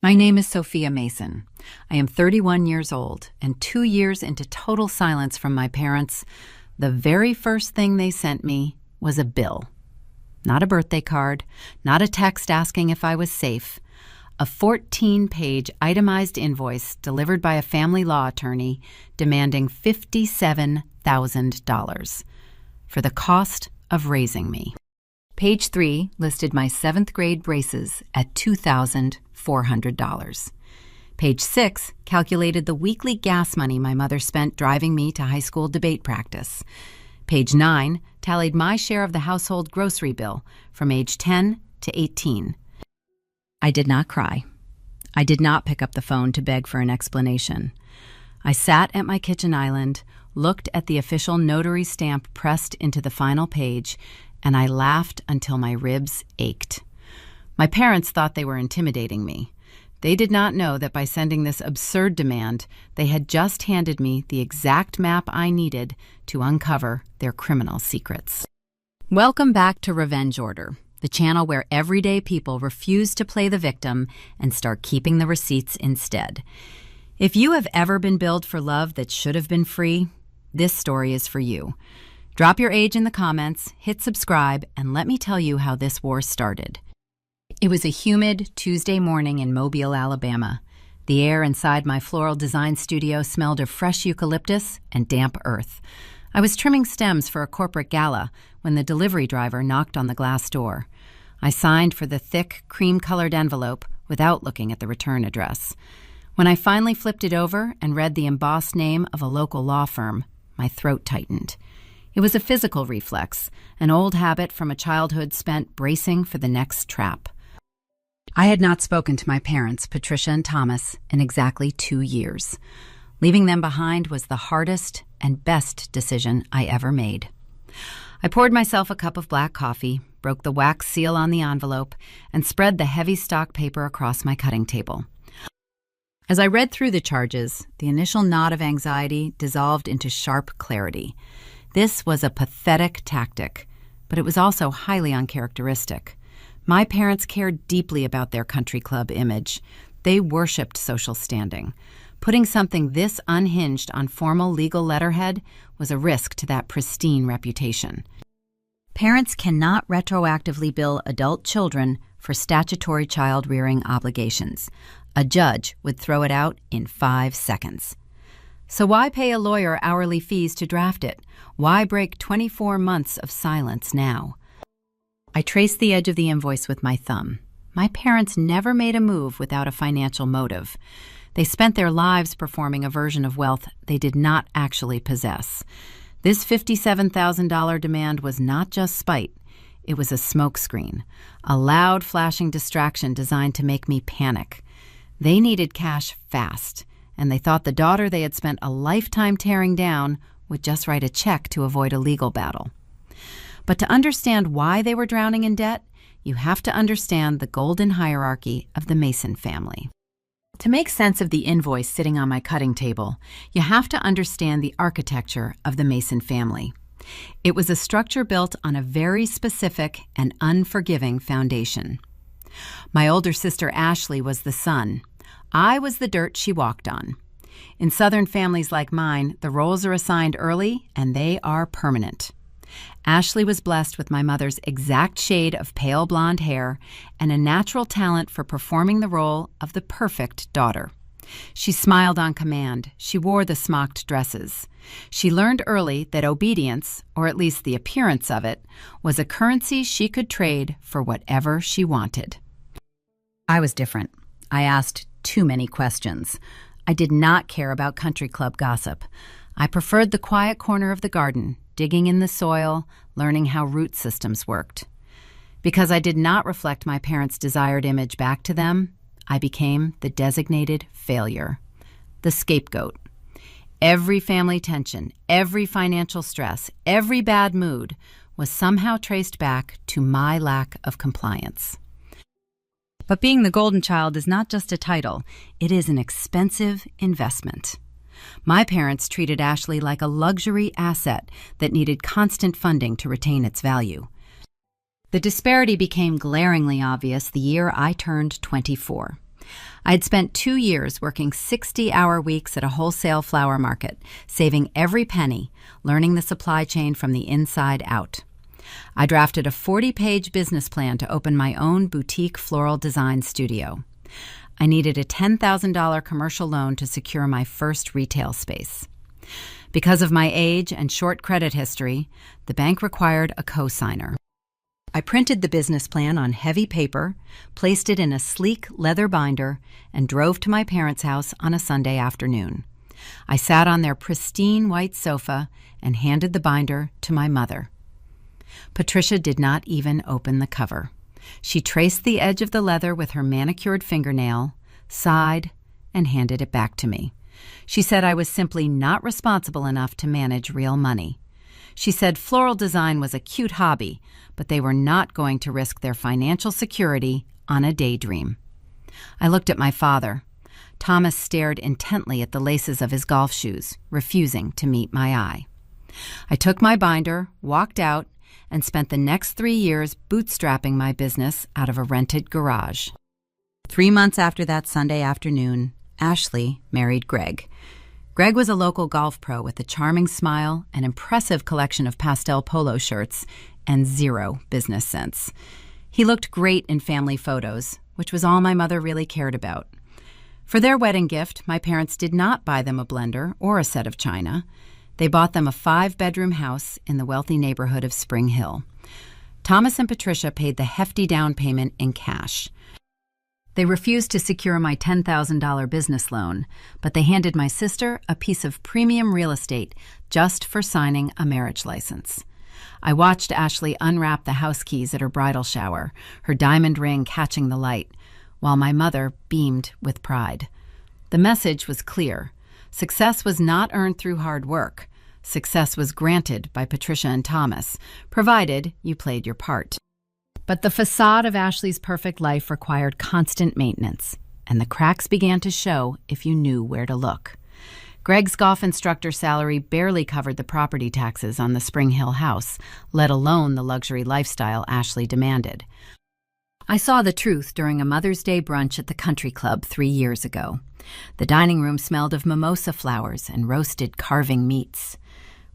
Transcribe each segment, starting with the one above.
My name is Sophia Mason. I am 31 years old, and 2 years into total silence from my parents, the very first thing they sent me was a bill. Not a birthday card, not a text asking if I was safe. A 14-page itemized invoice delivered by a family law attorney demanding $57,000 for the cost of raising me. Page 3 listed my 7th grade braces at $2,400. Page 6 calculated the weekly gas money my mother spent driving me to high school debate practice. Page 9 tallied my share of the household grocery bill from age 10 to 18. I did not cry. I did not pick up the phone to beg for an explanation. I sat at my kitchen island, looked at the official notary stamp pressed into the final page, and I laughed until my ribs ached. My parents thought they were intimidating me. They did not know that by sending this absurd demand, they had just handed me the exact map I needed to uncover their criminal secrets. Welcome back to Revenge Order, the channel where everyday people refuse to play the victim and start keeping the receipts instead. If you have ever been billed for love that should have been free, this story is for you. Drop your age in the comments, hit subscribe, and let me tell you how this war started. It was a humid Tuesday morning in Mobile, Alabama. The air inside my floral design studio smelled of fresh eucalyptus and damp earth. I was trimming stems for a corporate gala when the delivery driver knocked on the glass door. I signed for the thick, cream-colored envelope without looking at the return address. When I finally flipped it over and read the embossed name of a local law firm, my throat tightened. It was a physical reflex, an old habit from a childhood spent bracing for the next trap. I had not spoken to my parents, Patricia and Thomas, in exactly 2 years. Leaving them behind was the hardest and best decision I ever made. I poured myself a cup of black coffee, broke the wax seal on the envelope, and spread the heavy stock paper across my cutting table. As I read through the charges, the initial knot of anxiety dissolved into sharp clarity. This was a pathetic tactic, but it was also highly uncharacteristic. My parents cared deeply about their country club image. They worshipped social standing. Putting something this unhinged on formal legal letterhead was a risk to that pristine reputation. Parents cannot retroactively bill adult children for statutory child-rearing obligations. A judge would throw it out in 5 seconds. So why pay a lawyer hourly fees to draft it? Why break 24 months of silence now? I traced the edge of the invoice with my thumb. My parents never made a move without a financial motive. They spent their lives performing a version of wealth they did not actually possess. This $57,000 demand was not just spite. It was a smokescreen, a loud flashing distraction designed to make me panic. They needed cash fast, and they thought the daughter they had spent a lifetime tearing down would just write a check to avoid a legal battle. But to understand why they were drowning in debt, you have to understand the golden hierarchy of the Mason family. To make sense of the invoice sitting on my cutting table, you have to understand the architecture of the Mason family. It was a structure built on a very specific and unforgiving foundation. My older sister Ashley was the sun. I was the dirt she walked on. In Southern families like mine, the roles are assigned early and they are permanent. Ashley was blessed with my mother's exact shade of pale blonde hair and a natural talent for performing the role of the perfect daughter. She smiled on command. She wore the smocked dresses. She learned early that obedience, or at least the appearance of it, was a currency she could trade for whatever she wanted. I was different. I asked too many questions. I did not care about country club gossip. I preferred the quiet corner of the garden, digging in the soil, learning how root systems worked. Because I did not reflect my parents' desired image back to them, I became the designated failure, the scapegoat. Every family tension, every financial stress, every bad mood was somehow traced back to my lack of compliance. But being the golden child is not just a title, it is an expensive investment. My parents treated Ashley like a luxury asset that needed constant funding to retain its value. The disparity became glaringly obvious the year I turned 24. I'd spent 2 years working 60-hour weeks at a wholesale flower market, saving every penny, learning the supply chain from the inside out. I drafted a 40-page business plan to open my own boutique floral design studio. I needed a $10,000 commercial loan to secure my first retail space. Because of my age and short credit history, the bank required a co-signer. I printed the business plan on heavy paper, placed it in a sleek leather binder, and drove to my parents' house on a Sunday afternoon. I sat on their pristine white sofa and handed the binder to my mother. Patricia did not even open the cover. She traced the edge of the leather with her manicured fingernail, sighed, and handed it back to me. She said I was simply not responsible enough to manage real money. She said floral design was a cute hobby, but they were not going to risk their financial security on a daydream. I looked at my father. Thomas stared intently at the laces of his golf shoes, refusing to meet my eye. I took my binder, walked out, and spent the next 3 years bootstrapping my business out of a rented garage. 3 months after that Sunday afternoon, Ashley married Greg. Greg was a local golf pro with a charming smile, an impressive collection of pastel polo shirts, and zero business sense. He looked great in family photos, which was all my mother really cared about. For their wedding gift, my parents did not buy them a blender or a set of china. They bought them a 5-bedroom house in the wealthy neighborhood of Spring Hill. Thomas and Patricia paid the hefty down payment in cash. They refused to secure my $10,000 business loan, but they handed my sister a piece of premium real estate just for signing a marriage license. I watched Ashley unwrap the house keys at her bridal shower, her diamond ring catching the light, while my mother beamed with pride. The message was clear. Success was not earned through hard work. Success was granted by Patricia and Thomas, provided you played your part. But the facade of Ashley's perfect life required constant maintenance, and the cracks began to show if you knew where to look. Greg's golf instructor salary barely covered the property taxes on the Spring Hill house, let alone the luxury lifestyle Ashley demanded. I saw the truth during a Mother's Day brunch at the country club 3 years ago. The dining room smelled of mimosa flowers and roasted carving meats.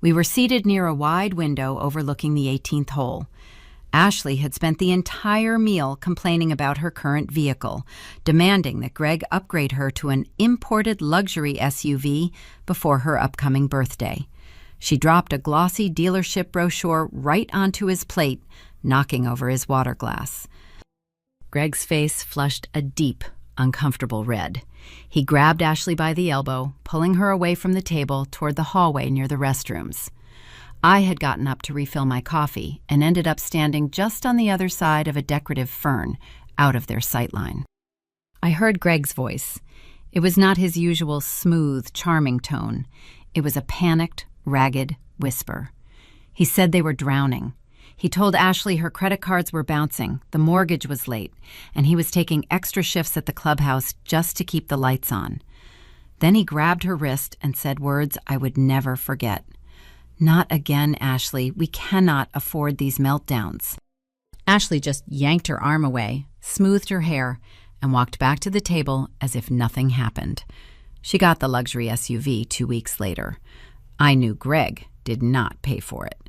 We were seated near a wide window overlooking the 18th hole. Ashley had spent the entire meal complaining about her current vehicle, demanding that Greg upgrade her to an imported luxury SUV before her upcoming birthday. She dropped a glossy dealership brochure right onto his plate, knocking over his water glass. Greg's face flushed a deep, uncomfortable red. He grabbed Ashley by the elbow, pulling her away from the table toward the hallway near the restrooms. I had gotten up to refill my coffee and ended up standing just on the other side of a decorative fern, out of their sightline. I heard Greg's voice. It was not his usual smooth, charming tone. It was a panicked, ragged whisper. He said they were drowning. He told Ashley her credit cards were bouncing, the mortgage was late, and he was taking extra shifts at the clubhouse just to keep the lights on. Then he grabbed her wrist and said words I would never forget. "Not again, Ashley. We cannot afford these meltdowns." Ashley just yanked her arm away, smoothed her hair, and walked back to the table as if nothing happened. She got the luxury SUV 2 weeks later. I knew Greg did not pay for it,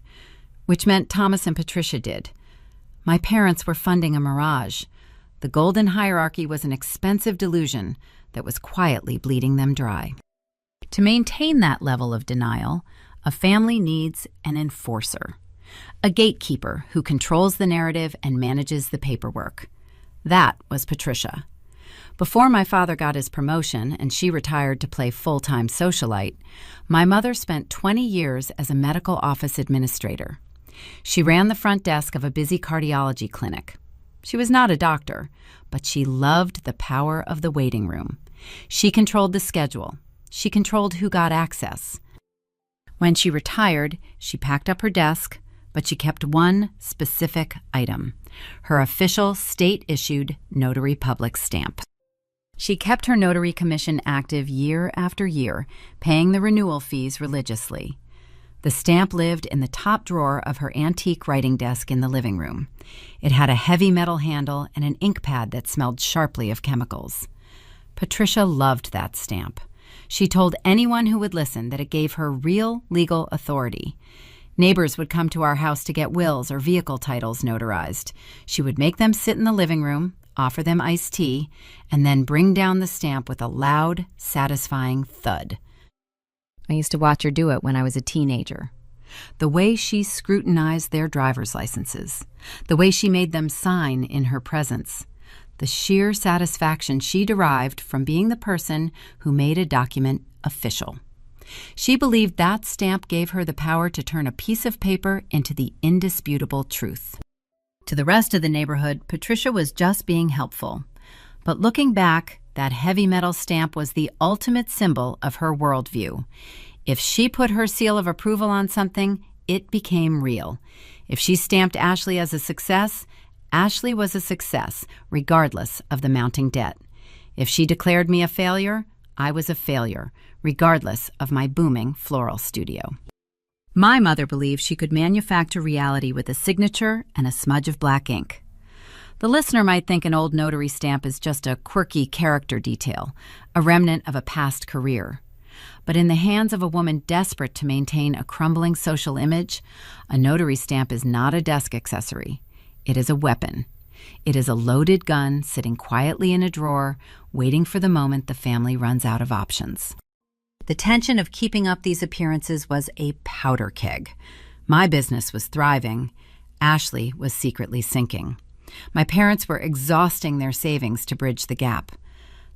which meant Thomas and Patricia did. My parents were funding a mirage. The golden hierarchy was an expensive delusion that was quietly bleeding them dry. To maintain that level of denial, a family needs an enforcer, a gatekeeper who controls the narrative and manages the paperwork. That was Patricia. Before my father got his promotion and she retired to play full-time socialite, my mother spent 20 years as a medical office administrator. She ran the front desk of a busy cardiology clinic. She was not a doctor, but she loved the power of the waiting room. She controlled the schedule. She controlled who got access. When she retired, she packed up her desk, but she kept one specific item, her official state-issued notary public stamp. She kept her notary commission active year after year, paying the renewal fees religiously. The stamp lived in the top drawer of her antique writing desk in the living room. It had a heavy metal handle and an ink pad that smelled sharply of chemicals. Patricia loved that stamp. She told anyone who would listen that it gave her real legal authority. Neighbors would come to our house to get wills or vehicle titles notarized. She would make them sit in the living room, offer them iced tea, and then bring down the stamp with a loud, satisfying thud. I used to watch her do it when I was a teenager. The way she scrutinized their driver's licenses, the way she made them sign in her presence, the sheer satisfaction she derived from being the person who made a document official. She believed that stamp gave her the power to turn a piece of paper into the indisputable truth. To the rest of the neighborhood, Patricia was just being helpful. But looking back, that heavy metal stamp was the ultimate symbol of her worldview. If she put her seal of approval on something, it became real. If she stamped Ashley as a success, Ashley was a success, regardless of the mounting debt. If she declared me a failure, I was a failure, regardless of my booming floral studio. My mother believed she could manufacture reality with a signature and a smudge of black ink. The listener might think an old notary stamp is just a quirky character detail, a remnant of a past career. But in the hands of a woman desperate to maintain a crumbling social image, a notary stamp is not a desk accessory. It is a weapon. It is a loaded gun sitting quietly in a drawer, waiting for the moment the family runs out of options. The tension of keeping up these appearances was a powder keg. My business was thriving. Ashley was secretly sinking. My parents were exhausting their savings to bridge the gap.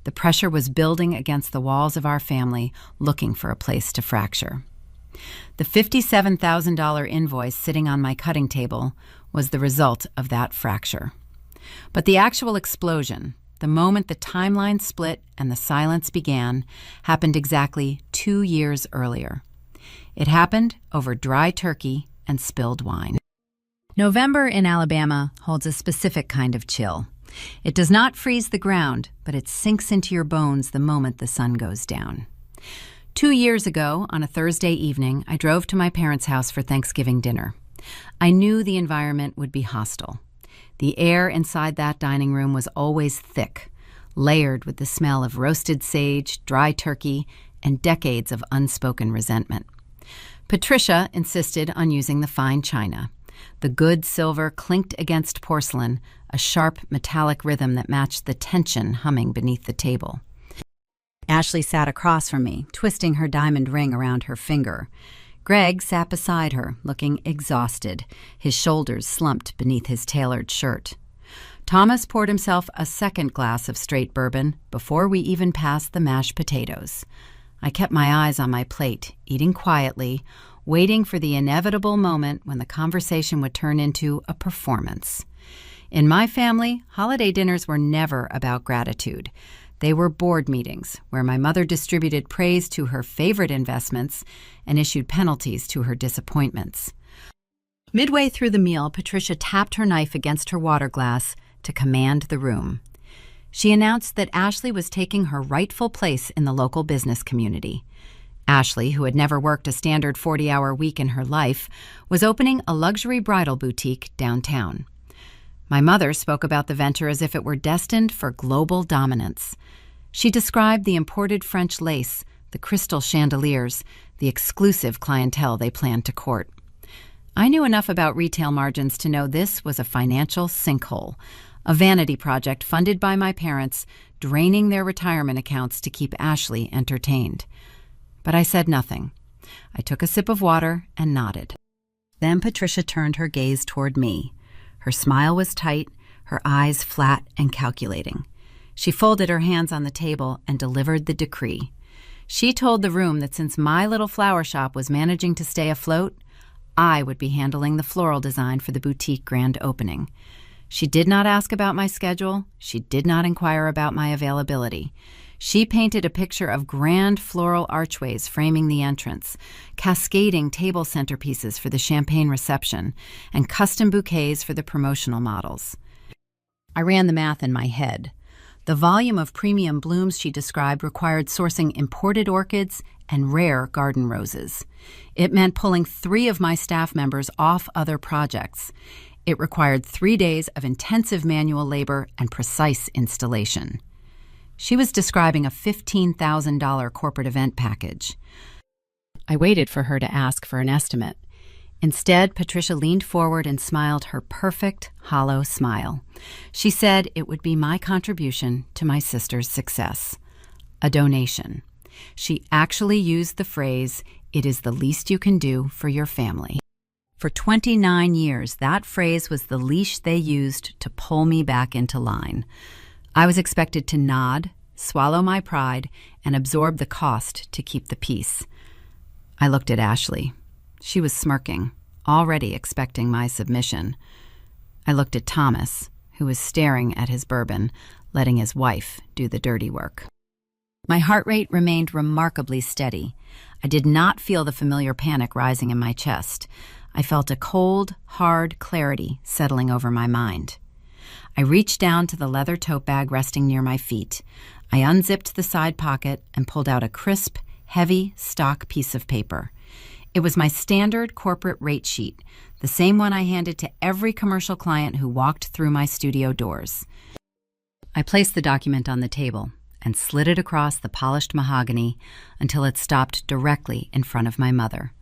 The pressure was building against the walls of our family, looking for a place to fracture. The $57,000 invoice sitting on my cutting table was the result of that fracture. But the actual explosion, the moment the timeline split and the silence began, happened exactly 2 years earlier. It happened over dry turkey and spilled wine. November in Alabama holds a specific kind of chill. It does not freeze the ground, but it sinks into your bones the moment the sun goes down. 2 years ago, on a Thursday evening, I drove to my parents' house for Thanksgiving dinner. I knew the environment would be hostile. The air inside that dining room was always thick, layered with the smell of roasted sage, dry turkey, and decades of unspoken resentment. Patricia insisted on using the fine china. The good silver clinked against porcelain, a sharp metallic rhythm that matched the tension humming beneath the table. Ashley sat across from me, twisting her diamond ring around her finger. Greg sat beside her, looking exhausted, his shoulders slumped beneath his tailored shirt. Thomas poured himself a second glass of straight bourbon before we even passed the mashed potatoes. I kept my eyes on my plate, eating quietly, waiting for the inevitable moment when the conversation would turn into a performance. In my family, holiday dinners were never about gratitude. They were board meetings where my mother distributed praise to her favorite investments and issued penalties to her disappointments. Midway through the meal, Patricia tapped her knife against her water glass to command the room. She announced that Ashley was taking her rightful place in the local business community. Ashley, who had never worked a standard 40-hour week in her life, was opening a luxury bridal boutique downtown. My mother spoke about the venture as if it were destined for global dominance. She described the imported French lace, the crystal chandeliers, the exclusive clientele they planned to court. I knew enough about retail margins to know this was a financial sinkhole, a vanity project funded by my parents, draining their retirement accounts to keep Ashley entertained. But I said nothing. I took a sip of water and nodded. Then Patricia turned her gaze toward me. Her smile was tight, her eyes flat and calculating. She folded her hands on the table and delivered the decree. She told the room that since my little flower shop was managing to stay afloat, I would be handling the floral design for the boutique grand opening. She did not ask about my schedule. She did not inquire about my availability. She painted a picture of grand floral archways framing the entrance, cascading table centerpieces for the champagne reception, and custom bouquets for the promotional models. I ran the math in my head. The volume of premium blooms she described required sourcing imported orchids and rare garden roses. It meant pulling 3 of my staff members off other projects. It required 3 days of intensive manual labor and precise installation. She was describing a $15,000 corporate event package. I waited for her to ask for an estimate. Instead, Patricia leaned forward and smiled her perfect, hollow smile. She said it would be my contribution to my sister's success. A donation. She actually used the phrase, "It is the least you can do for your family." For 29 years, that phrase was the leash they used to pull me back into line. I was expected to nod, swallow my pride, and absorb the cost to keep the peace. I looked at Ashley. She was smirking, already expecting my submission. I looked at Thomas, who was staring at his bourbon, letting his wife do the dirty work. My heart rate remained remarkably steady. I did not feel the familiar panic rising in my chest. I felt a cold, hard clarity settling over my mind. I reached down to the leather tote bag resting near my feet. I unzipped the side pocket and pulled out a crisp, heavy stock piece of paper. It was my standard corporate rate sheet, the same one I handed to every commercial client who walked through my studio doors. I placed the document on the table and slid it across the polished mahogany until it stopped directly in front of my mother.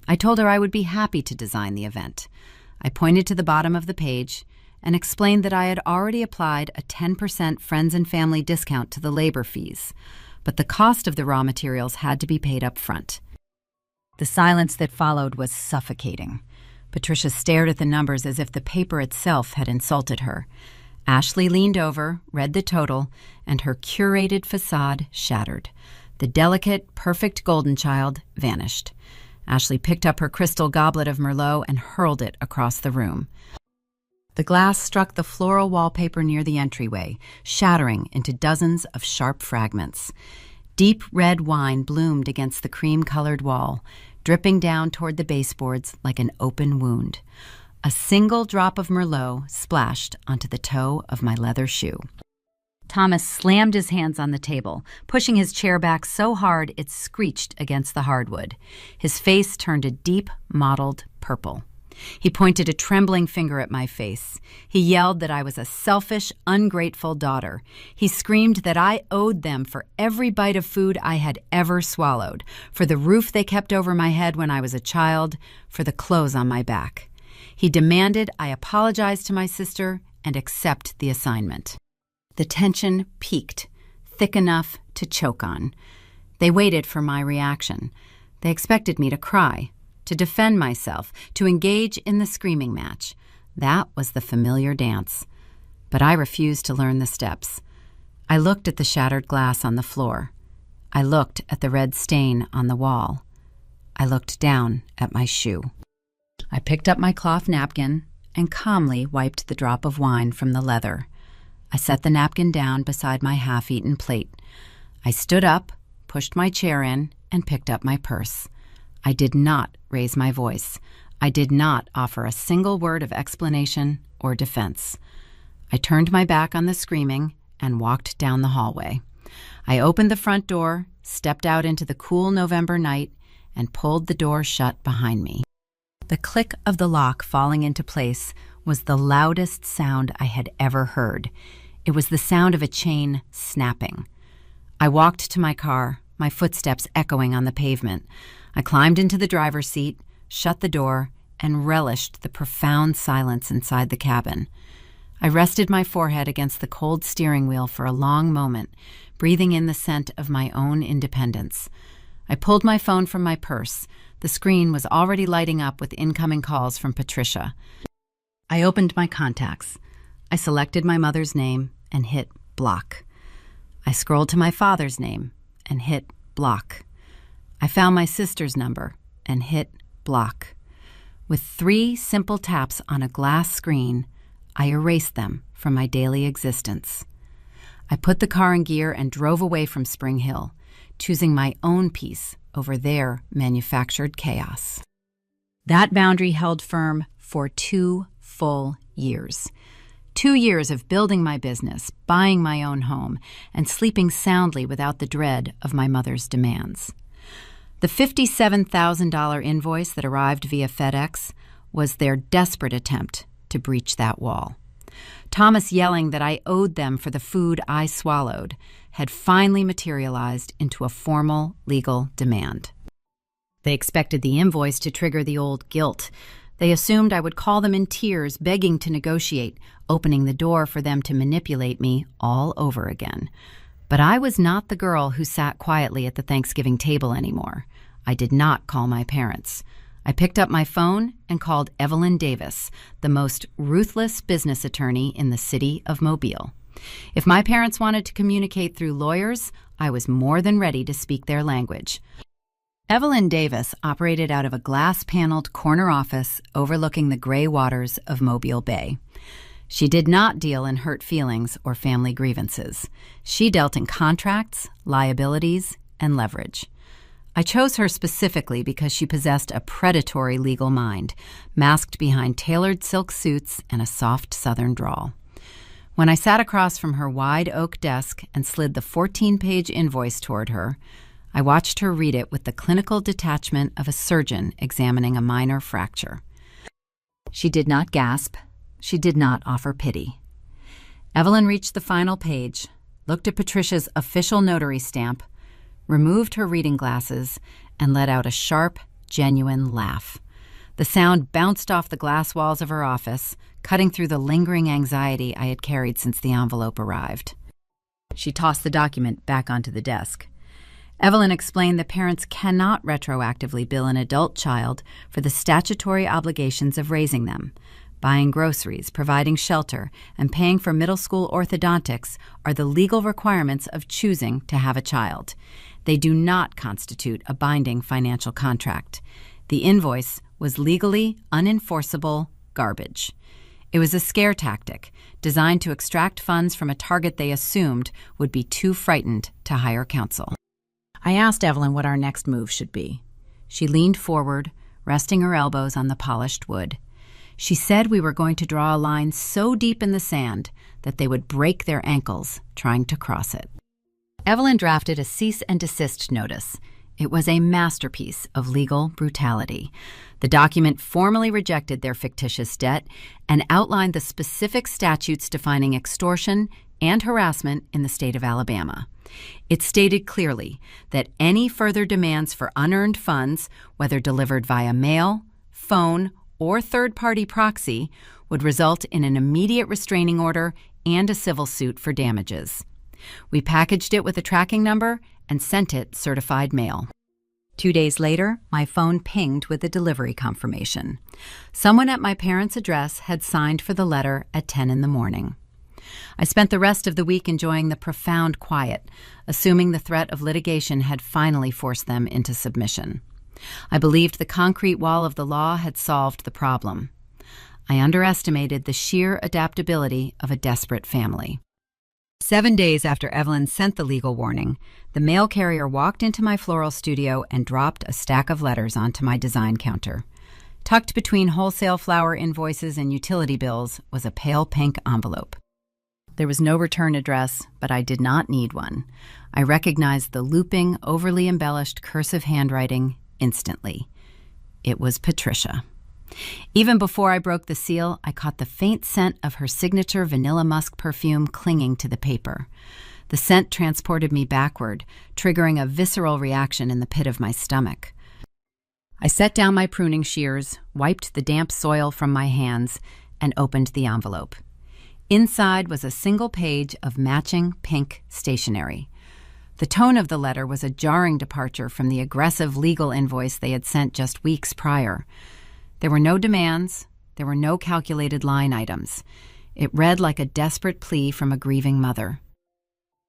I told her I would be happy to design the event. I pointed to the bottom of the page and explained that I had already applied a 10% friends and family discount to the labor fees, but the cost of the raw materials had to be paid up front. The silence that followed was suffocating. Patricia stared at the numbers as if the paper itself had insulted her. Ashley leaned over, read the total, and her curated facade shattered. The delicate, perfect golden child vanished. Ashley picked up her crystal goblet of Merlot and hurled it across the room. The glass struck the floral wallpaper near the entryway, shattering into dozens of sharp fragments. Deep red wine bloomed against the cream-colored wall, dripping down toward the baseboards like an open wound. A single drop of Merlot splashed onto the toe of my leather shoe. Thomas slammed his hands on the table, pushing his chair back so hard it screeched against the hardwood. His face turned a deep, mottled purple. He pointed a trembling finger at my face. He yelled that I was a selfish, ungrateful daughter. He screamed that I owed them for every bite of food I had ever swallowed, for the roof they kept over my head when I was a child, for the clothes on my back. He demanded I apologize to my sister and accept the assignment. The tension peaked, thick enough to choke on. They waited for my reaction. They expected me to cry, to defend myself, to engage in the screaming match. That was the familiar dance. But I refused to learn the steps. I looked at the shattered glass on the floor. I looked at the red stain on the wall. I looked down at my shoe. I picked up my cloth napkin and calmly wiped the drop of wine from the leather. I set the napkin down beside my half-eaten plate. I stood up, pushed my chair in, and picked up my purse. I did not raise my voice. I did not offer a single word of explanation or defense. I turned my back on the screaming and walked down the hallway. I opened the front door, stepped out into the cool November night, and pulled the door shut behind me. The click of the lock falling into place was the loudest sound I had ever heard. It was the sound of a chain snapping. I walked to my car, my footsteps echoing on the pavement. I climbed into the driver's seat, shut the door, and relished the profound silence inside the cabin. I rested my forehead against the cold steering wheel for a long moment, breathing in the scent of my own independence. I pulled my phone from my purse. The screen was already lighting up with incoming calls from Patricia. I opened my contacts. I selected my mother's name and hit block. I scrolled to my father's name and hit block. I found my sister's number and hit block. With 3 simple taps on a glass screen, I erased them from my daily existence. I put the car in gear and drove away from Spring Hill, choosing my own peace over their manufactured chaos. That boundary held firm for 2 full years. 2 years of building my business, buying my own home, and sleeping soundly without the dread of my mother's demands. The $57,000 invoice that arrived via FedEx was their desperate attempt to breach that wall. Thomas yelling that I owed them for the food I swallowed had finally materialized into a formal legal demand. They expected the invoice to trigger the old guilt. They assumed I would call them in tears, begging to negotiate, opening the door for them to manipulate me all over again. But I was not the girl who sat quietly at the Thanksgiving table anymore. I did not call my parents. I picked up my phone and called Evelyn Davis, the most ruthless business attorney in the city of Mobile. If my parents wanted to communicate through lawyers, I was more than ready to speak their language. Evelyn Davis operated out of a glass-paneled corner office overlooking the gray waters of Mobile Bay. She did not deal in hurt feelings or family grievances. She dealt in contracts, liabilities, and leverage. I chose her specifically because she possessed a predatory legal mind, masked behind tailored silk suits and a soft southern drawl. When I sat across from her wide oak desk and slid the 14-page invoice toward her, I watched her read it with the clinical detachment of a surgeon examining a minor fracture. She did not gasp. She did not offer pity. Evelyn reached the final page, looked at Patricia's official notary stamp, removed her reading glasses, and let out a sharp, genuine laugh. The sound bounced off the glass walls of her office, cutting through the lingering anxiety I had carried since the envelope arrived. She tossed the document back onto the desk. Evelyn explained that parents cannot retroactively bill an adult child for the statutory obligations of raising them. Buying groceries, providing shelter, and paying for middle school orthodontics are the legal requirements of choosing to have a child. They do not constitute a binding financial contract. The invoice was legally unenforceable garbage. It was a scare tactic designed to extract funds from a target they assumed would be too frightened to hire counsel. I asked Evelyn what our next move should be. She leaned forward, resting her elbows on the polished wood. She said we were going to draw a line so deep in the sand that they would break their ankles trying to cross it. Evelyn drafted a cease and desist notice. It was a masterpiece of legal brutality. The document formally rejected their fictitious debt and outlined the specific statutes defining extortion and harassment in the state of Alabama. It stated clearly that any further demands for unearned funds, whether delivered via mail, phone, or third-party proxy, would result in an immediate restraining order and a civil suit for damages. We packaged it with a tracking number and sent it certified mail. 2 days later, my phone pinged with a delivery confirmation. Someone at my parents' address had signed for the letter at 10 in the morning. I spent the rest of the week enjoying the profound quiet, assuming the threat of litigation had finally forced them into submission. I believed the concrete wall of the law had solved the problem. I underestimated the sheer adaptability of a desperate family. 7 days after Evelyn sent the legal warning, the mail carrier walked into my floral studio and dropped a stack of letters onto my design counter. Tucked between wholesale flower invoices and utility bills was a pale pink envelope. There was no return address, but I did not need one. I recognized the looping, overly embellished cursive handwriting instantly. It was Patricia. Even before I broke the seal, I caught the faint scent of her signature vanilla musk perfume clinging to the paper. The scent transported me backward, triggering a visceral reaction in the pit of my stomach. I set down my pruning shears, wiped the damp soil from my hands, and opened the envelope. Inside was a single page of matching pink stationery. The tone of the letter was a jarring departure from the aggressive legal invoice they had sent just weeks prior. There were no demands. There were no calculated line items. It read like a desperate plea from a grieving mother.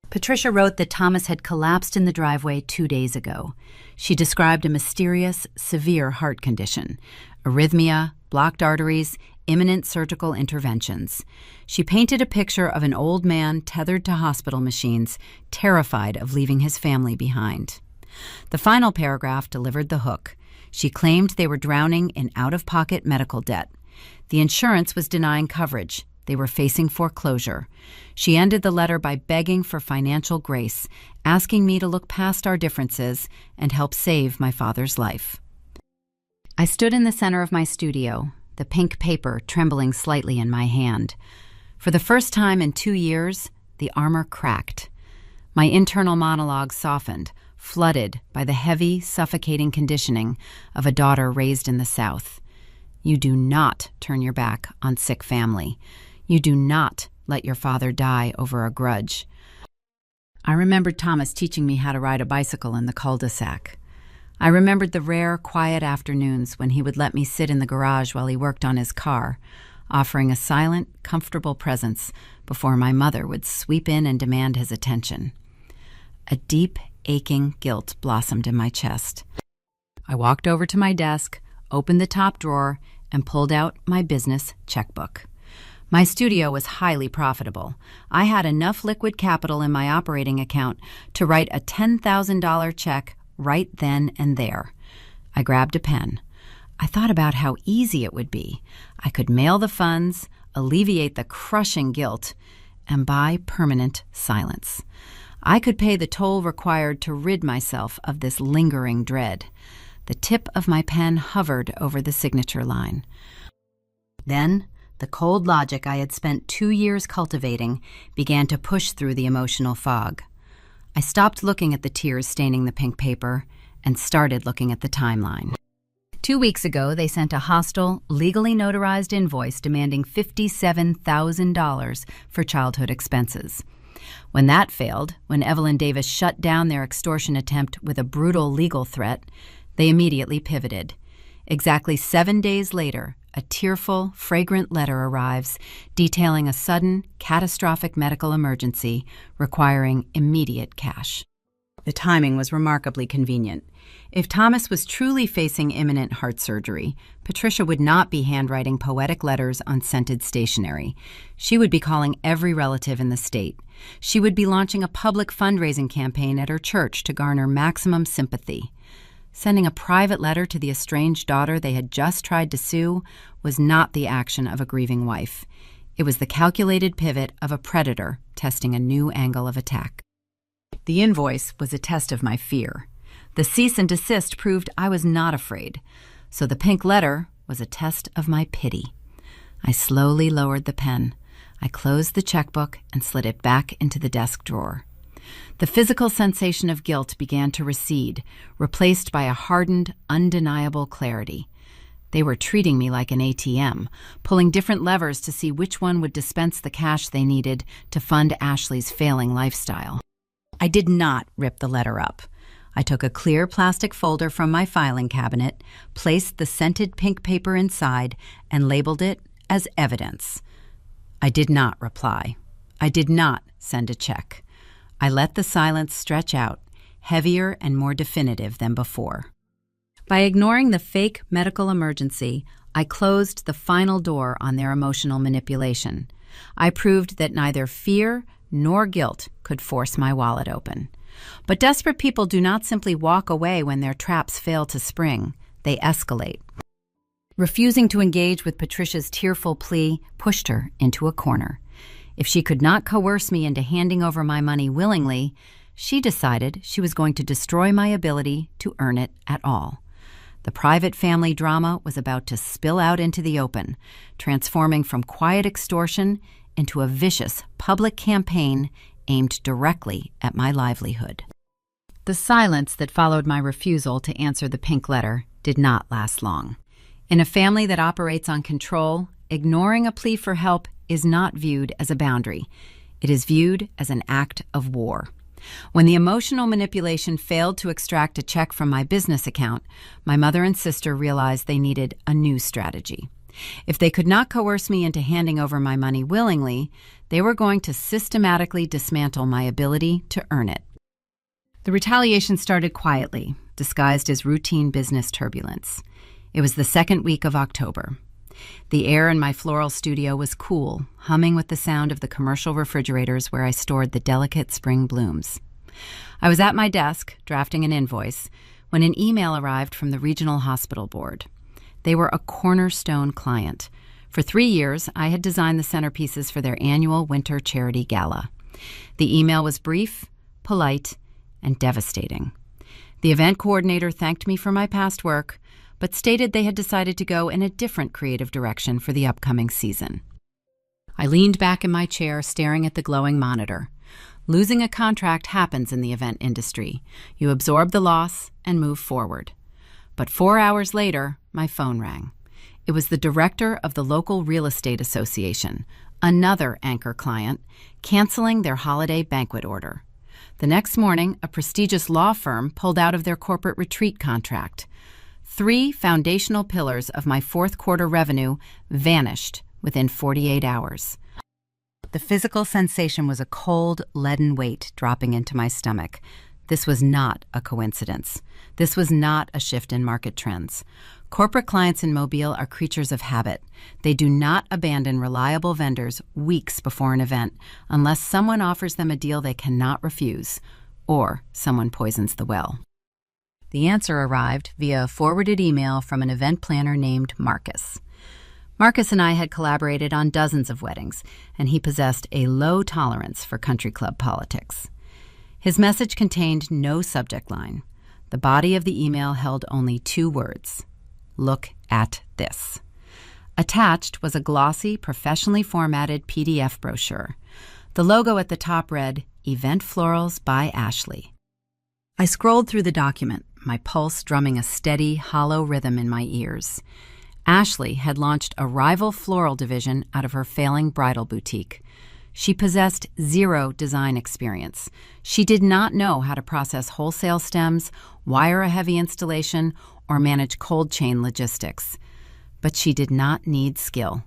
Patricia wrote that Thomas had collapsed in the driveway 2 days ago. She described a mysterious, severe heart condition, arrhythmia, blocked arteries, imminent surgical interventions. She painted a picture of an old man tethered to hospital machines, terrified of leaving his family behind. The final paragraph delivered the hook. She claimed they were drowning in out-of-pocket medical debt. The insurance was denying coverage. They were facing foreclosure. She ended the letter by begging for financial grace, asking me to look past our differences and help save my father's life. I stood in the center of my studio, the pink paper trembling slightly in my hand. For the first time in 2 years, the armor cracked. My internal monologue softened, flooded by the heavy, suffocating conditioning of a daughter raised in the South. You do not turn your back on sick family. You do not let your father die over a grudge. I remembered Thomas teaching me how to ride a bicycle in the cul-de-sac. I remembered the rare, quiet afternoons when he would let me sit in the garage while he worked on his car, offering a silent, comfortable presence before my mother would sweep in and demand his attention. A deep, aching guilt blossomed in my chest. I walked over to my desk, opened the top drawer, and pulled out my business checkbook. My studio was highly profitable. I had enough liquid capital in my operating account to write a $10,000 check right then and there. I grabbed a pen. I thought about how easy it would be. I could mail the funds, alleviate the crushing guilt, and buy permanent silence. I could pay the toll required to rid myself of this lingering dread. The tip of my pen hovered over the signature line. Then, the cold logic I had spent 2 years cultivating began to push through the emotional fog. I stopped looking at the tears staining the pink paper and started looking at the timeline. 2 weeks ago, they sent a hostile, legally notarized invoice demanding $57,000 for childhood expenses. When that failed, when Evelyn Davis shut down their extortion attempt with a brutal legal threat, they immediately pivoted. Exactly 7 days later, a tearful, fragrant letter arrives detailing a sudden, catastrophic medical emergency requiring immediate cash. The timing was remarkably convenient. If Thomas was truly facing imminent heart surgery, Patricia would not be handwriting poetic letters on scented stationery. She would be calling every relative in the state. She would be launching a public fundraising campaign at her church to garner maximum sympathy. Sending a private letter to the estranged daughter they had just tried to sue was not the action of a grieving wife. It was the calculated pivot of a predator testing a new angle of attack. The invoice was a test of my fear. The cease and desist proved I was not afraid. So the pink letter was a test of my pity. I slowly lowered the pen. I closed the checkbook and slid it back into the desk drawer. The physical sensation of guilt began to recede, replaced by a hardened, undeniable clarity. They were treating me like an ATM, pulling different levers to see which one would dispense the cash they needed to fund Ashley's failing lifestyle. I did not rip the letter up. I took a clear plastic folder from my filing cabinet, placed the scented pink paper inside, and labeled it as evidence. I did not reply. I did not send a check. I let the silence stretch out, heavier and more definitive than before. By ignoring the fake medical emergency, I closed the final door on their emotional manipulation. I proved that neither fear nor guilt could force my wallet open. But desperate people do not simply walk away when their traps fail to spring. They escalate. Refusing to engage with Patricia's tearful plea pushed her into a corner. If she could not coerce me into handing over my money willingly, she decided she was going to destroy my ability to earn it at all. The private family drama was about to spill out into the open, transforming from quiet extortion into a vicious public campaign aimed directly at my livelihood. The silence that followed my refusal to answer the pink letter did not last long. In a family that operates on control, ignoring a plea for help is not viewed as a boundary. It is viewed as an act of war. When the emotional manipulation failed to extract a check from my business account, my mother and sister realized they needed a new strategy. If they could not coerce me into handing over my money willingly, they were going to systematically dismantle my ability to earn it. The retaliation started quietly, disguised as routine business turbulence. It was the second week of October. The air in my floral studio was cool, humming with the sound of the commercial refrigerators where I stored the delicate spring blooms. I was at my desk, drafting an invoice, when an email arrived from the Regional Hospital Board. They were a cornerstone client. For 3 years, I had designed the centerpieces for their annual winter charity gala. The email was brief, polite, and devastating. The event coordinator thanked me for my past work, but stated they had decided to go in a different creative direction for the upcoming season. I leaned back in my chair, staring at the glowing monitor. Losing a contract happens in the event industry. You absorb the loss and move forward. But 4 hours later, my phone rang. It was the director of the local real estate association, another anchor client, canceling their holiday banquet order. The next morning, a prestigious law firm pulled out of their corporate retreat contract. 3 foundational pillars of my fourth quarter revenue vanished within 48 hours. The physical sensation was a cold, leaden weight dropping into my stomach. This was not a coincidence. This was not a shift in market trends. Corporate clients in Mobile are creatures of habit. They do not abandon reliable vendors weeks before an event unless someone offers them a deal they cannot refuse, or someone poisons the well. The answer arrived via a forwarded email from an event planner named Marcus. Marcus and I had collaborated on dozens of weddings, and he possessed a low tolerance for country club politics. His message contained no subject line. The body of the email held only 2 words: "Look at this." Attached was a glossy, professionally formatted PDF brochure. The logo at the top read, "Event Florals by Ashley." I scrolled through the document, my pulse drumming a steady, hollow rhythm in my ears. Ashley had launched a rival floral division out of her failing bridal boutique. She possessed 0 design experience. She did not know how to process wholesale stems, wire a heavy installation, or manage cold chain logistics. But she did not need skill.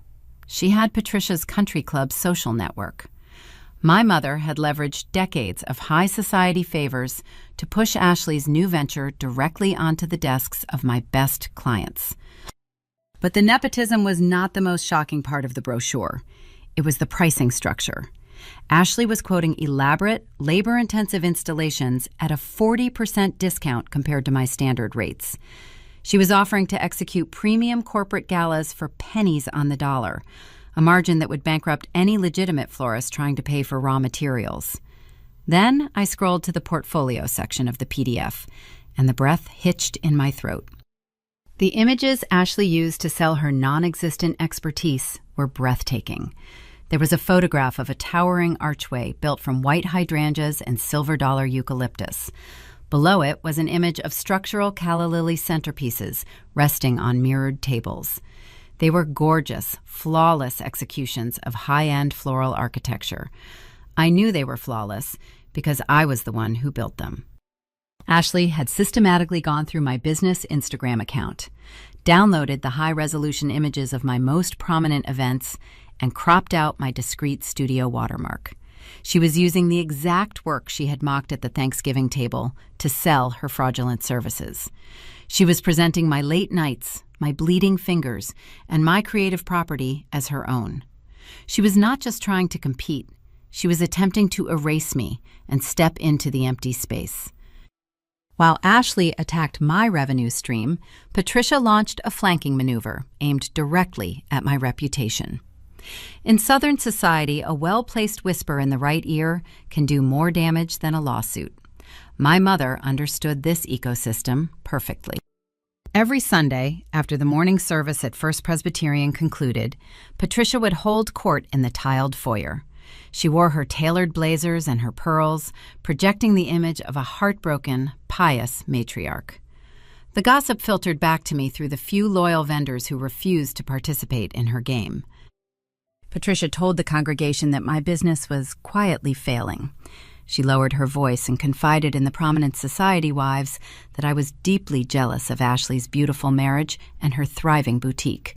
She had Patricia's country club social network. My mother had leveraged decades of high society favors to push Ashley's new venture directly onto the desks of my best clients. But the nepotism was not the most shocking part of the brochure. It was the pricing structure. Ashley was quoting elaborate, labor-intensive installations at a 40% discount compared to my standard rates. She was offering to execute premium corporate galas for pennies on the dollar, a margin that would bankrupt any legitimate florist trying to pay for raw materials. Then I scrolled to the portfolio section of the PDF, and the breath hitched in my throat. The images Ashley used to sell her non-existent expertise were breathtaking. There was a photograph of a towering archway built from white hydrangeas and silver dollar eucalyptus. Below it was an image of structural calla lily centerpieces resting on mirrored tables. They were gorgeous, flawless executions of high-end floral architecture. I knew they were flawless because I was the one who built them. Ashley had systematically gone through my business Instagram account, downloaded the high-resolution images of my most prominent events, and cropped out my discreet studio watermark. She was using the exact work she had mocked at the Thanksgiving table to sell her fraudulent services. She was presenting my late nights, my bleeding fingers, and my creative property as her own. She was not just trying to compete. She was attempting to erase me and step into the empty space. While Ashley attacked my revenue stream, Patricia launched a flanking maneuver aimed directly at my reputation. In Southern society, a well-placed whisper in the right ear can do more damage than a lawsuit. My mother understood this ecosystem perfectly. Every Sunday, after the morning service at First Presbyterian concluded, Patricia would hold court in the tiled foyer. She wore her tailored blazers and her pearls, projecting the image of a heartbroken, pious matriarch. The gossip filtered back to me through the few loyal vendors who refused to participate in her game. Patricia told the congregation that my business was quietly failing. She lowered her voice and confided in the prominent society wives that I was deeply jealous of Ashley's beautiful marriage and her thriving boutique.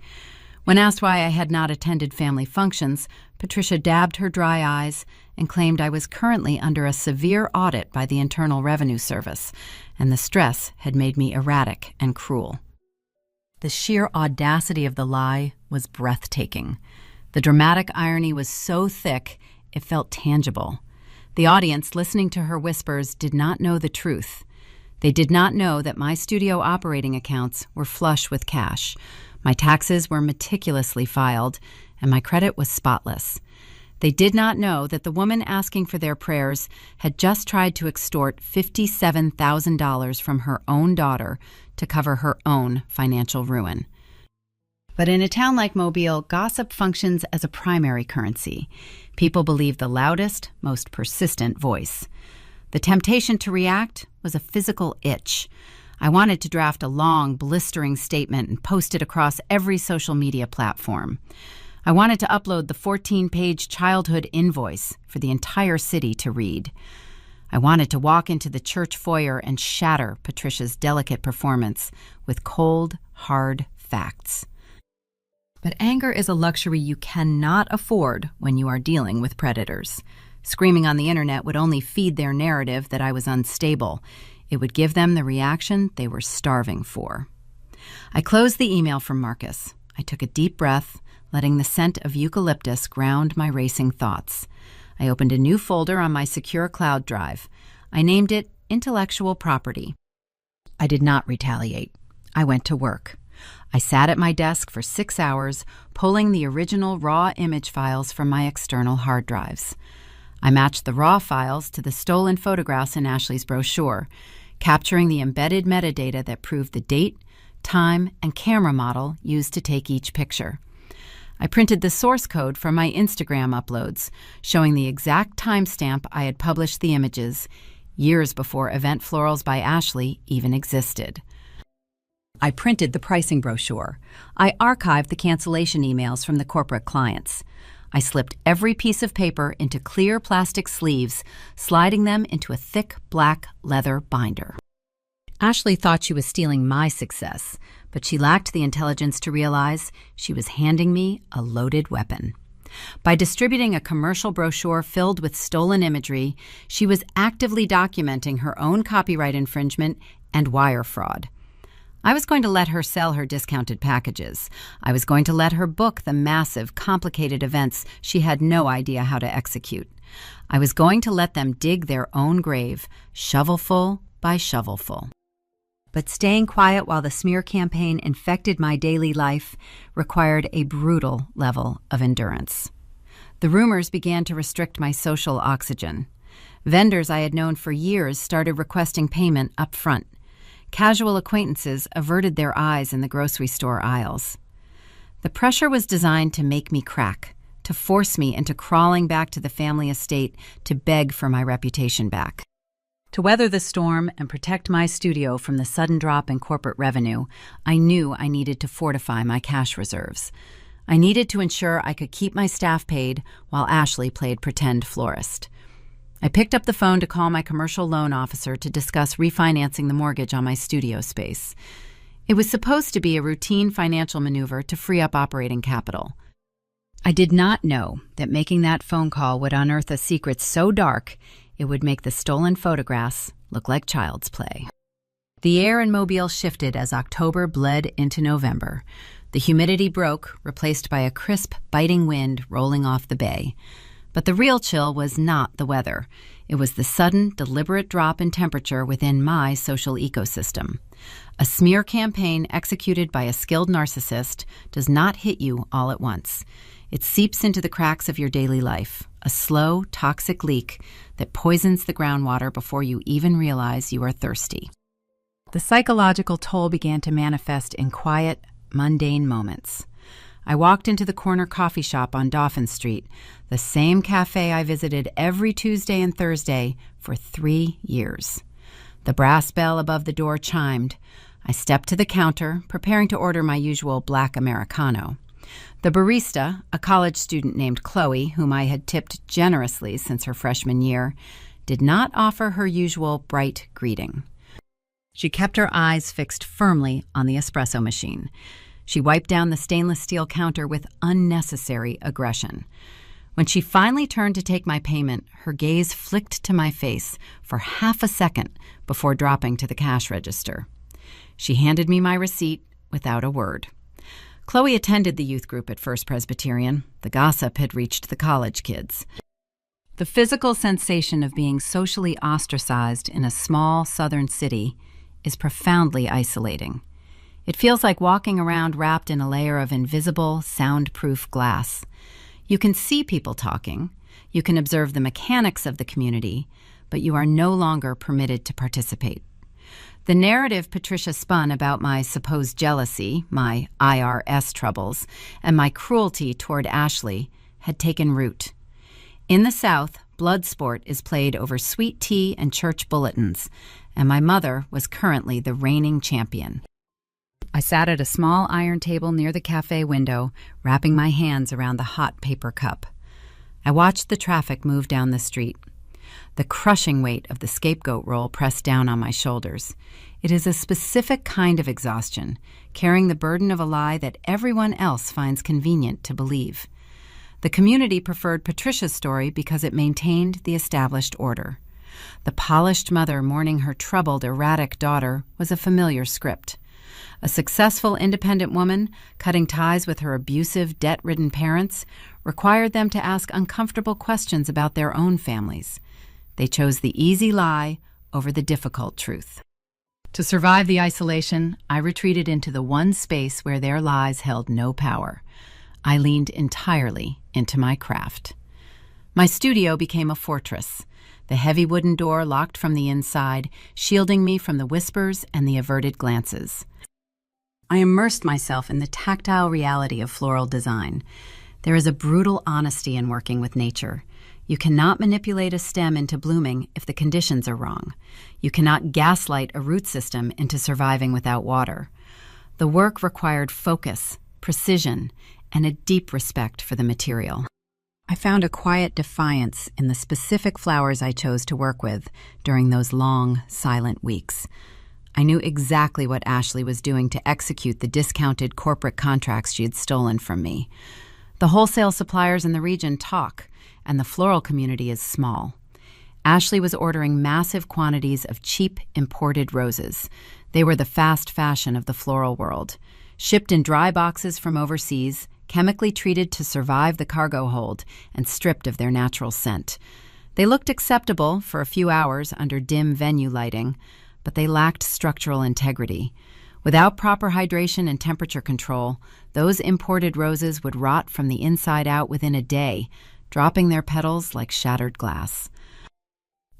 When asked why I had not attended family functions, Patricia dabbed her dry eyes and claimed I was currently under a severe audit by the Internal Revenue Service, and the stress had made me erratic and cruel. The sheer audacity of the lie was breathtaking. The dramatic irony was so thick, it felt tangible. The audience listening to her whispers did not know the truth. They did not know that my studio operating accounts were flush with cash. My taxes were meticulously filed, and my credit was spotless. They did not know that the woman asking for their prayers had just tried to extort $57,000 from her own daughter to cover her own financial ruin. But in a town like Mobile, gossip functions as a primary currency. People believe the loudest, most persistent voice. The temptation to react was a physical itch. I wanted to draft a long, blistering statement and post it across every social media platform. I wanted to upload the 14-page childhood invoice for the entire city to read. I wanted to walk into the church foyer and shatter Patricia's delicate performance with cold, hard facts. But anger is a luxury you cannot afford when you are dealing with predators. Screaming on the internet would only feed their narrative that I was unstable. It would give them the reaction they were starving for. I closed the email from Marcus. I took a deep breath, letting the scent of eucalyptus ground my racing thoughts. I opened a new folder on my secure cloud drive. I named it Intellectual Property. I did not retaliate. I went to work. I sat at my desk for 6 hours, pulling the original raw image files from my external hard drives. I matched the raw files to the stolen photographs in Ashley's brochure, capturing the embedded metadata that proved the date, time, and camera model used to take each picture. I printed the source code from my Instagram uploads, showing the exact timestamp I had published the images, years before Event Florals by Ashley even existed. I printed the pricing brochure. I archived the cancellation emails from the corporate clients. I slipped every piece of paper into clear plastic sleeves, sliding them into a thick black leather binder. Ashley thought she was stealing my success, but she lacked the intelligence to realize she was handing me a loaded weapon. By distributing a commercial brochure filled with stolen imagery, she was actively documenting her own copyright infringement and wire fraud. I was going to let her sell her discounted packages. I was going to let her book the massive, complicated events she had no idea how to execute. I was going to let them dig their own grave, shovelful by shovelful. But staying quiet while the smear campaign infected my daily life required a brutal level of endurance. The rumors began to restrict my social oxygen. Vendors I had known for years started requesting payment up front. Casual acquaintances averted their eyes in the grocery store aisles. The pressure was designed to make me crack, to force me into crawling back to the family estate to beg for my reputation back. To weather the storm and protect my studio from the sudden drop in corporate revenue, I knew I needed to fortify my cash reserves. I needed to ensure I could keep my staff paid while Ashley played pretend florist. I picked up the phone to call my commercial loan officer to discuss refinancing the mortgage on my studio space. It was supposed to be a routine financial maneuver to free up operating capital. I did not know that making that phone call would unearth a secret so dark it would make the stolen photographs look like child's play. The air in Mobile shifted as October bled into November. The humidity broke, replaced by a crisp, biting wind rolling off the bay. But the real chill was not the weather. It was the sudden, deliberate drop in temperature within my social ecosystem. A smear campaign executed by a skilled narcissist does not hit you all at once. It seeps into the cracks of your daily life, a slow, toxic leak that poisons the groundwater before you even realize you are thirsty. The psychological toll began to manifest in quiet, mundane moments. I walked into the corner coffee shop on Dauphin Street, the same cafe I visited every Tuesday and Thursday for 3 years. The brass bell above the door chimed. I stepped to the counter, preparing to order my usual black Americano. The barista, a college student named Chloe, whom I had tipped generously since her freshman year, did not offer her usual bright greeting. She kept her eyes fixed firmly on the espresso machine. She wiped down the stainless steel counter with unnecessary aggression. When she finally turned to take my payment, her gaze flicked to my face for half a second before dropping to the cash register. She handed me my receipt without a word. Chloe attended the youth group at First Presbyterian. The gossip had reached the college kids. The physical sensation of being socially ostracized in a small southern city is profoundly isolating. It feels like walking around wrapped in a layer of invisible, soundproof glass. You can see people talking, you can observe the mechanics of the community, but you are no longer permitted to participate. The narrative Patricia spun about my supposed jealousy, my IRS troubles, and my cruelty toward Ashley had taken root. In the South, blood sport is played over sweet tea and church bulletins, and my mother was currently the reigning champion. I sat at a small iron table near the cafe window, wrapping my hands around the hot paper cup. I watched the traffic move down the street. The crushing weight of the scapegoat role pressed down on my shoulders. It is a specific kind of exhaustion, carrying the burden of a lie that everyone else finds convenient to believe. The community preferred Patricia's story because it maintained the established order. The polished mother mourning her troubled, erratic daughter was a familiar script. A successful independent woman, cutting ties with her abusive, debt-ridden parents, required them to ask uncomfortable questions about their own families. They chose the easy lie over the difficult truth. To survive the isolation, I retreated into the one space where their lies held no power. I leaned entirely into my craft. My studio became a fortress, the heavy wooden door locked from the inside, shielding me from the whispers and the averted glances. I immersed myself in the tactile reality of floral design. There is a brutal honesty in working with nature. You cannot manipulate a stem into blooming if the conditions are wrong. You cannot gaslight a root system into surviving without water. The work required focus, precision, and a deep respect for the material. I found a quiet defiance in the specific flowers I chose to work with during those long, silent weeks. I knew exactly what Ashley was doing to execute the discounted corporate contracts she had stolen from me. The wholesale suppliers in the region talk, and the floral community is small. Ashley was ordering massive quantities of cheap imported roses. They were the fast fashion of the floral world. Shipped in dry boxes from overseas, chemically treated to survive the cargo hold, and stripped of their natural scent. They looked acceptable for a few hours under dim venue lighting, but they lacked structural integrity. Without proper hydration and temperature control, those imported roses would rot from the inside out within a day, dropping their petals like shattered glass.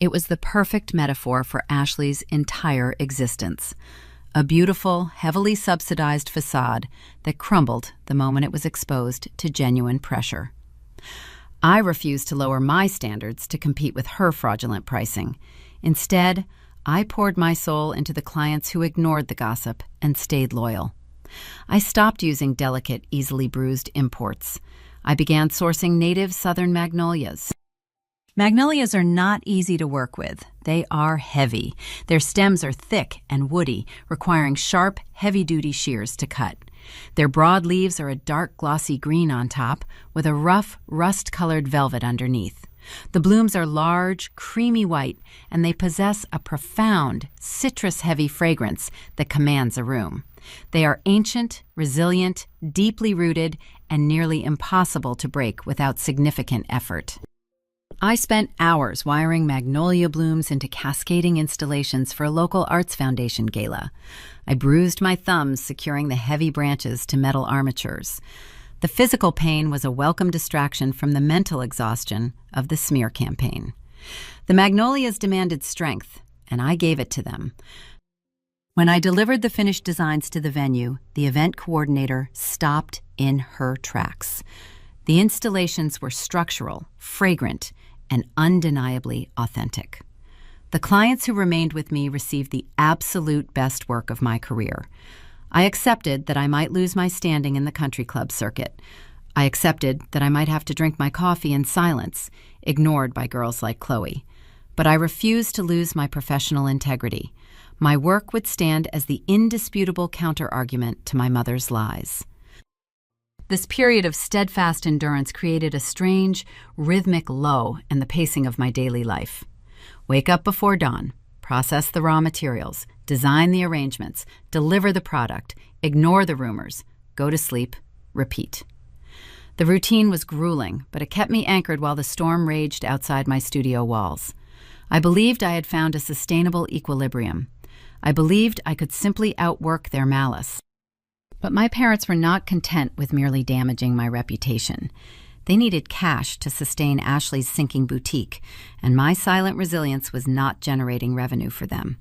It was the perfect metaphor for Ashley's entire existence. A beautiful, heavily subsidized facade that crumbled the moment it was exposed to genuine pressure. I refused to lower my standards to compete with her fraudulent pricing. Instead, I poured my soul into the clients who ignored the gossip and stayed loyal. I stopped using delicate, easily bruised imports. I began sourcing native southern magnolias. Magnolias are not easy to work with. They are heavy. Their stems are thick and woody, requiring sharp, heavy-duty shears to cut. Their broad leaves are a dark, glossy green on top, with a rough, rust-colored velvet underneath. The blooms are large, creamy white, and they possess a profound, citrus-heavy fragrance that commands a room. They are ancient, resilient, deeply rooted, and nearly impossible to break without significant effort. I spent hours wiring magnolia blooms into cascading installations for a local arts foundation gala. I bruised my thumbs securing the heavy branches to metal armatures. The physical pain was a welcome distraction from the mental exhaustion of the smear campaign. The magnolias demanded strength, and I gave it to them. When I delivered the finished designs to the venue, the event coordinator stopped in her tracks. The installations were structural, fragrant, and undeniably authentic. The clients who remained with me received the absolute best work of my career. I accepted that I might lose my standing in the country club circuit. I accepted that I might have to drink my coffee in silence, ignored by girls like Chloe. But I refused to lose my professional integrity. My work would stand as the indisputable counter-argument to my mother's lies. This period of steadfast endurance created a strange, rhythmic lull in the pacing of my daily life. Wake up before dawn, process the raw materials, design the arrangements, deliver the product, ignore the rumors, go to sleep, repeat. The routine was grueling, but it kept me anchored while the storm raged outside my studio walls. I believed I had found a sustainable equilibrium. I believed I could simply outwork their malice. But my parents were not content with merely damaging my reputation. They needed cash to sustain Ashley's sinking boutique, and my silent resilience was not generating revenue for them.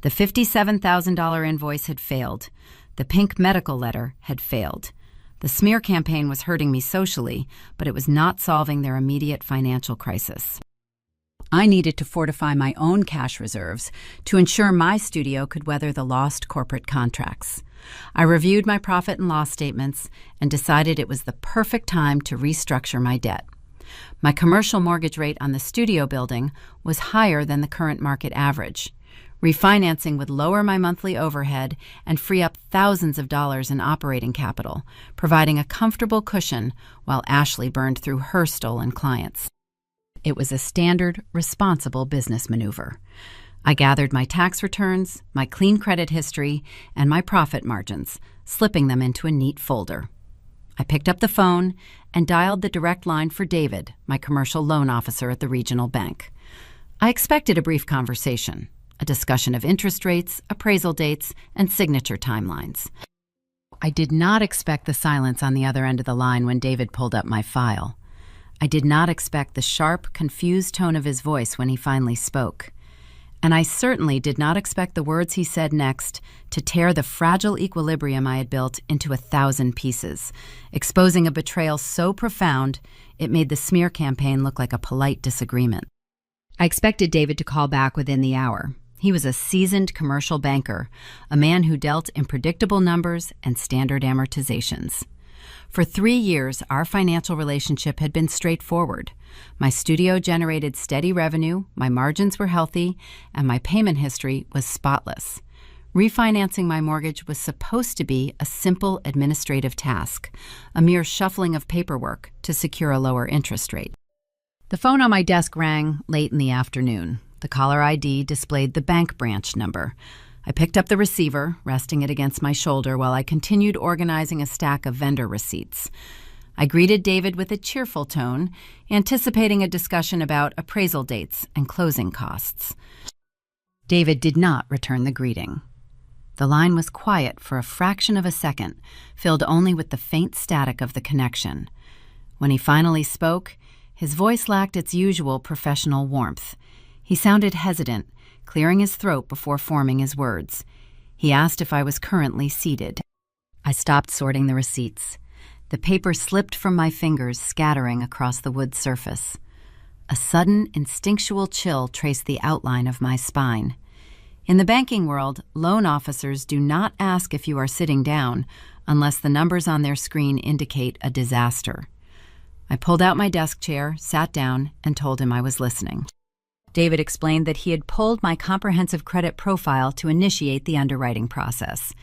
The $57,000 invoice had failed. The pink medical letter had failed. The smear campaign was hurting me socially, but it was not solving their immediate financial crisis. I needed to fortify my own cash reserves to ensure my studio could weather the lost corporate contracts. I reviewed my profit and loss statements and decided it was the perfect time to restructure my debt. My commercial mortgage rate on the studio building was higher than the current market average. Refinancing would lower my monthly overhead and free up thousands of dollars in operating capital, providing a comfortable cushion while Ashley burned through her stolen clients. It was a standard, responsible business maneuver. I gathered my tax returns, my clean credit history, and my profit margins, slipping them into a neat folder. I picked up the phone and dialed the direct line for David, my commercial loan officer at the regional bank. I expected a brief conversation, a discussion of interest rates, appraisal dates, and signature timelines. I did not expect the silence on the other end of the line when David pulled up my file. I did not expect the sharp, confused tone of his voice when he finally spoke. And I certainly did not expect the words he said next to tear the fragile equilibrium I had built into 1,000 pieces, exposing a betrayal so profound it made the smear campaign look like a polite disagreement. I expected David to call back within the hour. He was a seasoned commercial banker, a man who dealt in predictable numbers and standard amortizations. For 3 years, our financial relationship had been straightforward. My studio generated steady revenue, my margins were healthy, and my payment history was spotless. Refinancing my mortgage was supposed to be a simple administrative task, a mere shuffling of paperwork to secure a lower interest rate. The phone on my desk rang late in the afternoon. The caller ID displayed the bank branch number. I picked up the receiver, resting it against my shoulder while I continued organizing a stack of vendor receipts. I greeted David with a cheerful tone, anticipating a discussion about appraisal dates and closing costs. David did not return the greeting. The line was quiet for a fraction of a second, filled only with the faint static of the connection. When he finally spoke, his voice lacked its usual professional warmth. He sounded hesitant, clearing his throat before forming his words. He asked if I was currently seated. I stopped sorting the receipts. The paper slipped from my fingers, scattering across the wood surface. A sudden, instinctual chill traced the outline of my spine. In the banking world, loan officers do not ask if you are sitting down unless the numbers on their screen indicate a disaster. I pulled out my desk chair, sat down, and told him I was listening. David explained that he had pulled my comprehensive credit profile to initiate the underwriting process.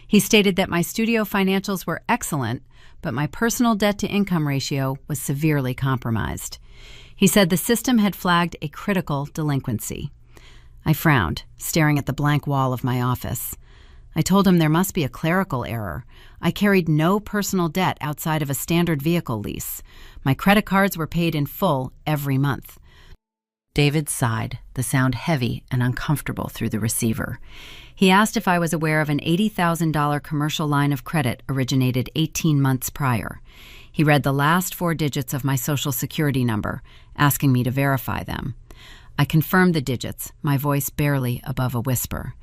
He stated that my studio financials were excellent, but my personal debt-to-income ratio was severely compromised. He said the system had flagged a critical delinquency. I frowned, staring at the blank wall of my office. I told him there must be a clerical error. I carried no personal debt outside of a standard vehicle lease. My credit cards were paid in full every month. David sighed, the sound heavy and uncomfortable through the receiver. He asked if I was aware of an $80,000 commercial line of credit originated 18 months prior. He read the last 4 digits of my Social Security number, asking me to verify them. I confirmed the digits, my voice barely above a whisper.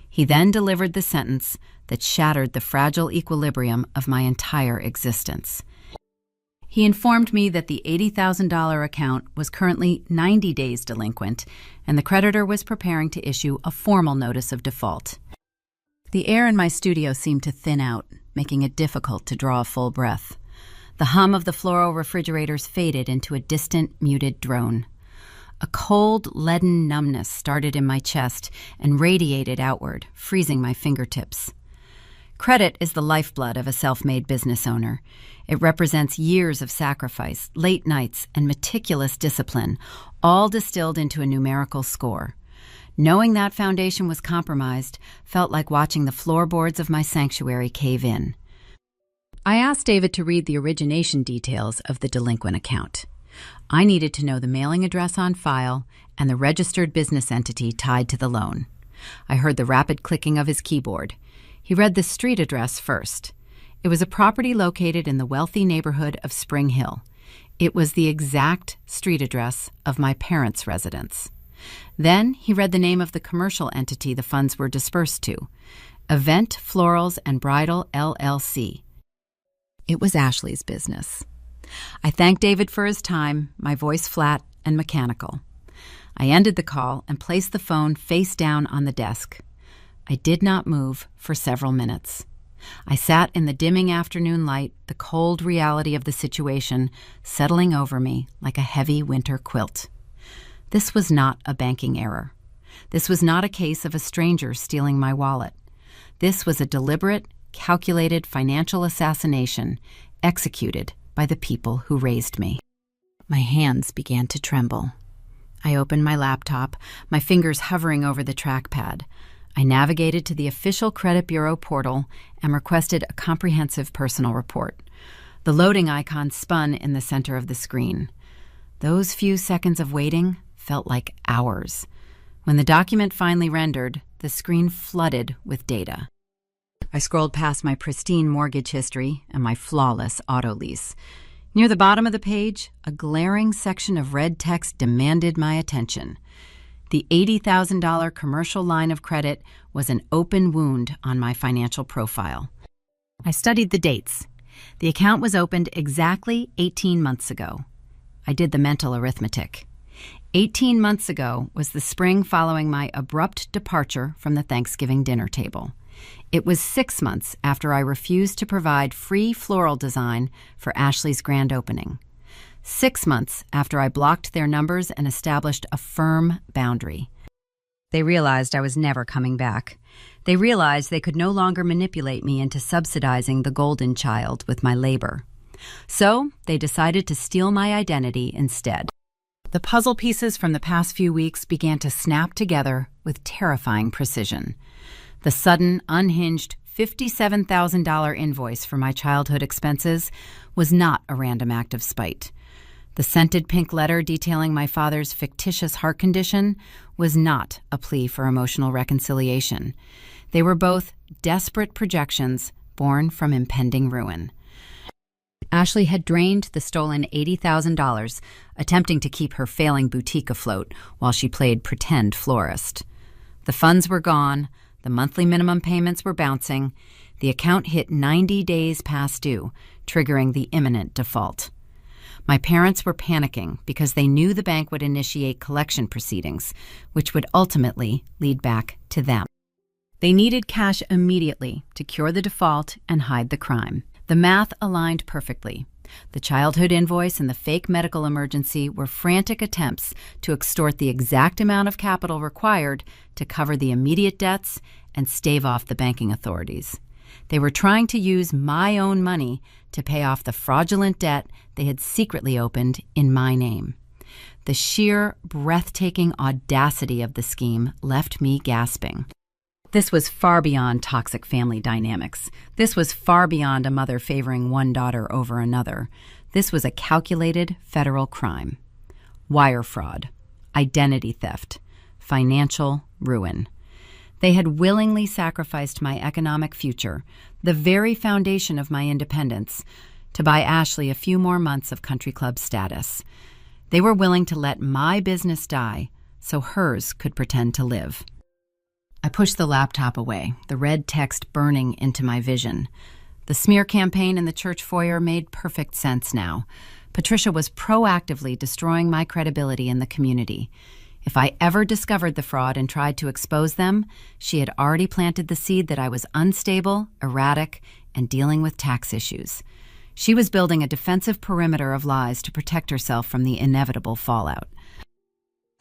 He then delivered the sentence that shattered the fragile equilibrium of my entire existence. He informed me that the $80,000 account was currently 90 days delinquent, and the creditor was preparing to issue a formal notice of default. The air in my studio seemed to thin out, making it difficult to draw a full breath. The hum of the fluoro refrigerators faded into a distant, muted drone. A cold, leaden numbness started in my chest and radiated outward, freezing my fingertips. Credit is the lifeblood of a self-made business owner. It represents years of sacrifice, late nights, and meticulous discipline, all distilled into a numerical score. Knowing that foundation was compromised felt like watching the floorboards of my sanctuary cave in. I asked David to read the origination details of the delinquent account. I needed to know the mailing address on file and the registered business entity tied to the loan. I heard the rapid clicking of his keyboard. He read the street address first. It was a property located in the wealthy neighborhood of Spring Hill. It was the exact street address of my parents' residence. Then he read the name of the commercial entity the funds were dispersed to, Event Florals and Bridal, LLC. It was Ashley's business. I thanked David for his time, my voice flat and mechanical. I ended the call and placed the phone face down on the desk. I did not move for several minutes. I sat in the dimming afternoon light, the cold reality of the situation settling over me like a heavy winter quilt. This was not a banking error. This was not a case of a stranger stealing my wallet. This was a deliberate, calculated financial assassination executed by the people who raised me. My hands began to tremble. I opened my laptop, my fingers hovering over the trackpad. I navigated to the official credit bureau portal and requested a comprehensive personal report. The loading icon spun in the center of the screen. Those few seconds of waiting felt like hours. When the document finally rendered, the screen flooded with data. I scrolled past my pristine mortgage history and my flawless auto lease. Near the bottom of the page, a glaring section of red text demanded my attention. The $80,000 commercial line of credit was an open wound on my financial profile. I studied the dates. The account was opened exactly 18 months ago. I did the mental arithmetic. 18 months ago was the spring following my abrupt departure from the Thanksgiving dinner table. It was 6 months after I refused to provide free floral design for Ashley's grand opening. 6 months after I blocked their numbers and established a firm boundary. They realized I was never coming back. They realized they could no longer manipulate me into subsidizing the golden child with my labor. So they decided to steal my identity instead. The puzzle pieces from the past few weeks began to snap together with terrifying precision. The sudden, unhinged $57,000 invoice for my childhood expenses was not a random act of spite. The scented pink letter detailing my father's fictitious heart condition was not a plea for emotional reconciliation. They were both desperate projections born from impending ruin. Ashley had drained the stolen $80,000, attempting to keep her failing boutique afloat while she played pretend florist. The funds were gone, the monthly minimum payments were bouncing, the account hit 90 days past due, triggering the imminent default. My parents were panicking because they knew the bank would initiate collection proceedings, which would ultimately lead back to them. They needed cash immediately to cure the default and hide the crime. The math aligned perfectly. The childhood invoice and the fake medical emergency were frantic attempts to extort the exact amount of capital required to cover the immediate debts and stave off the banking authorities. They were trying to use my own money to pay off the fraudulent debt they had secretly opened in my name. The sheer, breathtaking audacity of the scheme left me gasping. This was far beyond toxic family dynamics. This was far beyond a mother favoring one daughter over another. This was a calculated federal crime. Wire fraud, identity theft, financial ruin. They had willingly sacrificed my economic future, the very foundation of my independence, to buy Ashley a few more months of country club status. They were willing to let my business die so hers could pretend to live. I pushed the laptop away, the red text burning into my vision. The smear campaign in the church foyer made perfect sense now. Patricia was proactively destroying my credibility in the community. If I ever discovered the fraud and tried to expose them, she had already planted the seed that I was unstable, erratic, and dealing with tax issues. She was building a defensive perimeter of lies to protect herself from the inevitable fallout.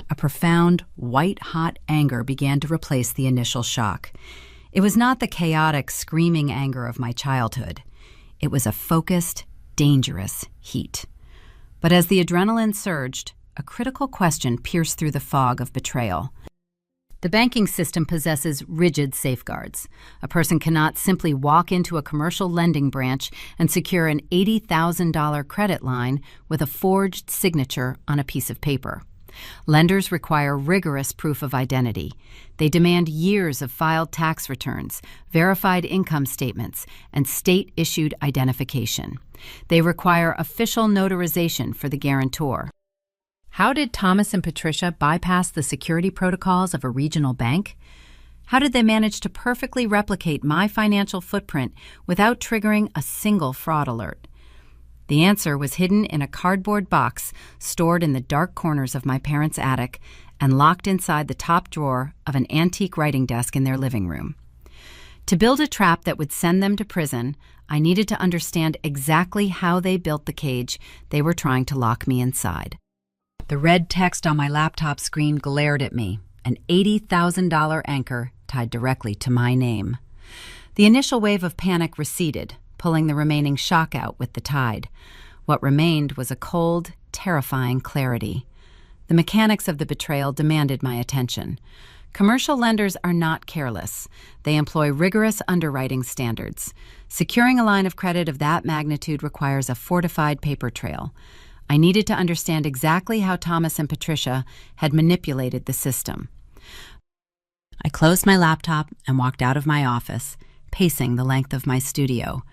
A profound, white-hot anger began to replace the initial shock. It was not the chaotic, screaming anger of my childhood. It was a focused, dangerous heat. But as the adrenaline surged, a critical question pierced through the fog of betrayal. The banking system possesses rigid safeguards. A person cannot simply walk into a commercial lending branch and secure an $80,000 credit line with a forged signature on a piece of paper. Lenders require rigorous proof of identity. They demand years of filed tax returns, verified income statements, and state-issued identification. They require official notarization for the guarantor. How did Thomas and Patricia bypass the security protocols of a regional bank? How did they manage to perfectly replicate my financial footprint without triggering a single fraud alert? The answer was hidden in a cardboard box stored in the dark corners of my parents' attic and locked inside the top drawer of an antique writing desk in their living room. To build a trap that would send them to prison, I needed to understand exactly how they built the cage they were trying to lock me inside. The red text on my laptop screen glared at me, an $80,000 anchor tied directly to my name. The initial wave of panic receded, pulling the remaining shock out with the tide. What remained was a cold, terrifying clarity. The mechanics of the betrayal demanded my attention. Commercial lenders are not careless. They employ rigorous underwriting standards. Securing a line of credit of that magnitude requires a fortified paper trail. I needed to understand exactly how Thomas and Patricia had manipulated the system. I closed my laptop and walked out of my office, pacing the length of my studio.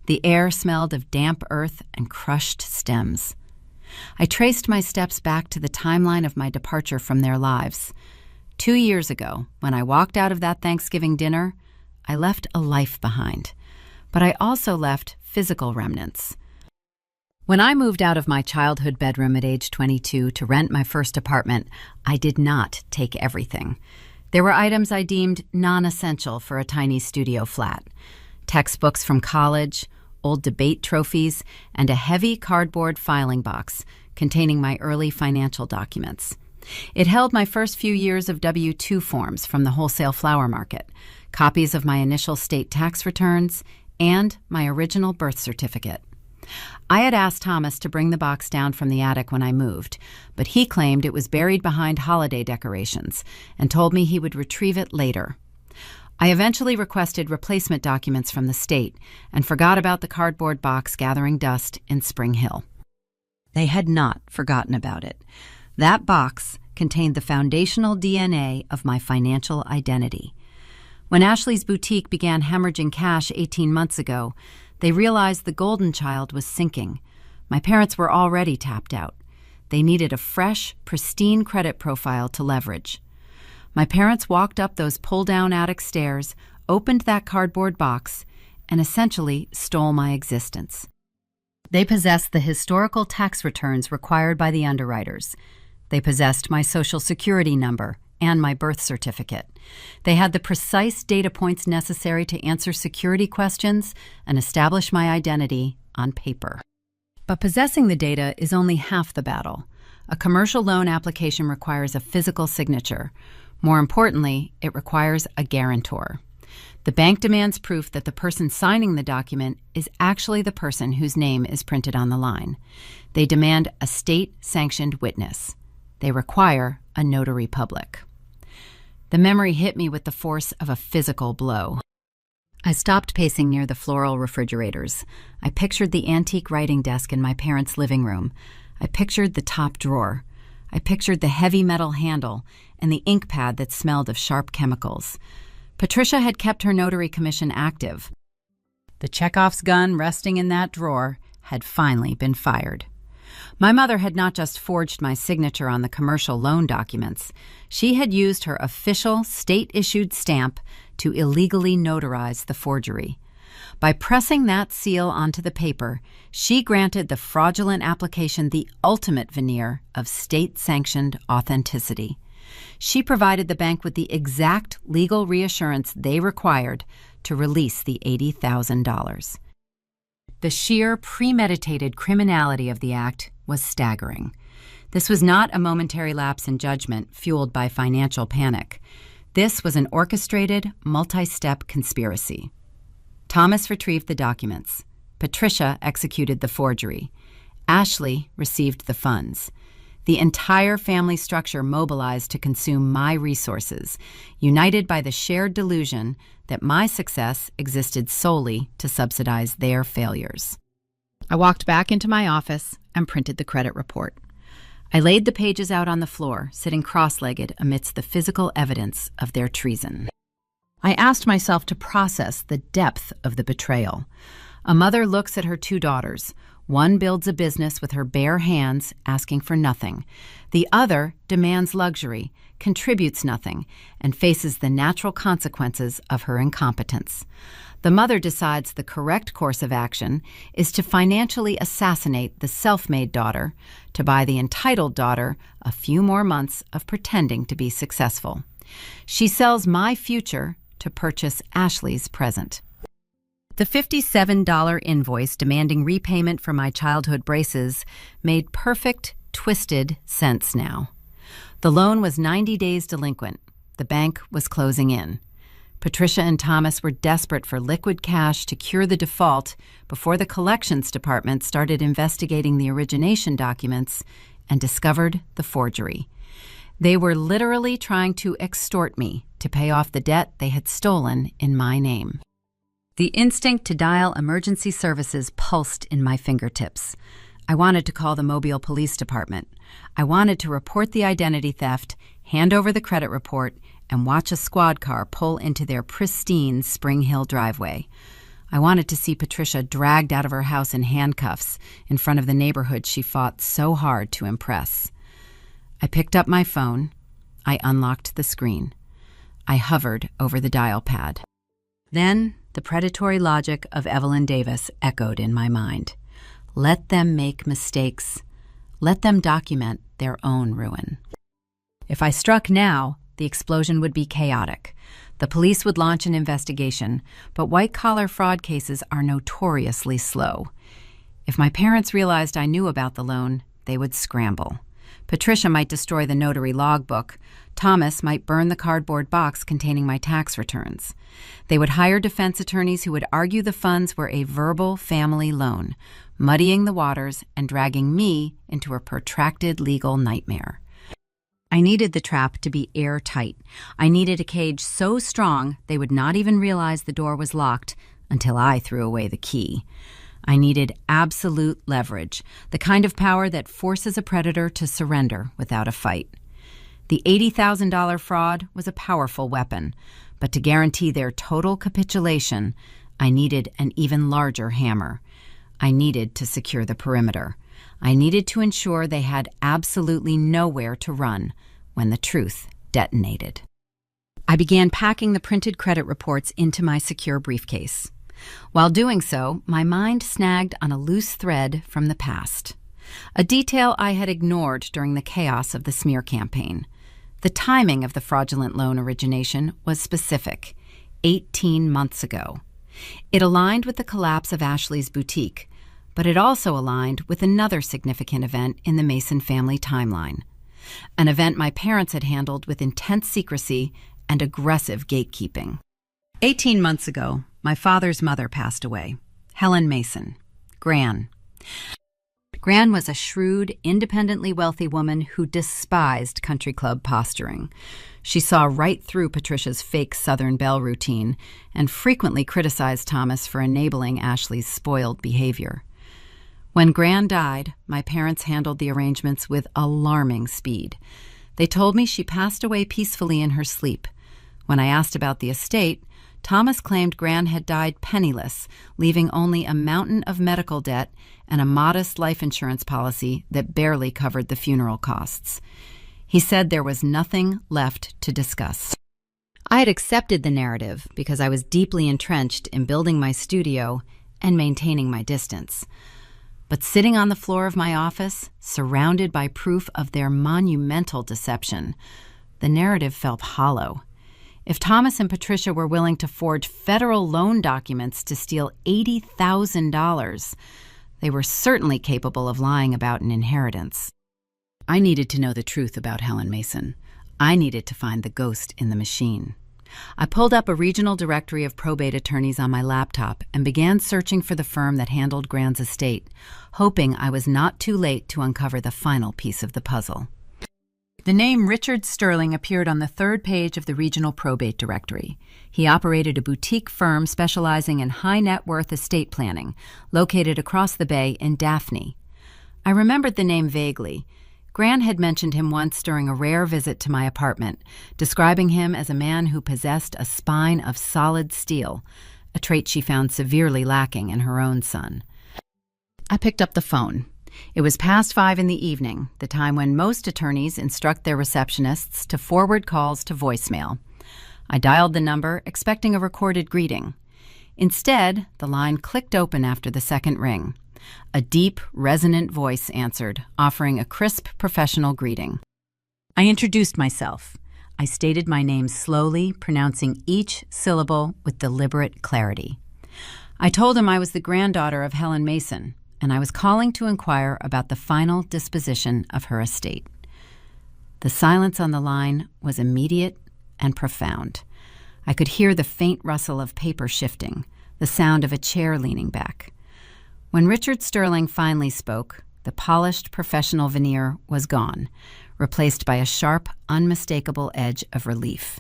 The air smelled of damp earth and crushed stems. I traced my steps back to the timeline of my departure from their lives. 2 years ago, when I walked out of that Thanksgiving dinner, I left a life behind. But I also left physical remnants. When I moved out of my childhood bedroom at age 22 to rent my first apartment, I did not take everything. There were items I deemed non-essential for a tiny studio flat. Textbooks from college, old debate trophies, and a heavy cardboard filing box containing my early financial documents. It held my first few years of W-2 forms from the wholesale flower market, copies of my initial state tax returns, and my original birth certificate. I had asked Thomas to bring the box down from the attic when I moved, but he claimed it was buried behind holiday decorations and told me he would retrieve it later. I eventually requested replacement documents from the state and forgot about the cardboard box gathering dust in Spring Hill. They had not forgotten about it. That box contained the foundational DNA of my financial identity. When Ashley's boutique began hemorrhaging cash 18 months ago, they realized the golden child was sinking. My parents were already tapped out. They needed a fresh, pristine credit profile to leverage. My parents walked up those pull-down attic stairs, opened that cardboard box, and essentially stole my existence. They possessed the historical tax returns required by the underwriters. They possessed my Social Security number and my birth certificate. They had the precise data points necessary to answer security questions and establish my identity on paper. But possessing the data is only half the battle. A commercial loan application requires a physical signature. More importantly, it requires a guarantor. The bank demands proof that the person signing the document is actually the person whose name is printed on the line. They demand a state-sanctioned witness. They require a notary public. The memory hit me with the force of a physical blow. I stopped pacing near the floral refrigerators. I pictured the antique writing desk in my parents' living room. I pictured the top drawer. I pictured the heavy metal handle and the ink pad that smelled of sharp chemicals. Patricia had kept her notary commission active. The Chekhov's gun resting in that drawer had finally been fired. My mother had not just forged my signature on the commercial loan documents. She had used her official state-issued stamp to illegally notarize the forgery. By pressing that seal onto the paper, she granted the fraudulent application the ultimate veneer of state-sanctioned authenticity. She provided the bank with the exact legal reassurance they required to release the $80,000. The sheer premeditated criminality of the act was staggering. This was not a momentary lapse in judgment fueled by financial panic. This was an orchestrated, multi-step conspiracy. Thomas retrieved the documents. Patricia executed the forgery. Ashley received the funds. The entire family structure mobilized to consume my resources, united by the shared delusion that my success existed solely to subsidize their failures. I walked back into my office and printed the credit report. I laid the pages out on the floor, sitting cross-legged amidst the physical evidence of their treason. I asked myself to process the depth of the betrayal. A mother looks at her two daughters, One builds a business with her bare hands, asking for nothing. The other demands luxury, contributes nothing, and faces the natural consequences of her incompetence. The mother decides the correct course of action is to financially assassinate the self-made daughter, to buy the entitled daughter a few more months of pretending to be successful. She sells my future to purchase Ashley's present. The $57 invoice demanding repayment for my childhood braces made perfect, twisted sense now. The loan was 90 days delinquent. The bank was closing in. Patricia and Thomas were desperate for liquid cash to cure the default before the collections department started investigating the origination documents and discovered the forgery. They were literally trying to extort me to pay off the debt they had stolen in my name. The instinct to dial emergency services pulsed in my fingertips. I wanted to call the Mobile Police Department. I wanted to report the identity theft, hand over the credit report, and watch a squad car pull into their pristine Spring Hill driveway. I wanted to see Patricia dragged out of her house in handcuffs in front of the neighborhood she fought so hard to impress. I picked up my phone. I unlocked the screen. I hovered over the dial pad. Then the predatory logic of Evelyn Davis echoed in my mind. Let them make mistakes. Let them document their own ruin. If I struck now, the explosion would be chaotic. The police would launch an investigation, but white-collar fraud cases are notoriously slow. If my parents realized I knew about the loan, they would scramble. Patricia might destroy the notary logbook. Thomas might burn the cardboard box containing my tax returns. They would hire defense attorneys who would argue the funds were a verbal family loan, muddying the waters and dragging me into a protracted legal nightmare. I needed the trap to be airtight. I needed a cage so strong they would not even realize the door was locked until I threw away the key. I needed absolute leverage, the kind of power that forces a predator to surrender without a fight. The $80,000 fraud was a powerful weapon, but to guarantee their total capitulation, I needed an even larger hammer. I needed to secure the perimeter. I needed to ensure they had absolutely nowhere to run when the truth detonated. I began packing the printed credit reports into my secure briefcase. While doing so, my mind snagged on a loose thread from the past, a detail I had ignored during the chaos of the smear campaign. The timing of the fraudulent loan origination was specific, 18 months ago. It aligned with the collapse of Ashley's boutique, but it also aligned with another significant event in the Mason family timeline, an event my parents had handled with intense secrecy and aggressive gatekeeping. 18 months ago, my father's mother passed away, Helen Mason, Gran. Gran was a shrewd, independently wealthy woman who despised country club posturing. She saw right through Patricia's fake Southern Belle routine and frequently criticized Thomas for enabling Ashley's spoiled behavior. When Gran died, my parents handled the arrangements with alarming speed. They told me she passed away peacefully in her sleep. When I asked about the estate, Thomas claimed Gran had died penniless, leaving only a mountain of medical debt and a modest life insurance policy that barely covered the funeral costs. He said there was nothing left to discuss. I had accepted the narrative because I was deeply entrenched in building my studio and maintaining my distance. But sitting on the floor of my office, surrounded by proof of their monumental deception, the narrative felt hollow. If Thomas and Patricia were willing to forge federal loan documents to steal $80,000, they were certainly capable of lying about an inheritance. I needed to know the truth about Helen Mason. I needed to find the ghost in the machine. I pulled up a regional directory of probate attorneys on my laptop and began searching for the firm that handled Gran's estate, hoping I was not too late to uncover the final piece of the puzzle. The name Richard Sterling appeared on the third page of the regional probate directory. He operated a boutique firm specializing in high-net-worth estate planning, located across the bay in Daphne. I remembered the name vaguely. Gran had mentioned him once during a rare visit to my apartment, describing him as a man who possessed a spine of solid steel, a trait she found severely lacking in her own son. I picked up the phone. It was past 5 in the evening, the time when most attorneys instruct their receptionists to forward calls to voicemail. I dialed the number, expecting a recorded greeting. Instead, the line clicked open after the second ring. A deep, resonant voice answered, offering a crisp, professional greeting. I introduced myself. I stated my name slowly, pronouncing each syllable with deliberate clarity. I told him I was the granddaughter of Helen Mason, and I was calling to inquire about the final disposition of her estate. The silence on the line was immediate and profound. I could hear the faint rustle of paper shifting, the sound of a chair leaning back. When Richard Sterling finally spoke, the polished professional veneer was gone, replaced by a sharp, unmistakable edge of relief.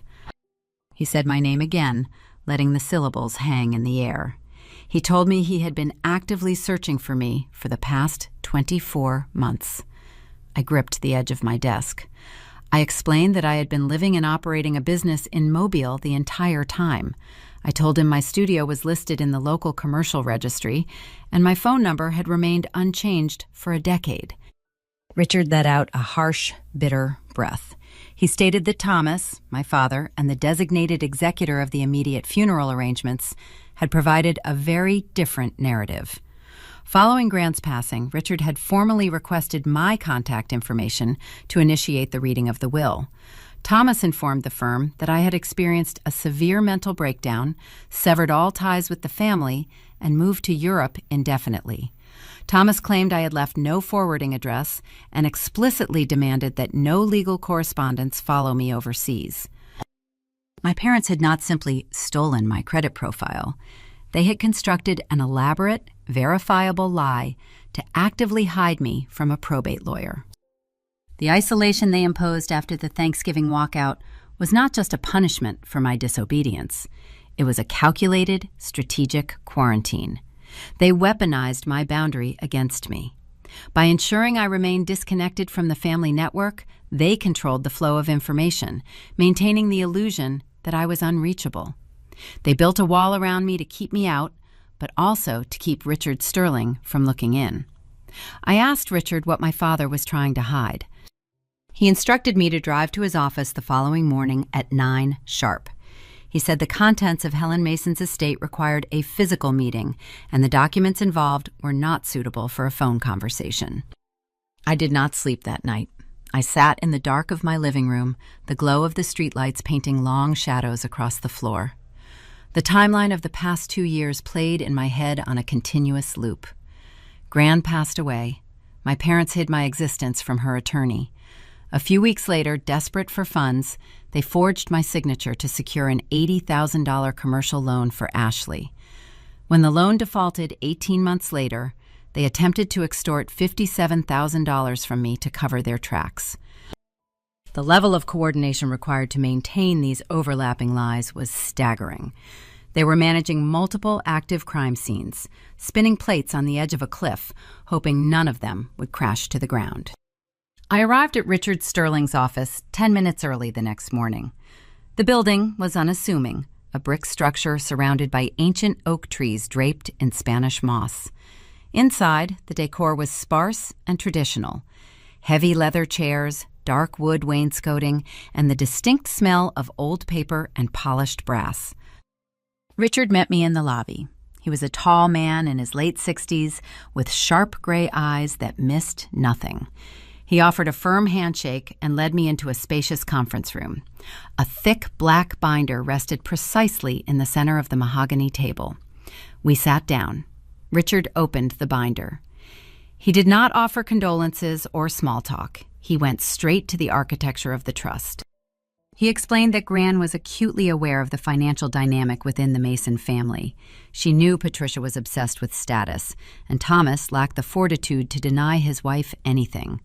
He said my name again, letting the syllables hang in the air. He told me he had been actively searching for me for the past 24 months. I gripped the edge of my desk. I explained that I had been living and operating a business in Mobile the entire time. I told him my studio was listed in the local commercial registry, and my phone number had remained unchanged for a decade. Richard let out a harsh, bitter breath. He stated that Thomas, my father, and the designated executor of the immediate funeral arrangements had provided a very different narrative. Following Grant's passing, Richard had formally requested my contact information to initiate the reading of the will. Thomas informed the firm that I had experienced a severe mental breakdown, severed all ties with the family, and moved to Europe indefinitely. Thomas claimed I had left no forwarding address and explicitly demanded that no legal correspondence follow me overseas. My parents had not simply stolen my credit profile. They had constructed an elaborate, verifiable lie to actively hide me from a probate lawyer. The isolation they imposed after the Thanksgiving walkout was not just a punishment for my disobedience. It was a calculated, strategic quarantine. They weaponized my boundary against me. By ensuring I remained disconnected from the family network, they controlled the flow of information, maintaining the illusion that I was unreachable. They built a wall around me to keep me out, but also to keep Richard Sterling from looking in. I asked Richard what my father was trying to hide. He instructed me to drive to his office the following morning at 9 sharp. He said the contents of Helen Mason's estate required a physical meeting, and the documents involved were not suitable for a phone conversation. I did not sleep that night. I sat in the dark of my living room, the glow of the streetlights painting long shadows across the floor. The timeline of the past 2 years played in my head on a continuous loop. Gran passed away. My parents hid my existence from her attorney. A few weeks later, desperate for funds, they forged my signature to secure an $80,000 commercial loan for Ashley. When the loan defaulted 18 months later, they attempted to extort $57,000 from me to cover their tracks. The level of coordination required to maintain these overlapping lies was staggering. They were managing multiple active crime scenes, spinning plates on the edge of a cliff, hoping none of them would crash to the ground. I arrived at Richard Sterling's office 10 minutes early the next morning. The building was unassuming, a brick structure surrounded by ancient oak trees draped in Spanish moss. Inside, the decor was sparse and traditional. Heavy leather chairs, dark wood wainscoting, and the distinct smell of old paper and polished brass. Richard met me in the lobby. He was a tall man in his late 60s with sharp gray eyes that missed nothing. He offered a firm handshake and led me into a spacious conference room. A thick black binder rested precisely in the center of the mahogany table. We sat down. Richard opened the binder. He did not offer condolences or small talk. He went straight to the architecture of the trust. He explained that Gran was acutely aware of the financial dynamic within the Mason family. She knew Patricia was obsessed with status, and Thomas lacked the fortitude to deny his wife anything.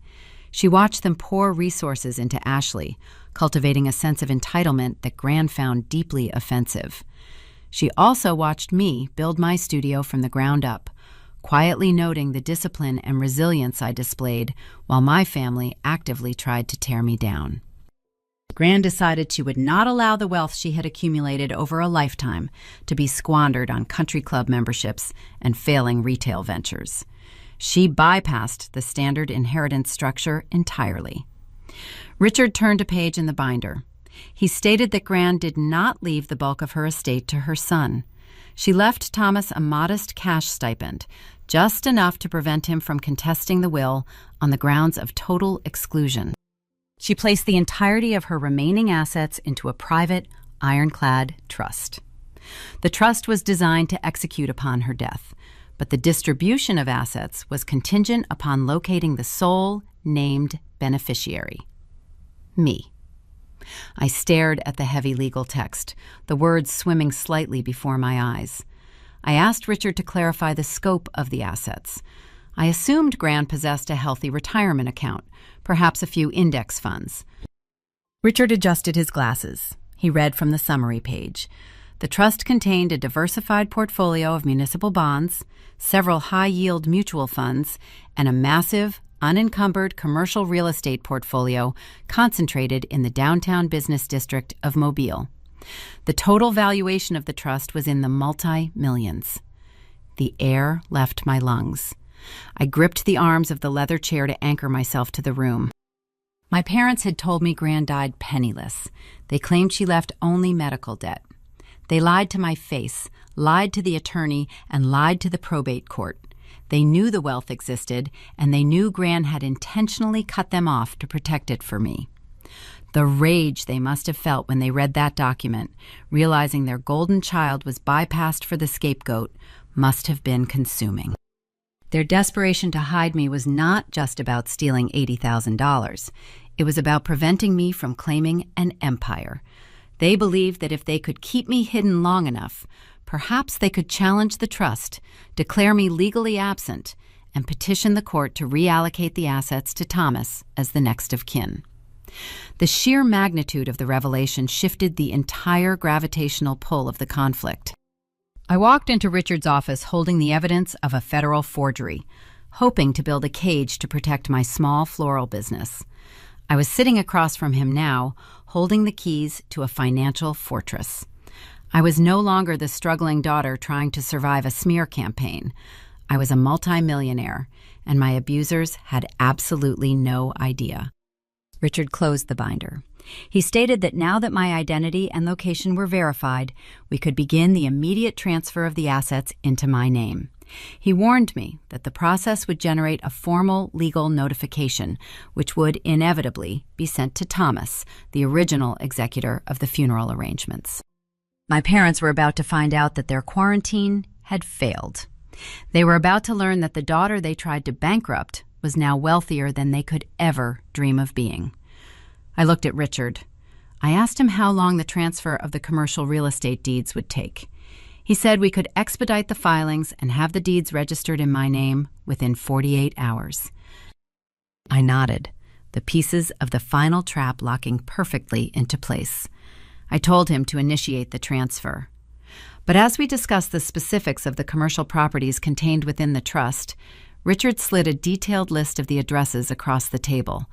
She watched them pour resources into Ashley, cultivating a sense of entitlement that Gran found deeply offensive. She also watched me build my studio from the ground up, quietly noting the discipline and resilience I displayed while my family actively tried to tear me down. Gran decided she would not allow the wealth she had accumulated over a lifetime to be squandered on country club memberships and failing retail ventures. She bypassed the standard inheritance structure entirely. Richard turned a page in the binder. He stated that Gran did not leave the bulk of her estate to her son. She left Thomas a modest cash stipend, just enough to prevent him from contesting the will on the grounds of total exclusion. She placed the entirety of her remaining assets into a private, ironclad trust. The trust was designed to execute upon her death, but the distribution of assets was contingent upon locating the sole named beneficiary: me. I stared at the heavy legal text, the words swimming slightly before my eyes. I asked Richard to clarify the scope of the assets. I assumed Gran possessed a healthy retirement account, perhaps a few index funds. Richard adjusted his glasses. He read from the summary page. The trust contained a diversified portfolio of municipal bonds, several high-yield mutual funds, and a massive, unencumbered commercial real estate portfolio concentrated in the downtown business district of Mobile. The total valuation of the trust was in the multi-millions. The air left my lungs. I gripped the arms of the leather chair to anchor myself to the room. My parents had told me Gran died penniless. They claimed she left only medical debt. They lied to my face, lied to the attorney, and lied to the probate court. They knew the wealth existed, and they knew Gran had intentionally cut them off to protect it for me. The rage they must have felt when they read that document, realizing their golden child was bypassed for the scapegoat, must have been consuming. Their desperation to hide me was not just about stealing $80,000. It was about preventing me from claiming an empire. They believed that if they could keep me hidden long enough, perhaps they could challenge the trust, declare me legally absent, and petition the court to reallocate the assets to Thomas as the next of kin. The sheer magnitude of the revelation shifted the entire gravitational pull of the conflict. I walked into Richard's office holding the evidence of a federal forgery, hoping to build a cage to protect my small floral business. I was sitting across from him now, holding the keys to a financial fortress. I was no longer the struggling daughter trying to survive a smear campaign. I was a multimillionaire, and my abusers had absolutely no idea. Richard closed the binder. He stated that now that my identity and location were verified, we could begin the immediate transfer of the assets into my name. He warned me that the process would generate a formal legal notification, which would inevitably be sent to Thomas, the original executor of the funeral arrangements. My parents were about to find out that their quarantine had failed. They were about to learn that the daughter they tried to bankrupt was now wealthier than they could ever dream of being. I looked at Richard. I asked him how long the transfer of the commercial real estate deeds would take. He said we could expedite the filings and have the deeds registered in my name within 48 hours. I nodded, the pieces of the final trap locking perfectly into place. I told him to initiate the transfer. But as we discussed the specifics of the commercial properties contained within the trust, Richard slid a detailed list of the addresses across the table.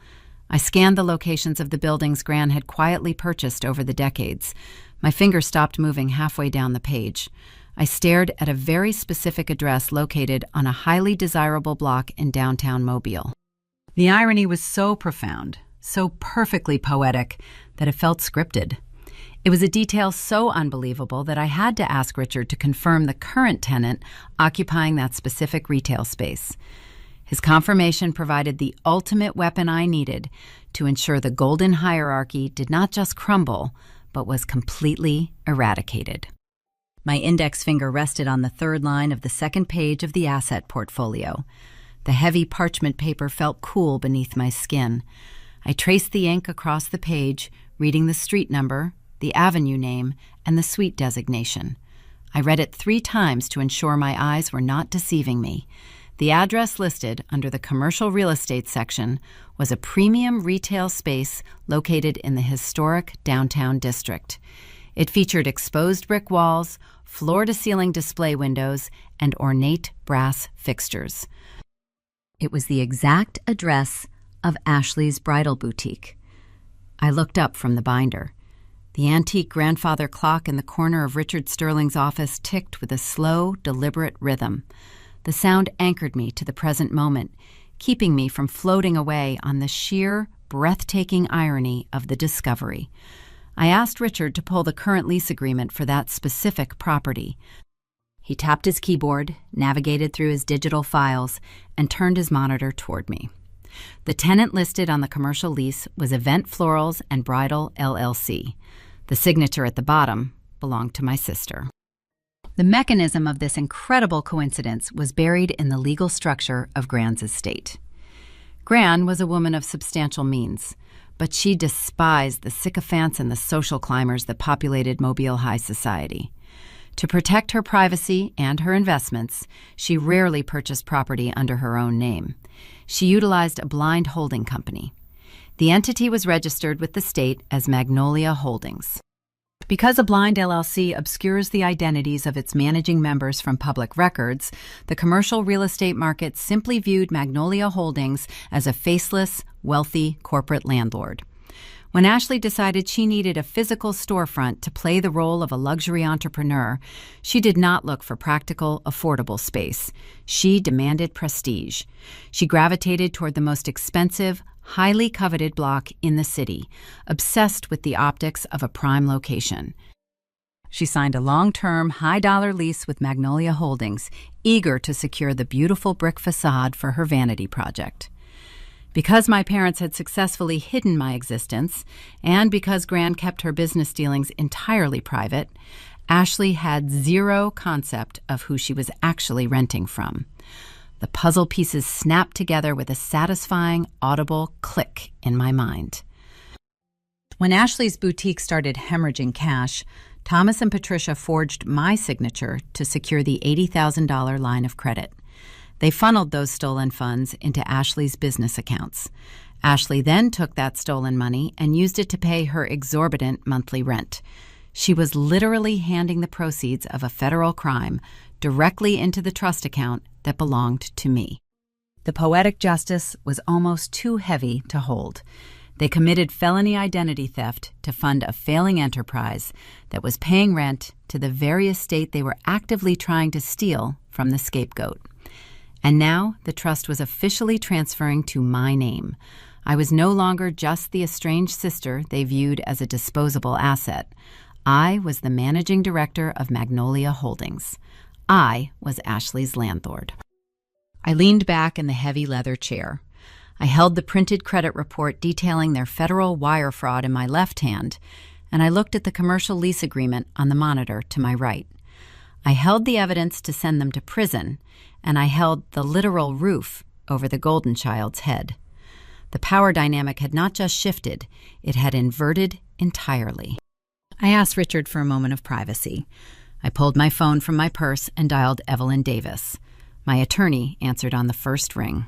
I scanned the locations of the buildings Gran had quietly purchased over the decades. My finger stopped moving halfway down the page. I stared at a very specific address located on a highly desirable block in downtown Mobile. The irony was so profound, so perfectly poetic, that it felt scripted. It was a detail so unbelievable that I had to ask Richard to confirm the current tenant occupying that specific retail space. His confirmation provided the ultimate weapon I needed to ensure the golden hierarchy did not just crumble, but was completely eradicated. My index finger rested on the third line of the second page of the asset portfolio. The heavy parchment paper felt cool beneath my skin. I traced the ink across the page, reading the street number, the avenue name, and the suite designation. I read it 3 times to ensure my eyes were not deceiving me. The address listed under the commercial real estate section was a premium retail space located in the historic downtown district. It featured exposed brick walls, floor-to-ceiling display windows, and ornate brass fixtures. It was the exact address of Ashley's bridal boutique. I looked up from the binder. The antique grandfather clock in the corner of Richard Sterling's office ticked with a slow, deliberate rhythm. The sound anchored me to the present moment, keeping me from floating away on the sheer, breathtaking irony of the discovery. I asked Richard to pull the current lease agreement for that specific property. He tapped his keyboard, navigated through his digital files, and turned his monitor toward me. The tenant listed on the commercial lease was Event Florals and Bridal LLC. The signature at the bottom belonged to my sister. The mechanism of this incredible coincidence was buried in the legal structure of Gran's estate. Gran was a woman of substantial means, but she despised the sycophants and the social climbers that populated Mobile high society. To protect her privacy and her investments, she rarely purchased property under her own name. She utilized a blind holding company. The entity was registered with the state as Magnolia Holdings. Because a blind LLC obscures the identities of its managing members from public records, the commercial real estate market simply viewed Magnolia Holdings as a faceless, wealthy corporate landlord. When Ashley decided she needed a physical storefront to play the role of a luxury entrepreneur, she did not look for practical, affordable space. She demanded prestige. She gravitated toward the most expensive, highly coveted block in the city, obsessed with the optics of a prime location. She signed a long-term, high-dollar lease with Magnolia Holdings, eager to secure the beautiful brick facade for her vanity project. Because my parents had successfully hidden my existence, and because Gran kept her business dealings entirely private, Ashley had zero concept of who she was actually renting from. The puzzle pieces snapped together with a satisfying, audible click in my mind. When Ashley's boutique started hemorrhaging cash, Thomas and Patricia forged my signature to secure the $80,000 line of credit. They funneled those stolen funds into Ashley's business accounts. Ashley then took that stolen money and used it to pay her exorbitant monthly rent. She was literally handing the proceeds of a federal crime directly into the trust account that belonged to me. The poetic justice was almost too heavy to hold. They committed felony identity theft to fund a failing enterprise that was paying rent to the very estate they were actively trying to steal from the scapegoat. And now the trust was officially transferring to my name. I was no longer just the estranged sister they viewed as a disposable asset. I was the managing director of Magnolia Holdings. I was Ashley's landlord. I leaned back in the heavy leather chair. I held the printed credit report detailing their federal wire fraud in my left hand, and I looked at the commercial lease agreement on the monitor to my right. I held the evidence to send them to prison, and I held the literal roof over the golden child's head. The power dynamic had not just shifted, it had inverted entirely. I asked Richard for a moment of privacy. I pulled my phone from my purse and dialed Evelyn Davis. My attorney answered on the first ring.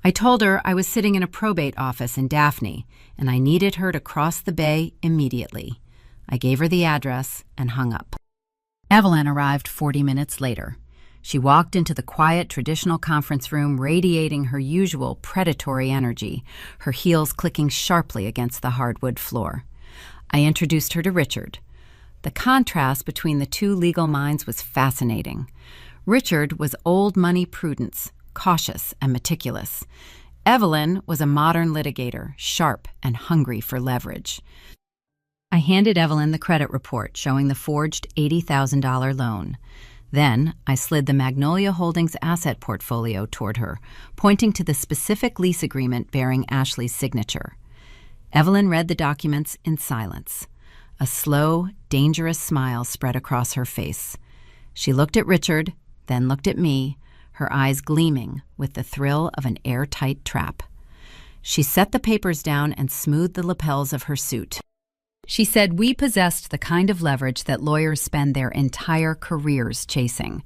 I told her I was sitting in a probate office in Daphne, and I needed her to cross the bay immediately. I gave her the address and hung up. Evelyn arrived 40 minutes later. She walked into the quiet, traditional conference room, radiating her usual predatory energy, her heels clicking sharply against the hardwood floor. I introduced her to Richard. The contrast between the two legal minds was fascinating. Richard was old money prudence, cautious and meticulous. Evelyn was a modern litigator, sharp and hungry for leverage. I handed Evelyn the credit report showing the forged $80,000 loan. Then I slid the Magnolia Holdings asset portfolio toward her, pointing to the specific lease agreement bearing Ashley's signature. Evelyn read the documents in silence. A slow, dangerous smile spread across her face. She looked at Richard, then looked at me, her eyes gleaming with the thrill of an airtight trap. She set the papers down and smoothed the lapels of her suit. She said we possessed the kind of leverage that lawyers spend their entire careers chasing.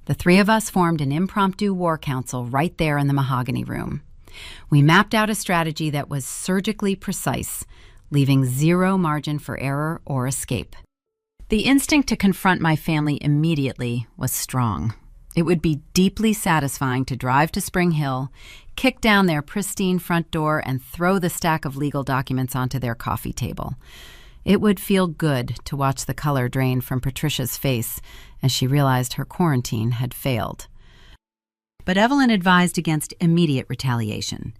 The three of us formed an impromptu war council right there in the mahogany room. We mapped out a strategy that was surgically precise, leaving zero margin for error or escape. The instinct to confront my family immediately was strong. It would be deeply satisfying to drive to Spring Hill, kick down their pristine front door, and throw the stack of legal documents onto their coffee table. It would feel good to watch the color drain from Patricia's face as she realized her quarantine had failed. but Evelyn advised against immediate retaliation.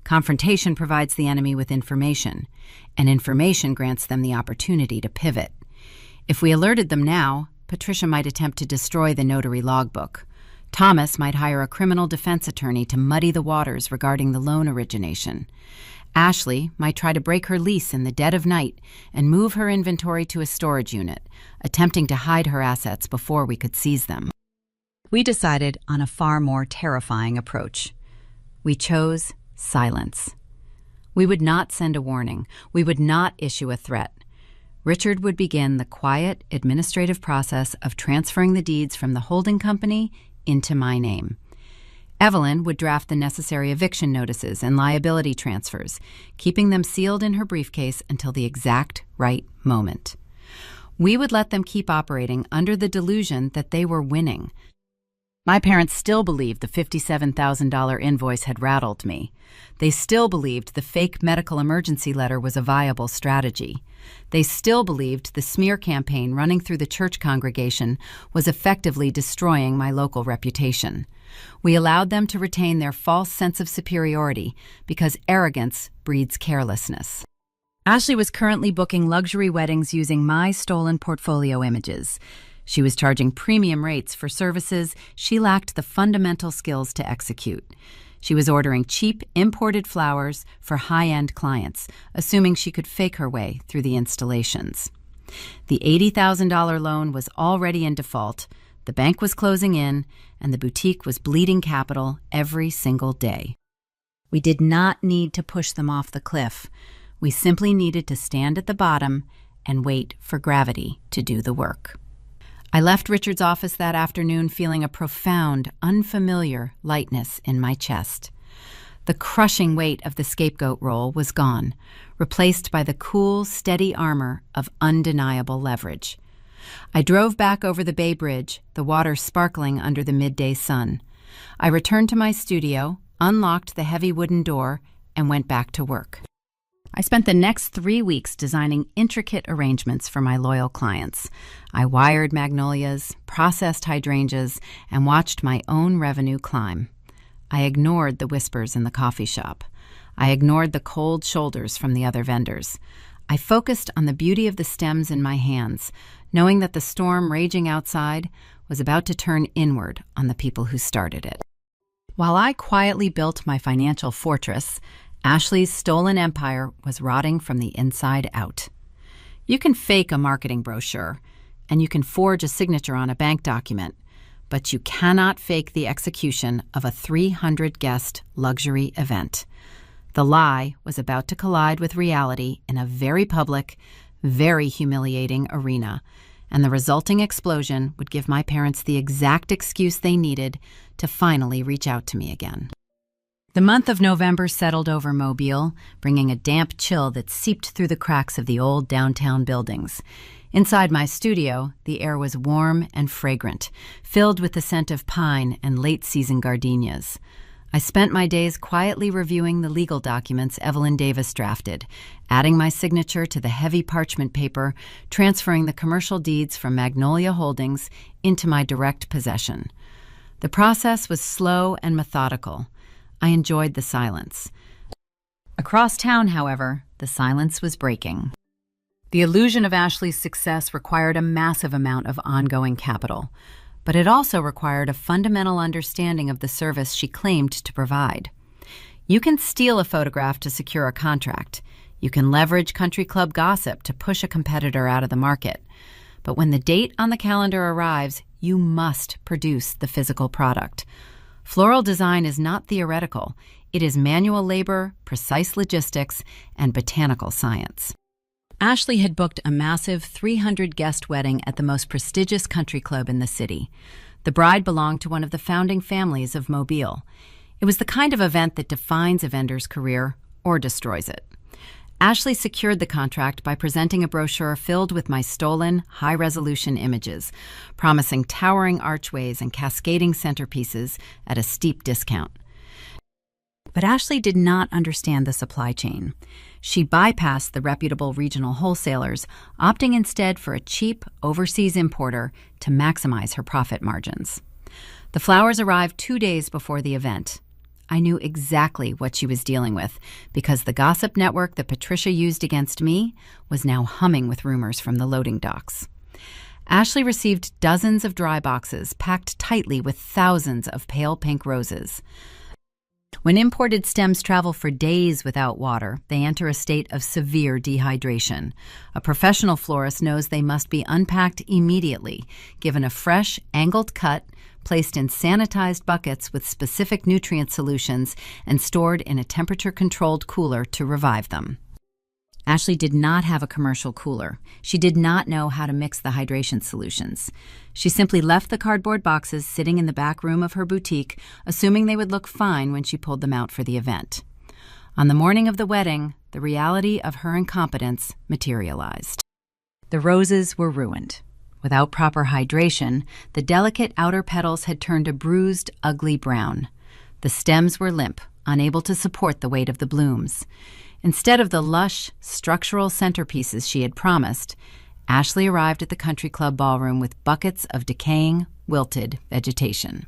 Confrontation provides the enemy with information, and information grants them the opportunity to pivot. If we alerted them now, Patricia might attempt to destroy the notary logbook. Thomas might hire a criminal defense attorney to muddy the waters regarding the loan origination. Ashley might try to break her lease in the dead of night and move her inventory to a storage unit, attempting to hide her assets before we could seize them. We decided on a far more terrifying approach. We chose silence. We would not send a warning. We would not issue a threat. Richard would begin the quiet, administrative process of transferring the deeds from the holding company into my name. Evelyn would draft the necessary eviction notices and liability transfers, keeping them sealed in her briefcase until the exact right moment. We would let them keep operating under the delusion that they were winning. My parents still believed the $57,000 invoice had rattled me. They still believed the fake medical emergency letter was a viable strategy. They still believed the smear campaign running through the church congregation was effectively destroying my local reputation. We allowed them to retain their false sense of superiority because arrogance breeds carelessness. Ashley was currently booking luxury weddings using my stolen portfolio images. She was charging premium rates for services she lacked the fundamental skills to execute. She was ordering cheap, imported flowers for high-end clients, assuming she could fake her way through the installations. The $80,000 loan was already in default, the bank was closing in, and the boutique was bleeding capital every single day. We did not need to push them off the cliff. We simply needed to stand at the bottom and wait for gravity to do the work. I left Richard's office that afternoon feeling a profound, unfamiliar lightness in my chest. The crushing weight of the scapegoat role was gone, replaced by the cool, steady armor of undeniable leverage. I drove back over the Bay Bridge, the water sparkling under the midday sun. I returned to my studio, unlocked the heavy wooden door, and went back to work. I spent the next 3 weeks designing intricate arrangements for my loyal clients. I wired magnolias, processed hydrangeas, and watched my own revenue climb. I ignored the whispers in the coffee shop. I ignored the cold shoulders from the other vendors. I focused on the beauty of the stems in my hands, knowing that the storm raging outside was about to turn inward on the people who started it. While I quietly built my financial fortress, Ashley's stolen empire was rotting from the inside out. You can fake a marketing brochure, and you can forge a signature on a bank document, but you cannot fake the execution of a 300-guest luxury event. The lie was about to collide with reality in a very public, very humiliating arena, and the resulting explosion would give my parents the exact excuse they needed to finally reach out to me again. The month of November settled over Mobile, bringing a damp chill that seeped through the cracks of the old downtown buildings. Inside my studio, the air was warm and fragrant, filled with the scent of pine and late-season gardenias. I spent my days quietly reviewing the legal documents Evelyn Davis drafted, adding my signature to the heavy parchment paper, transferring the commercial deeds from Magnolia Holdings into my direct possession. The process was slow and methodical. I enjoyed the silence. Across town, however, the silence was breaking. The illusion of Ashley's success required a massive amount of ongoing capital, but it also required a fundamental understanding of the service she claimed to provide. You can steal a photograph to secure a contract. You can leverage country club gossip to push a competitor out of the market. But when the date on the calendar arrives, you must produce the physical product. Floral design is not theoretical. It is manual labor, precise logistics, and botanical science. Ashley had booked a massive 300-guest wedding at the most prestigious country club in the city. The bride belonged to one of the founding families of Mobile. It was the kind of event that defines a vendor's career or destroys it. Ashley secured the contract by presenting a brochure filled with my stolen, high-resolution images, promising towering archways and cascading centerpieces at a steep discount. But Ashley did not understand the supply chain. She bypassed the reputable regional wholesalers, opting instead for a cheap, overseas importer to maximize her profit margins. The flowers arrived 2 days before the event. I knew exactly what she was dealing with because the gossip network that Patricia used against me was now humming with rumors from the loading docks. Ashley received dozens of dry boxes packed tightly with thousands of pale pink roses. When imported stems travel for days without water, they enter a state of severe dehydration. A professional florist knows they must be unpacked immediately, given a fresh, angled cut, placed in sanitized buckets with specific nutrient solutions, and stored in a temperature-controlled cooler to revive them. Ashley did not have a commercial cooler. She did not know how to mix the hydration solutions. She simply left the cardboard boxes sitting in the back room of her boutique, assuming they would look fine when she pulled them out for the event. On the morning of the wedding, the reality of her incompetence materialized. The roses were ruined. Without proper hydration, the delicate outer petals had turned a bruised, ugly brown. The stems were limp, unable to support the weight of the blooms. Instead of the lush, structural centerpieces she had promised, Ashley arrived at the country club ballroom with buckets of decaying, wilted vegetation.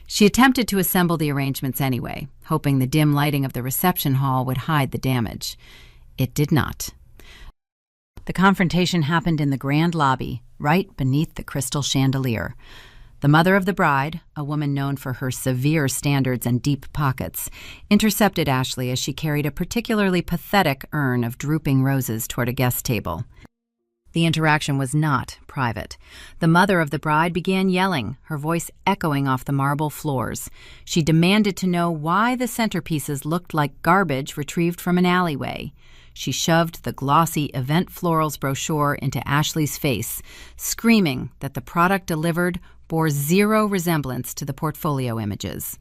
She attempted to assemble the arrangements anyway, hoping the dim lighting of the reception hall would hide the damage. It did not. The confrontation happened in the grand lobby, right beneath the crystal chandelier. The mother of the bride, a woman known for her severe standards and deep pockets, intercepted Ashley as she carried a particularly pathetic urn of drooping roses toward a guest table. The interaction was not private. The mother of the bride began yelling, her voice echoing off the marble floors. She demanded to know why the centerpieces looked like garbage retrieved from an alleyway. She shoved the glossy Event Florals brochure into Ashley's face, screaming that the product delivered bore zero resemblance to the portfolio images.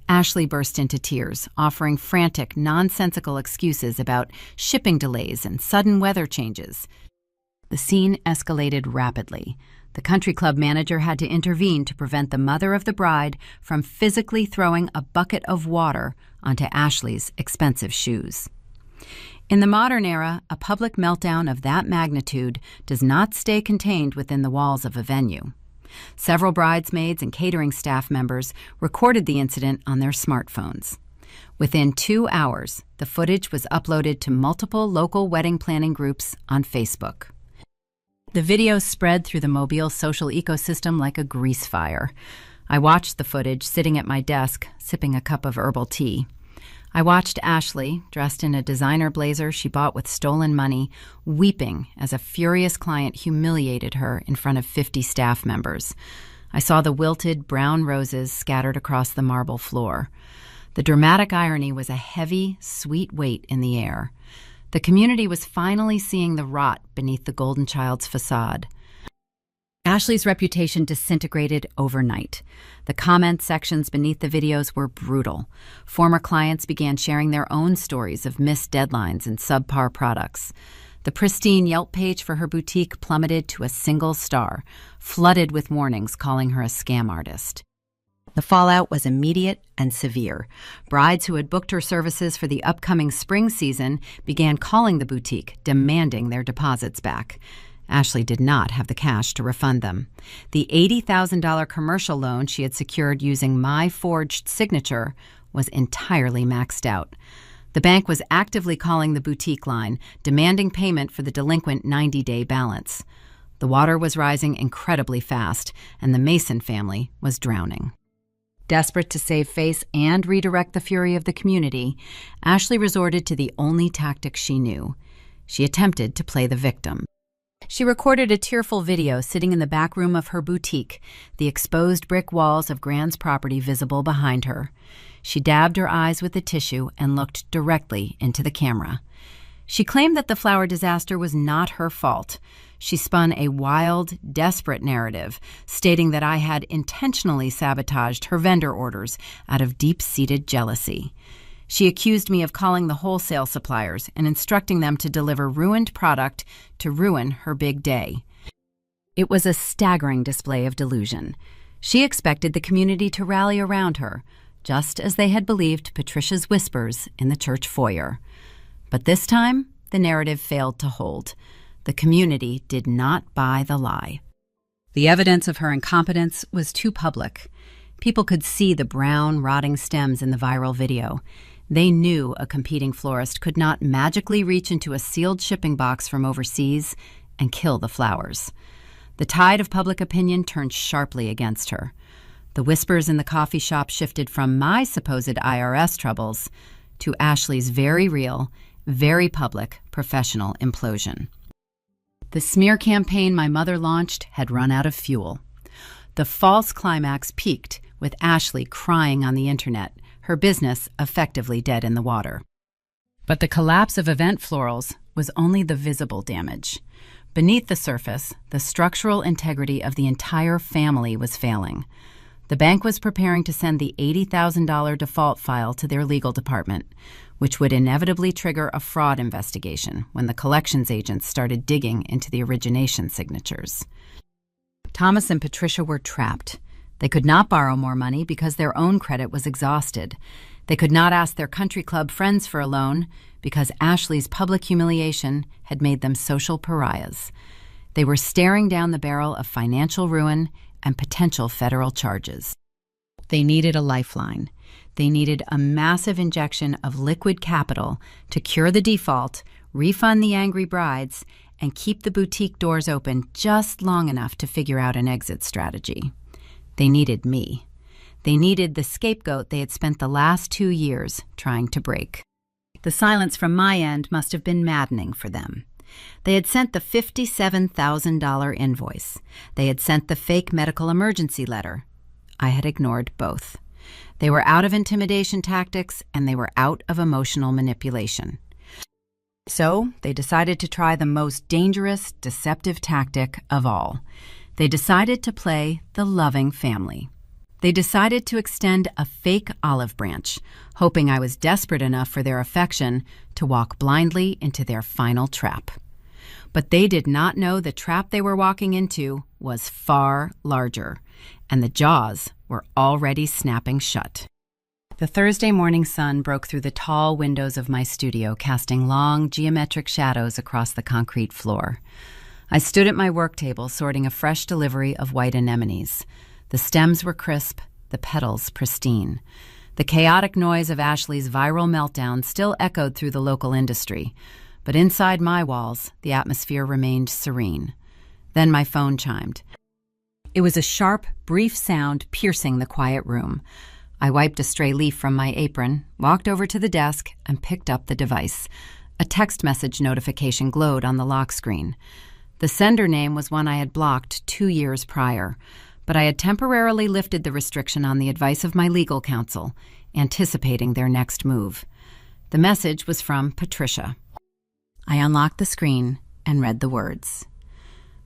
Ashley burst into tears, offering frantic, nonsensical excuses about shipping delays and sudden weather changes. The scene escalated rapidly. The country club manager had to intervene to prevent the mother of the bride from physically throwing a bucket of water onto Ashley's expensive shoes. In the modern era, a public meltdown of that magnitude does not stay contained within the walls of a venue. Several bridesmaids and catering staff members recorded the incident on their smartphones. Within 2 hours, the footage was uploaded to multiple local wedding planning groups on Facebook. The video spread through the Mobile social ecosystem like a grease fire. I watched the footage sitting at my desk, sipping a cup of herbal tea. I watched Ashley, dressed in a designer blazer she bought with stolen money, weeping as a furious client humiliated her in front of 50 staff members. I saw the wilted brown roses scattered across the marble floor. The dramatic irony was a heavy, sweet weight in the air. The community was finally seeing the rot beneath the golden child's facade. Ashley's reputation disintegrated overnight. The comment sections beneath the videos were brutal. Former clients began sharing their own stories of missed deadlines and subpar products. The pristine Yelp page for her boutique plummeted to a single star, flooded with warnings calling her a scam artist. The fallout was immediate and severe. Brides who had booked her services for the upcoming spring season began calling the boutique, demanding their deposits back. Ashley did not have the cash to refund them. The $80,000 commercial loan she had secured using my forged signature was entirely maxed out. The bank was actively calling the boutique line, demanding payment for the delinquent 90-day balance. The water was rising incredibly fast, and the Mason family was drowning. Desperate to save face and redirect the fury of the community, Ashley resorted to the only tactic she knew. She attempted to play the victim. She recorded a tearful video sitting in the back room of her boutique, the exposed brick walls of Grand's property visible behind her. She dabbed her eyes with a tissue and looked directly into the camera. She claimed that the flower disaster was not her fault. She spun a wild, desperate narrative, stating that I had intentionally sabotaged her vendor orders out of deep-seated jealousy. She accused me of calling the wholesale suppliers and instructing them to deliver ruined product to ruin her big day. It was a staggering display of delusion. She expected the community to rally around her, just as they had believed Patricia's whispers in the church foyer. But this time, the narrative failed to hold. The community did not buy the lie. The evidence of her incompetence was too public. People could see the brown, rotting stems in the viral video. They knew a competing florist could not magically reach into a sealed shipping box from overseas and kill the flowers. The tide of public opinion turned sharply against her. The whispers in the coffee shop shifted from my supposed IRS troubles to Ashley's very real, very public, professional implosion. The smear campaign my mother launched had run out of fuel. The false climax peaked with Ashley crying on the internet, her business effectively dead in the water. But the collapse of Event Florals was only the visible damage. Beneath the surface, the structural integrity of the entire family was failing. The bank was preparing to send the $80,000 default file to their legal department, which would inevitably trigger a fraud investigation when the collections agents started digging into the origination signatures. Thomas and Patricia were trapped. They could not borrow more money because their own credit was exhausted. They could not ask their country club friends for a loan because Ashley's public humiliation had made them social pariahs. They were staring down the barrel of financial ruin and potential federal charges. They needed a lifeline. They needed a massive injection of liquid capital to cure the default, refund the angry brides, and keep the boutique doors open just long enough to figure out an exit strategy. They needed me. They needed the scapegoat they had spent the last 2 years trying to break. The silence from my end must have been maddening for them. They had sent the $57,000 invoice. They had sent the fake medical emergency letter. I had ignored both. They were out of intimidation tactics, and they were out of emotional manipulation. So they decided to try the most dangerous, deceptive tactic of all. They decided to play the loving family. They decided to extend a fake olive branch, hoping I was desperate enough for their affection to walk blindly into their final trap. But they did not know the trap they were walking into was far larger, and the jaws were already snapping shut. The Thursday morning sun broke through the tall windows of my studio, casting long, geometric shadows across the concrete floor. I stood at my work table, sorting a fresh delivery of white anemones. The stems were crisp, the petals pristine. The chaotic noise of Ashley's viral meltdown still echoed through the local industry, but inside my walls, the atmosphere remained serene. Then my phone chimed. It was a sharp, brief sound piercing the quiet room. I wiped a stray leaf from my apron, walked over to the desk, and picked up the device. A text message notification glowed on the lock screen. The sender name was one I had blocked 2 years prior, but I had temporarily lifted the restriction on the advice of my legal counsel, anticipating their next move. The message was from Patricia. I unlocked the screen and read the words.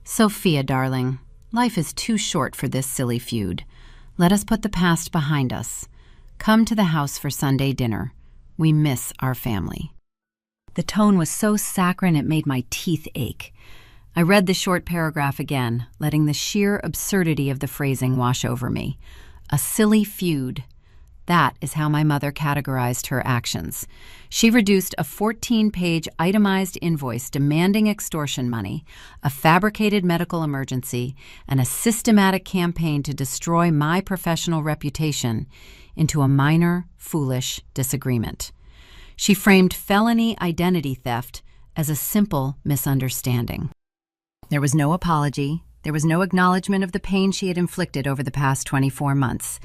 "Sophia, darling, life is too short for this silly feud. Let us put the past behind us. Come to the house for Sunday dinner. We miss our family." The tone was so saccharine it made my teeth ache. I read the short paragraph again, letting the sheer absurdity of the phrasing wash over me. A silly feud. That is how my mother categorized her actions. She reduced a 14-page itemized invoice demanding extortion money, a fabricated medical emergency, and a systematic campaign to destroy my professional reputation into a minor, foolish disagreement. She framed felony identity theft as a simple misunderstanding. There was no apology. There was no acknowledgement of the pain she had inflicted over the past 24 months.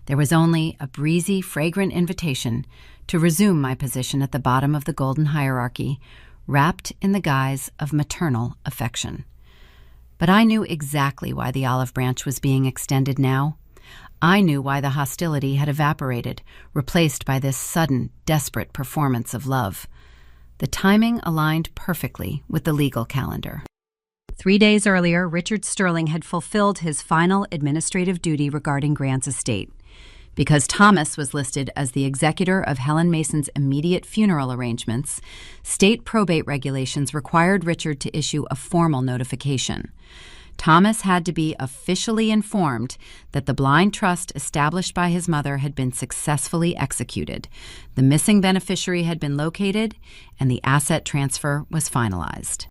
There was only a breezy, fragrant invitation to resume my position at the bottom of the golden hierarchy, wrapped in the guise of maternal affection. But I knew exactly why the olive branch was being extended now. I knew why the hostility had evaporated, replaced by this sudden, desperate performance of love. The timing aligned perfectly with the legal calendar. 3 days earlier, Richard Sterling had fulfilled his final administrative duty regarding Grant's estate. Because Thomas was listed as the executor of Helen Mason's immediate funeral arrangements, state probate regulations required Richard to issue a formal notification. Thomas had to be officially informed that the blind trust established by his mother had been successfully executed, the missing beneficiary had been located, and the asset transfer was finalized.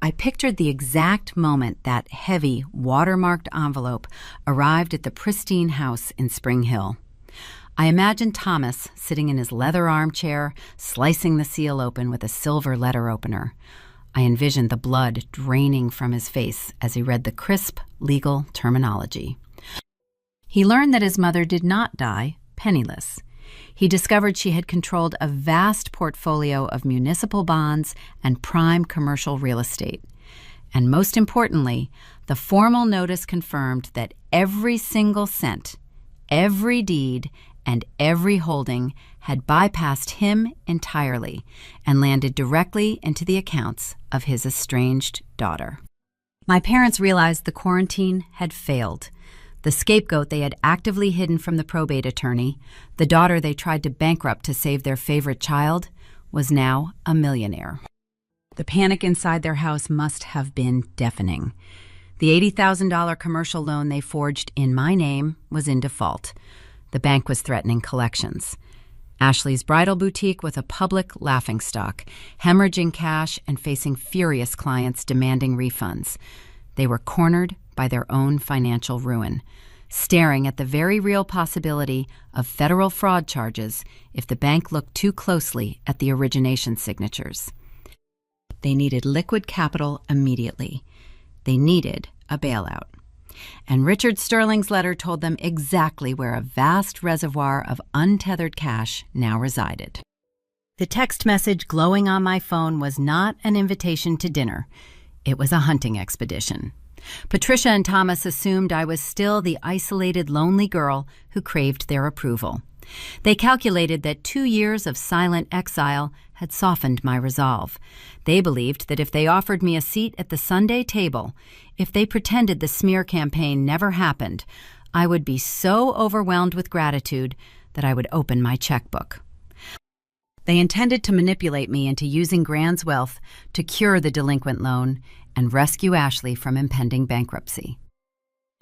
I pictured the exact moment that heavy, watermarked envelope arrived at the pristine house in Spring Hill. I imagined Thomas sitting in his leather armchair, slicing the seal open with a silver letter opener. I envisioned the blood draining from his face as he read the crisp legal terminology. He learned that his mother did not die penniless. He discovered she had controlled a vast portfolio of municipal bonds and prime commercial real estate. And most importantly, the formal notice confirmed that every single cent, every deed, and every holding had bypassed him entirely and landed directly into the accounts of his estranged daughter. My parents realized the quarantine had failed. The scapegoat they had actively hidden from the probate attorney, the daughter they tried to bankrupt to save their favorite child, was now a millionaire. The panic inside their house must have been deafening. The $80,000 commercial loan they forged in my name was in default. The bank was threatening collections. Ashley's bridal boutique was a public laughingstock, hemorrhaging cash and facing furious clients demanding refunds. They were cornered by their own financial ruin, staring at the very real possibility of federal fraud charges if the bank looked too closely at the origination signatures. They needed liquid capital immediately. They needed a bailout. And Richard Sterling's letter told them exactly where a vast reservoir of untethered cash now resided. The text message glowing on my phone was not an invitation to dinner. It was a hunting expedition. Patricia and Thomas assumed I was still the isolated, lonely girl who craved their approval. They calculated that 2 years of silent exile had softened my resolve. They believed that if they offered me a seat at the Sunday table, if they pretended the smear campaign never happened, I would be so overwhelmed with gratitude that I would open my checkbook. They intended to manipulate me into using Grand's wealth to cure the delinquent loan and rescue Ashley from impending bankruptcy.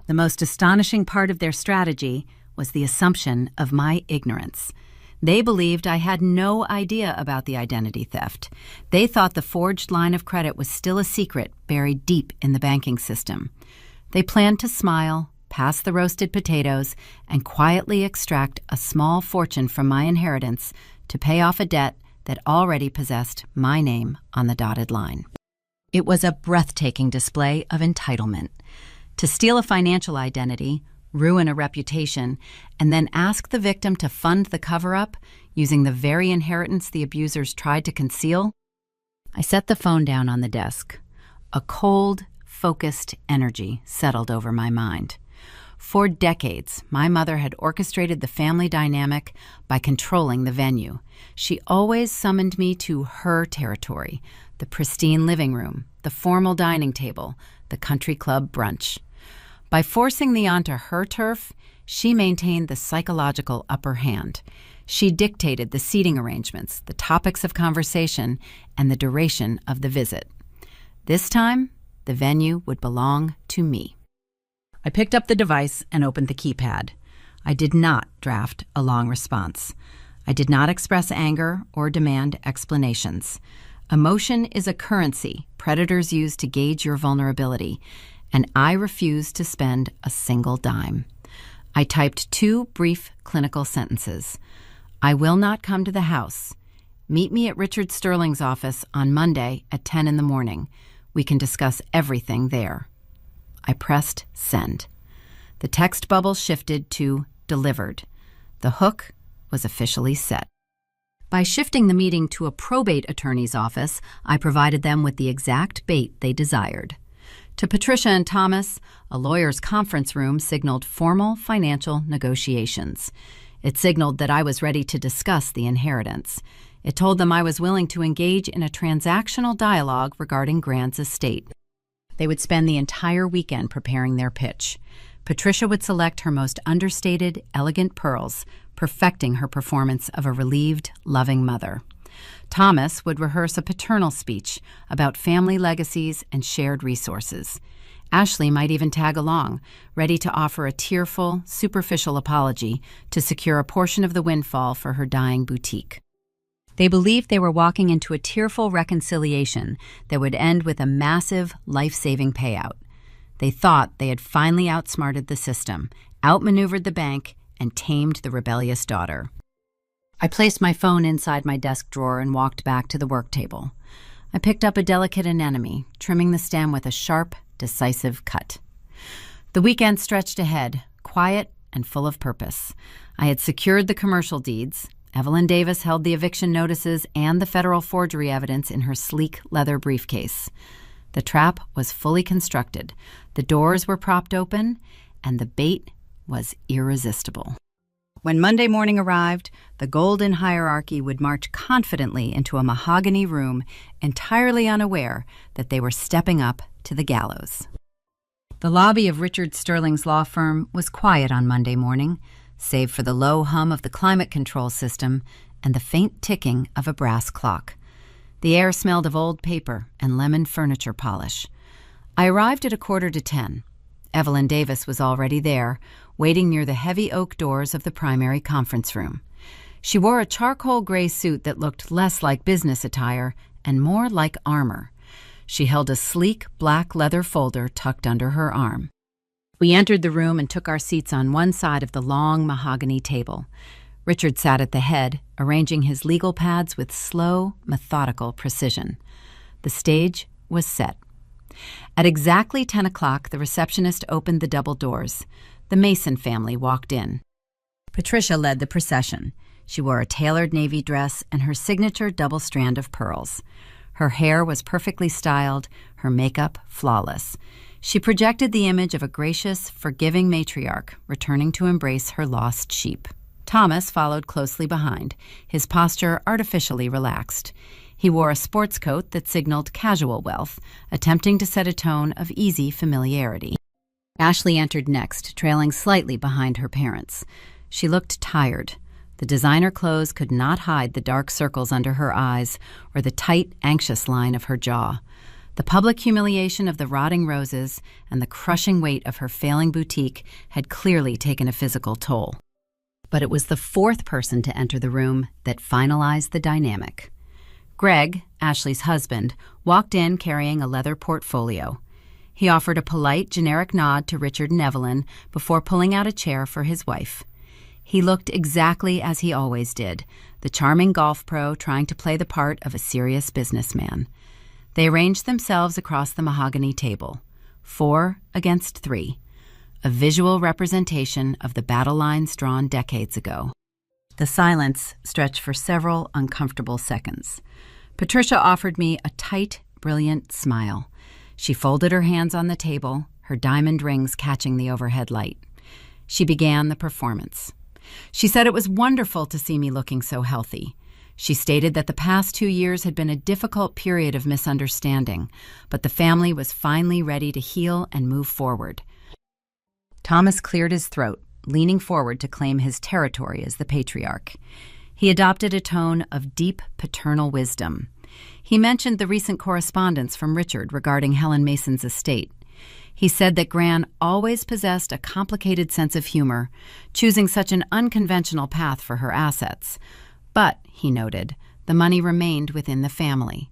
The most astonishing part of their strategy was the assumption of my ignorance. They believed I had no idea about the identity theft. They thought the forged line of credit was still a secret buried deep in the banking system. They planned to smile, pass the roasted potatoes, and quietly extract a small fortune from my inheritance to pay off a debt that already possessed my name on the dotted line. It was a breathtaking display of entitlement. To steal a financial identity, ruin a reputation, and then ask the victim to fund the cover-up using the very inheritance the abusers tried to conceal? I set the phone down on the desk. A cold, focused energy settled over my mind. For decades, my mother had orchestrated the family dynamic by controlling the venue. She always summoned me to her territory, the pristine living room, the formal dining table, the country club brunch. By forcing me onto her turf, she maintained the psychological upper hand. She dictated the seating arrangements, the topics of conversation, and the duration of the visit. This time, the venue would belong to me. I picked up the device and opened the keypad. I did not draft a long response. I did not express anger or demand explanations. Emotion is a currency predators use to gauge your vulnerability, and I refused to spend a single dime. I typed 2 brief clinical sentences. I will not come to the house. Meet me at Richard Sterling's office on Monday at 10 in the morning. We can discuss everything there. I pressed send. The text bubble shifted to delivered. The hook was officially set. By shifting the meeting to a probate attorney's office, I provided them with the exact bait they desired. To Patricia and Thomas, a lawyer's conference room signaled formal financial negotiations. It signaled that I was ready to discuss the inheritance. It told them I was willing to engage in a transactional dialogue regarding Grand's estate. They would spend the entire weekend preparing their pitch. Patricia would select her most understated, elegant pearls, perfecting her performance of a relieved, loving mother. Thomas would rehearse a paternal speech about family legacies and shared resources. Ashley might even tag along, ready to offer a tearful, superficial apology to secure a portion of the windfall for her dying boutique. They believed they were walking into a tearful reconciliation that would end with a massive, life-saving payout. They thought they had finally outsmarted the system, outmaneuvered the bank, and tamed the rebellious daughter. I placed my phone inside my desk drawer and walked back to the work table. I picked up a delicate anemone, trimming the stem with a sharp, decisive cut. The weekend stretched ahead, quiet and full of purpose. I had secured the commercial deeds. Evelyn Davis held the eviction notices and the federal forgery evidence in her sleek leather briefcase. The trap was fully constructed, the doors were propped open, and the bait was irresistible. When Monday morning arrived, the golden hierarchy would march confidently into a mahogany room, entirely unaware that they were stepping up to the gallows. The lobby of Richard Sterling's law firm was quiet on Monday morning, save for the low hum of the climate control system and the faint ticking of a brass clock. The air smelled of old paper and lemon furniture polish. I arrived at 9:45. Evelyn Davis was already there, waiting near the heavy oak doors of the primary conference room. She wore a charcoal gray suit that looked less like business attire and more like armor. She held a sleek black leather folder tucked under her arm. We entered the room and took our seats on one side of the long mahogany table. Richard sat at the head, arranging his legal pads with slow, methodical precision. The stage was set. At exactly 10 o'clock, the receptionist opened the double doors. The Mason family walked in. Patricia led the procession. She wore a tailored navy dress and her signature double strand of pearls. Her hair was perfectly styled, her makeup flawless. She projected the image of a gracious, forgiving matriarch returning to embrace her lost sheep. Thomas followed closely behind, his posture artificially relaxed. He wore a sports coat that signaled casual wealth, attempting to set a tone of easy familiarity. Ashley entered next, trailing slightly behind her parents. She looked tired. The designer clothes could not hide the dark circles under her eyes or the tight, anxious line of her jaw. The public humiliation of the rotting roses and the crushing weight of her failing boutique had clearly taken a physical toll. But it was the fourth person to enter the room that finalized the dynamic. Greg, Ashley's husband, walked in carrying a leather portfolio. He offered a polite, generic nod to Richard and Evelyn before pulling out a chair for his wife. He looked exactly as he always did, the charming golf pro trying to play the part of a serious businessman. They arranged themselves across the mahogany table, 4 against 3, a visual representation of the battle lines drawn decades ago. The silence stretched for several uncomfortable seconds. Patricia offered me a tight, brilliant smile. She folded her hands on the table, her diamond rings catching the overhead light. She began the performance. She said it was wonderful to see me looking so healthy. She stated that the past 2 years had been a difficult period of misunderstanding, but the family was finally ready to heal and move forward. Thomas cleared his throat, leaning forward to claim his territory as the patriarch. He adopted a tone of deep paternal wisdom. He mentioned the recent correspondence from Richard regarding Helen Mason's estate. He said that Gran always possessed a complicated sense of humor, choosing such an unconventional path for her assets. But, he noted, the money remained within the family.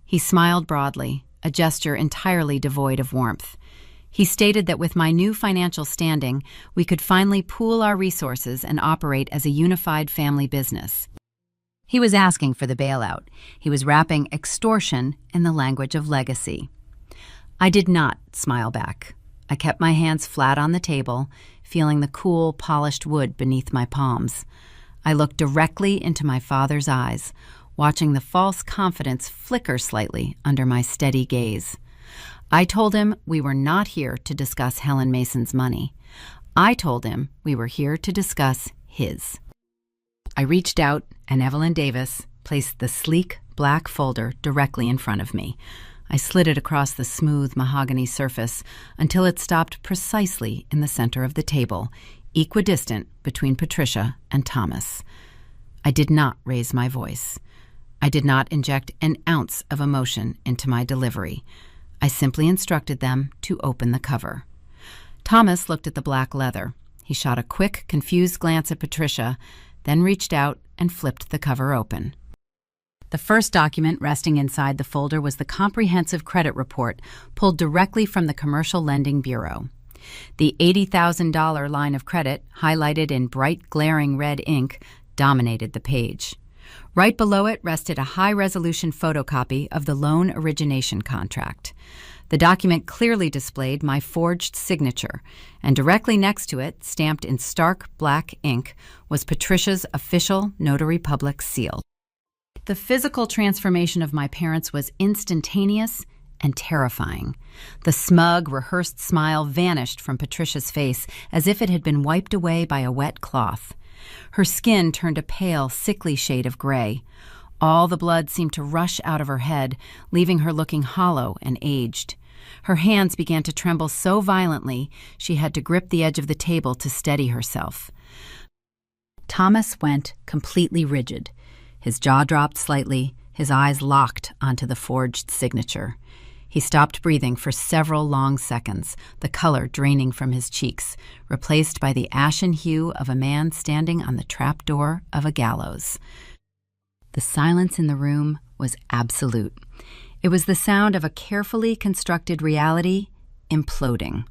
He smiled broadly, a gesture entirely devoid of warmth. He stated that with my new financial standing, we could finally pool our resources and operate as a unified family business. He was asking for the bailout. He was wrapping extortion in the language of legacy. I did not smile back. I kept my hands flat on the table, feeling the cool, polished wood beneath my palms. I looked directly into my father's eyes, watching the false confidence flicker slightly under my steady gaze. I told him we were not here to discuss Helen Mason's money. I told him we were here to discuss his. I reached out, and Evelyn Davis placed the sleek black folder directly in front of me. I slid it across the smooth mahogany surface until it stopped precisely in the center of the table, equidistant between Patricia and Thomas. I did not raise my voice. I did not inject an ounce of emotion into my delivery. I simply instructed them to open the cover. Thomas looked at the black leather. He shot a quick, confused glance at Patricia, then reached out and flipped the cover open. The first document resting inside the folder was the comprehensive credit report pulled directly from the Commercial Lending Bureau. The $80,000 line of credit, highlighted in bright, glaring red ink, dominated the page. Right below it rested a high-resolution photocopy of the loan origination contract. The document clearly displayed my forged signature, and directly next to it, stamped in stark black ink, was Patricia's official notary public seal. The physical transformation of my parents was instantaneous and terrifying. The smug, rehearsed smile vanished from Patricia's face as if it had been wiped away by a wet cloth. Her skin turned a pale, sickly shade of gray. All the blood seemed to rush out of her head, leaving her looking hollow and aged. Her hands began to tremble so violently she had to grip the edge of the table to steady herself. Thomas went completely rigid. His jaw dropped slightly, his eyes locked onto the forged signature. He stopped breathing for several long seconds, the color draining from his cheeks, replaced by the ashen hue of a man standing on the trapdoor of a gallows. The silence in the room was absolute. It was the sound of a carefully constructed reality imploding.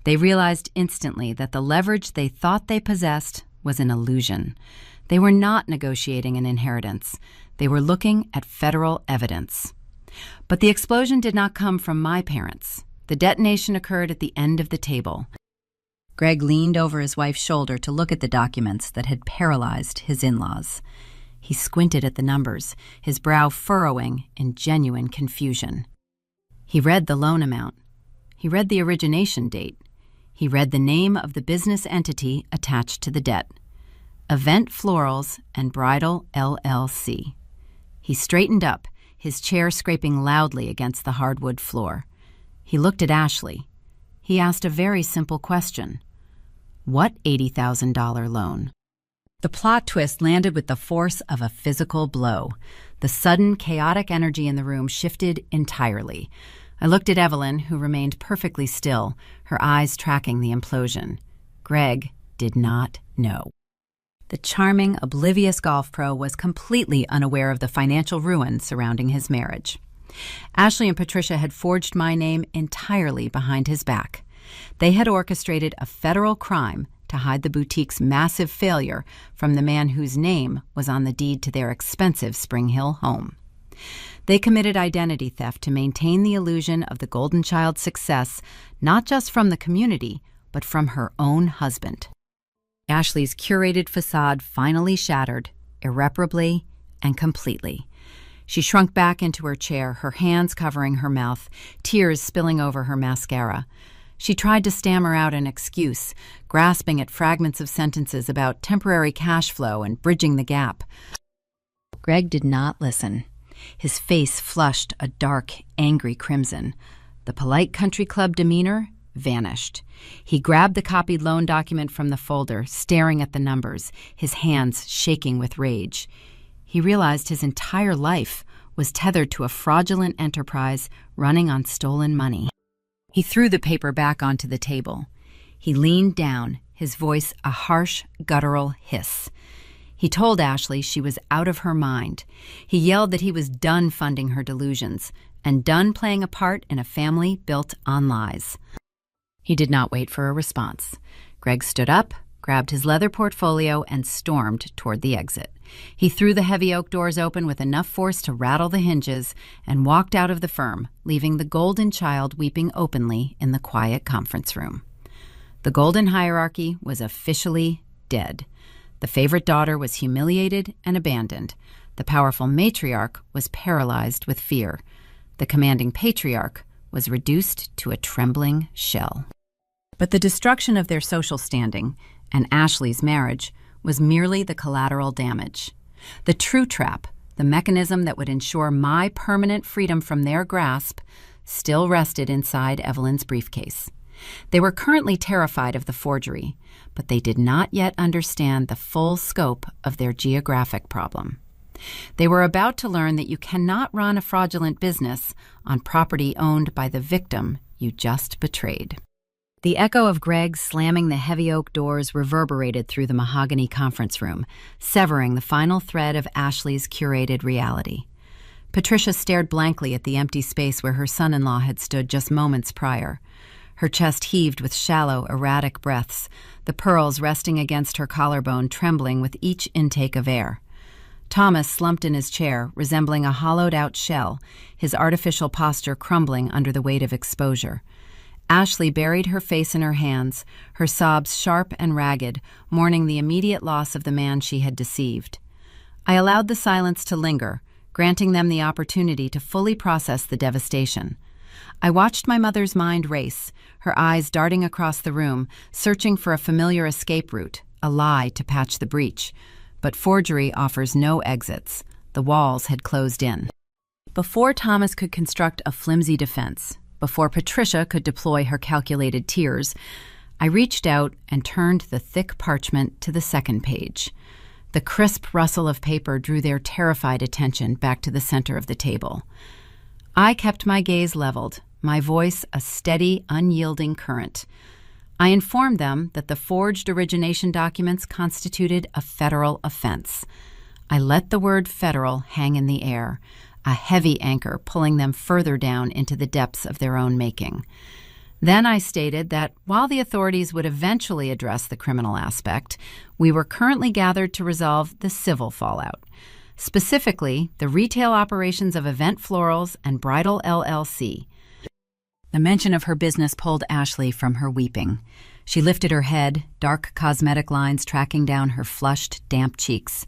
They realized instantly that the leverage they thought they possessed was an illusion. They were not negotiating an inheritance. They were looking at federal evidence. But the explosion did not come from my parents. The detonation occurred at the end of the table. Greg leaned over his wife's shoulder to look at the documents that had paralyzed his in-laws. He squinted at the numbers, his brow furrowing in genuine confusion. He read the loan amount. He read the origination date. He read the name of the business entity attached to the debt. Event Florals and Bridal, LLC. He straightened up, his chair scraping loudly against the hardwood floor. He looked at Ashley. He asked a very simple question. What $80,000 loan? The plot twist landed with the force of a physical blow. The sudden, chaotic energy in the room shifted entirely. I looked at Evelyn, who remained perfectly still, her eyes tracking the implosion. Greg did not know. The charming, oblivious golf pro was completely unaware of the financial ruin surrounding his marriage. Ashley and Patricia had forged my name entirely behind his back. They had orchestrated a federal crime to hide the boutique's massive failure from the man whose name was on the deed to their expensive Spring Hill home. They committed identity theft to maintain the illusion of the golden child's success, not just from the community, but from her own husband. Ashley's curated facade finally shattered, irreparably and completely. She shrunk back into her chair, her hands covering her mouth, tears spilling over her mascara. She tried to stammer out an excuse, grasping at fragments of sentences about temporary cash flow and bridging the gap. Greg did not listen. His face flushed a dark, angry crimson. The polite country club demeanor vanished. He grabbed the copied loan document from the folder, staring at the numbers, his hands shaking with rage. He realized his entire life was tethered to a fraudulent enterprise running on stolen money. He threw the paper back onto the table. He leaned down, his voice a harsh, guttural hiss. He told Ashley she was out of her mind. He yelled that he was done funding her delusions and done playing a part in a family built on lies. He did not wait for a response. Greg stood up, grabbed his leather portfolio, and stormed toward the exit. He threw the heavy oak doors open with enough force to rattle the hinges and walked out of the firm, leaving the golden child weeping openly in the quiet conference room. The golden hierarchy was officially dead. The favorite daughter was humiliated and abandoned. The powerful matriarch was paralyzed with fear. The commanding patriarch was reduced to a trembling shell. But the destruction of their social standing and Ashley's marriage was merely the collateral damage. The true trap, the mechanism that would ensure my permanent freedom from their grasp, still rested inside Evelyn's briefcase. They were currently terrified of the forgery, but they did not yet understand the full scope of their geographic problem. They were about to learn that you cannot run a fraudulent business on property owned by the victim you just betrayed. The echo of Greg slamming the heavy oak doors reverberated through the mahogany conference room, severing the final thread of Ashley's curated reality. Patricia stared blankly at the empty space where her son-in-law had stood just moments prior. Her chest heaved with shallow, erratic breaths, the pearls resting against her collarbone trembling with each intake of air. Thomas slumped in his chair, resembling a hollowed-out shell, his artificial posture crumbling under the weight of exposure. Ashley buried her face in her hands, her sobs sharp and ragged, mourning the immediate loss of the man she had deceived. I allowed the silence to linger, granting them the opportunity to fully process the devastation. I watched my mother's mind race, her eyes darting across the room, searching for a familiar escape route, a lie to patch the breach. But forgery offers no exits. The walls had closed in. Before Thomas could construct a flimsy defense, before Patricia could deploy her calculated tears, I reached out and turned the thick parchment to the second page. The crisp rustle of paper drew their terrified attention back to the center of the table. I kept my gaze leveled, my voice a steady, unyielding current. I informed them that the forged origination documents constituted a federal offense. I let the word federal hang in the air, a heavy anchor pulling them further down into the depths of their own making. Then I stated that while the authorities would eventually address the criminal aspect, we were currently gathered to resolve the civil fallout. Specifically, the retail operations of Event Florals and Bridal LLC. The mention of her business pulled Ashley from her weeping. She lifted her head, dark cosmetic lines tracking down her flushed, damp cheeks.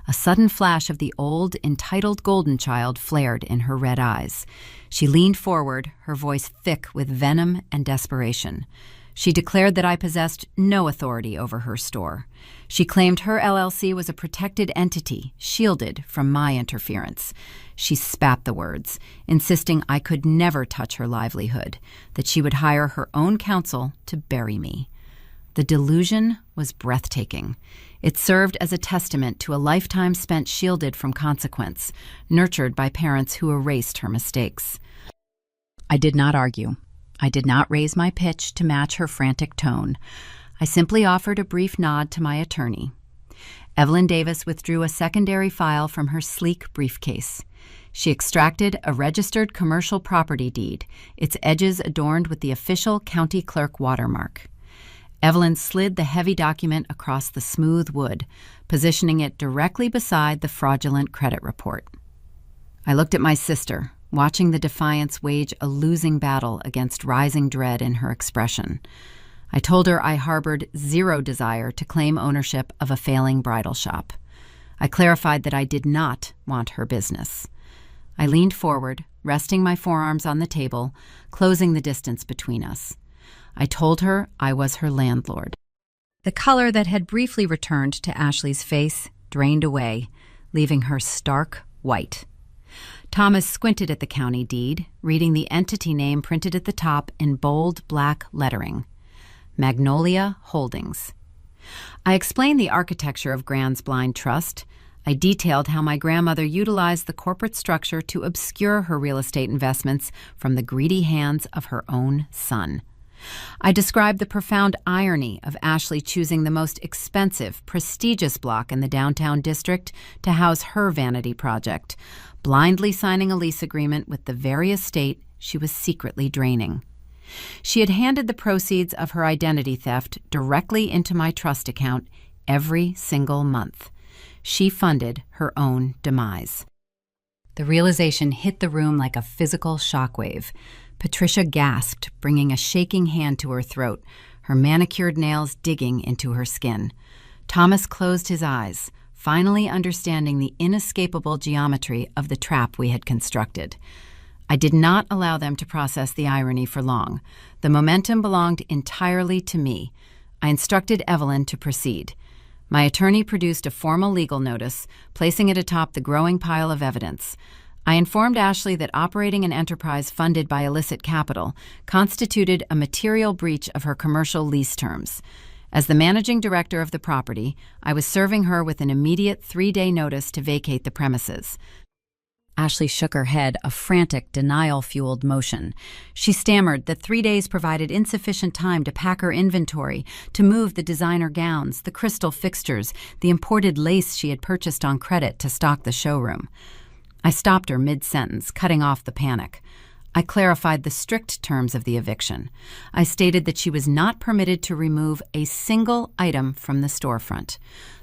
A sudden flash of the old, entitled golden child flared in her red eyes. She leaned forward, her voice thick with venom and desperation. She declared that I possessed no authority over her store. She claimed her LLC was a protected entity, shielded from my interference. She spat the words, insisting I could never touch her livelihood, that she would hire her own counsel to bury me. The delusion was breathtaking. It served as a testament to a lifetime spent shielded from consequence, nurtured by parents who erased her mistakes. I did not argue. I did not raise my pitch to match her frantic tone. I simply offered a brief nod to my attorney. Evelyn Davis withdrew a secondary file from her sleek briefcase. She extracted a registered commercial property deed, its edges adorned with the official county clerk watermark. Evelyn slid the heavy document across the smooth wood, positioning it directly beside the fraudulent credit report. I looked at my sister, watching the defiance wage a losing battle against rising dread in her expression. I told her I harbored zero desire to claim ownership of a failing bridal shop. I clarified that I did not want her business. I leaned forward, resting my forearms on the table, closing the distance between us. I told her I was her landlord. The color that had briefly returned to Ashley's face drained away, leaving her stark white. Thomas squinted at the county deed, reading the entity name printed at the top in bold black lettering. Magnolia Holdings. I explained the architecture of Grand's Blind Trust. I detailed how my grandmother utilized the corporate structure to obscure her real estate investments from the greedy hands of her own son. I described the profound irony of Ashley choosing the most expensive, prestigious block in the downtown district to house her vanity project, blindly signing a lease agreement with the very estate she was secretly draining. She had handed the proceeds of her identity theft directly into my trust account every single month. She funded her own demise. The realization hit the room like a physical shockwave. Patricia gasped, bringing a shaking hand to her throat, her manicured nails digging into her skin. Thomas closed his eyes, finally understanding the inescapable geometry of the trap we had constructed. I did not allow them to process the irony for long. The momentum belonged entirely to me. I instructed Evelyn to proceed. My attorney produced a formal legal notice, placing it atop the growing pile of evidence. I informed Ashley that operating an enterprise funded by illicit capital constituted a material breach of her commercial lease terms. As the managing director of the property, I was serving her with an immediate 3-day notice to vacate the premises. Ashley shook her head, a frantic, denial-fueled motion. She stammered that 3 days provided insufficient time to pack her inventory, to move the designer gowns, the crystal fixtures, the imported lace she had purchased on credit to stock the showroom. I stopped her mid-sentence, cutting off the panic. I clarified the strict terms of the eviction. I stated that she was not permitted to remove a single item from the storefront.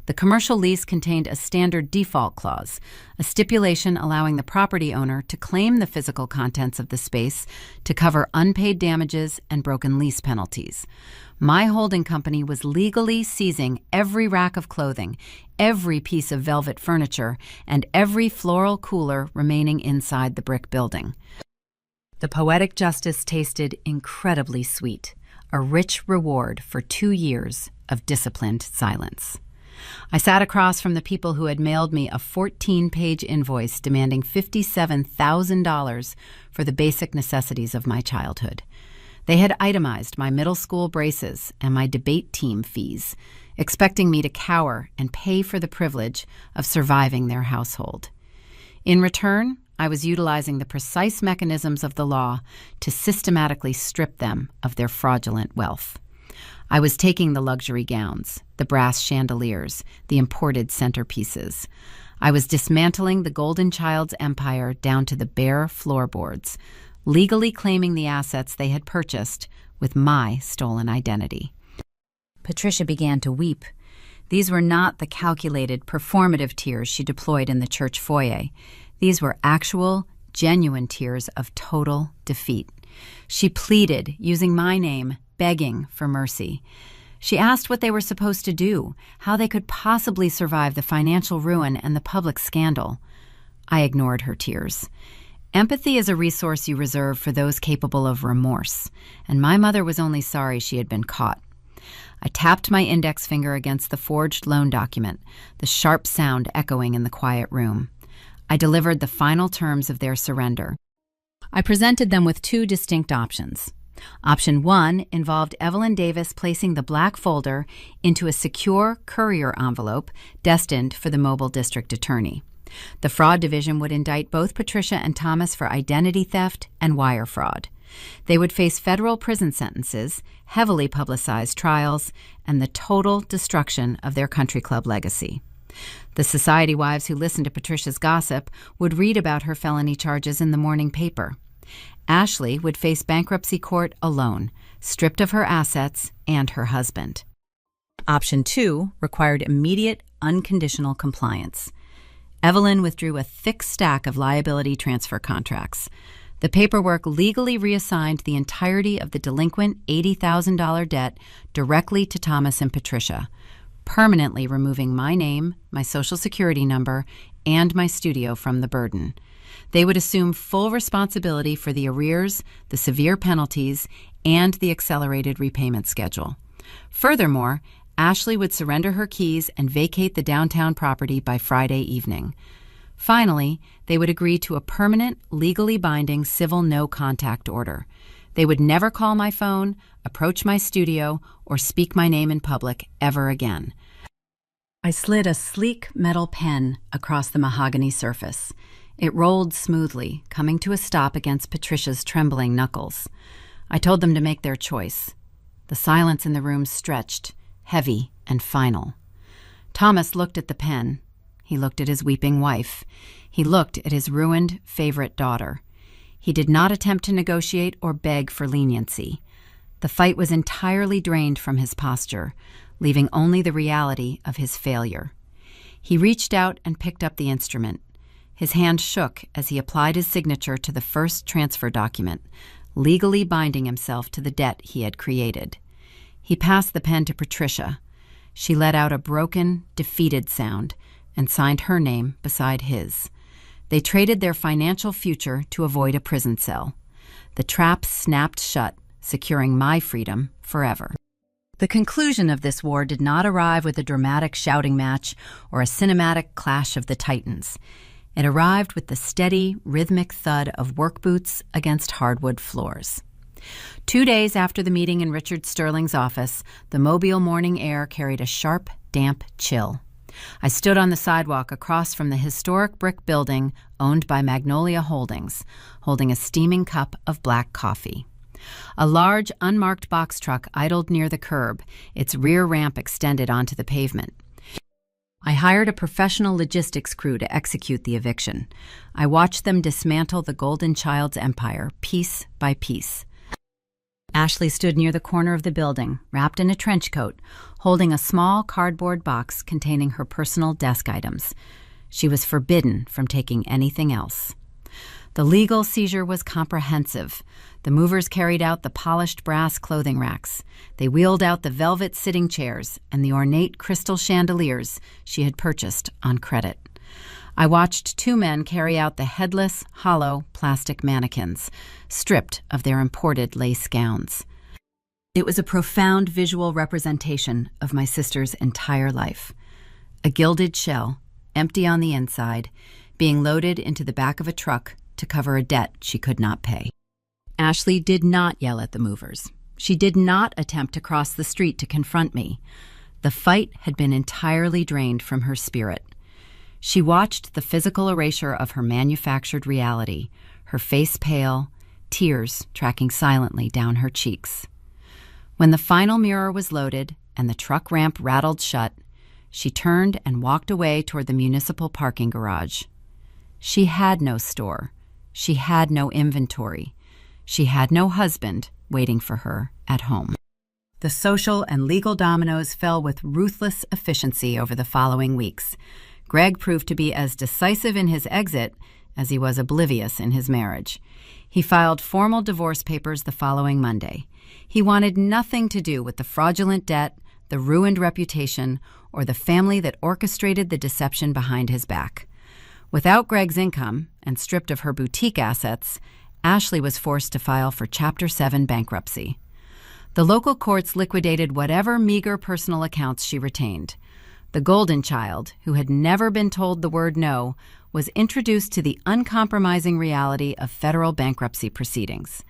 The commercial lease contained a standard default clause, a stipulation allowing the property owner to claim the physical contents of the space to cover unpaid damages and broken lease penalties. My holding company was legally seizing every rack of clothing, every piece of velvet furniture, and every floral cooler remaining inside the brick building. The poetic justice tasted incredibly sweet, a rich reward for 2 years of disciplined silence. I sat across from the people who had mailed me a 14-page invoice demanding $57,000 for the basic necessities of my childhood. They had itemized my middle school braces and my debate team fees, expecting me to cower and pay for the privilege of surviving their household. In return, I was utilizing the precise mechanisms of the law to systematically strip them of their fraudulent wealth. I was taking the luxury gowns, the brass chandeliers, the imported centerpieces. I was dismantling the Golden Child's empire down to the bare floorboards, legally claiming the assets they had purchased with my stolen identity. Patricia began to weep. These were not the calculated, performative tears she deployed in the church foyer. These were actual, genuine tears of total defeat. She pleaded, using my name, begging for mercy. She asked what they were supposed to do, how they could possibly survive the financial ruin and the public scandal. I ignored her tears. Empathy is a resource you reserve for those capable of remorse, and my mother was only sorry she had been caught. I tapped my index finger against the forged loan document, the sharp sound echoing in the quiet room. I delivered the final terms of their surrender. I presented them with 2 distinct options. Option 1 involved Evelyn Davis placing the black folder into a secure courier envelope destined for the Mobile District Attorney. The fraud division would indict both Patricia and Thomas for identity theft and wire fraud. They would face federal prison sentences, heavily publicized trials, and the total destruction of their country club legacy. The society wives who listened to Patricia's gossip would read about her felony charges in the morning paper. Ashley would face bankruptcy court alone, stripped of her assets and her husband. Option 2 required immediate, unconditional compliance. Evelyn withdrew a thick stack of liability transfer contracts. The paperwork legally reassigned the entirety of the delinquent $80,000 debt directly to Thomas and Patricia, permanently removing my name, my Social Security number, and my studio from the burden. They would assume full responsibility for the arrears, the severe penalties, and the accelerated repayment schedule. Furthermore, Ashley would surrender her keys and vacate the downtown property by Friday evening. Finally, they would agree to a permanent, legally binding civil no-contact order. They would never call my phone, approach my studio, or speak my name in public ever again. I slid a sleek metal pen across the mahogany surface. It rolled smoothly, coming to a stop against Patricia's trembling knuckles. I told them to make their choice. The silence in the room stretched, heavy and final. Thomas looked at the pen. He looked at his weeping wife. He looked at his ruined favorite daughter. He did not attempt to negotiate or beg for leniency. The fight was entirely drained from his posture, leaving only the reality of his failure. He reached out and picked up the instrument. His hand shook as he applied his signature to the first transfer document, legally binding himself to the debt he had created. He passed the pen to Patricia. She let out a broken, defeated sound and signed her name beside his. They traded their financial future to avoid a prison cell. The trap snapped shut, securing my freedom forever. The conclusion of this war did not arrive with a dramatic shouting match or a cinematic clash of the titans. It arrived with the steady, rhythmic thud of work boots against hardwood floors. 2 days after the meeting in Richard Sterling's office, the Mobile morning air carried a sharp, damp chill. I stood on the sidewalk across from the historic brick building owned by Magnolia Holdings, holding a steaming cup of black coffee. A large, unmarked box truck idled near the curb, its rear ramp extended onto the pavement. I hired a professional logistics crew to execute the eviction. I watched them dismantle the Golden Child's empire, piece by piece. Ashley stood near the corner of the building, wrapped in a trench coat, holding a small cardboard box containing her personal desk items. She was forbidden from taking anything else. The legal seizure was comprehensive. The movers carried out the polished brass clothing racks. They wheeled out the velvet sitting chairs and the ornate crystal chandeliers she had purchased on credit. I watched two men carry out the headless, hollow plastic mannequins, stripped of their imported lace gowns. It was a profound visual representation of my sister's entire life. A gilded shell, empty on the inside, being loaded into the back of a truck to cover a debt she could not pay. Ashley did not yell at the movers. She did not attempt to cross the street to confront me. The fight had been entirely drained from her spirit. She watched the physical erasure of her manufactured reality, her face pale, tears tracking silently down her cheeks. When the final mirror was loaded and the truck ramp rattled shut, she turned and walked away toward the municipal parking garage. She had no store. She had no inventory. She had no husband waiting for her at home. The social and legal dominoes fell with ruthless efficiency over the following weeks. Greg proved to be as decisive in his exit as he was oblivious in his marriage. He filed formal divorce papers the following Monday. He wanted nothing to do with the fraudulent debt, the ruined reputation, or the family that orchestrated the deception behind his back. Without Greg's income and stripped of her boutique assets, Ashley was forced to file for Chapter 7 bankruptcy. The local courts liquidated whatever meager personal accounts she retained. The Golden Child, who had never been told the word no, was introduced to the uncompromising reality of federal bankruptcy proceedings.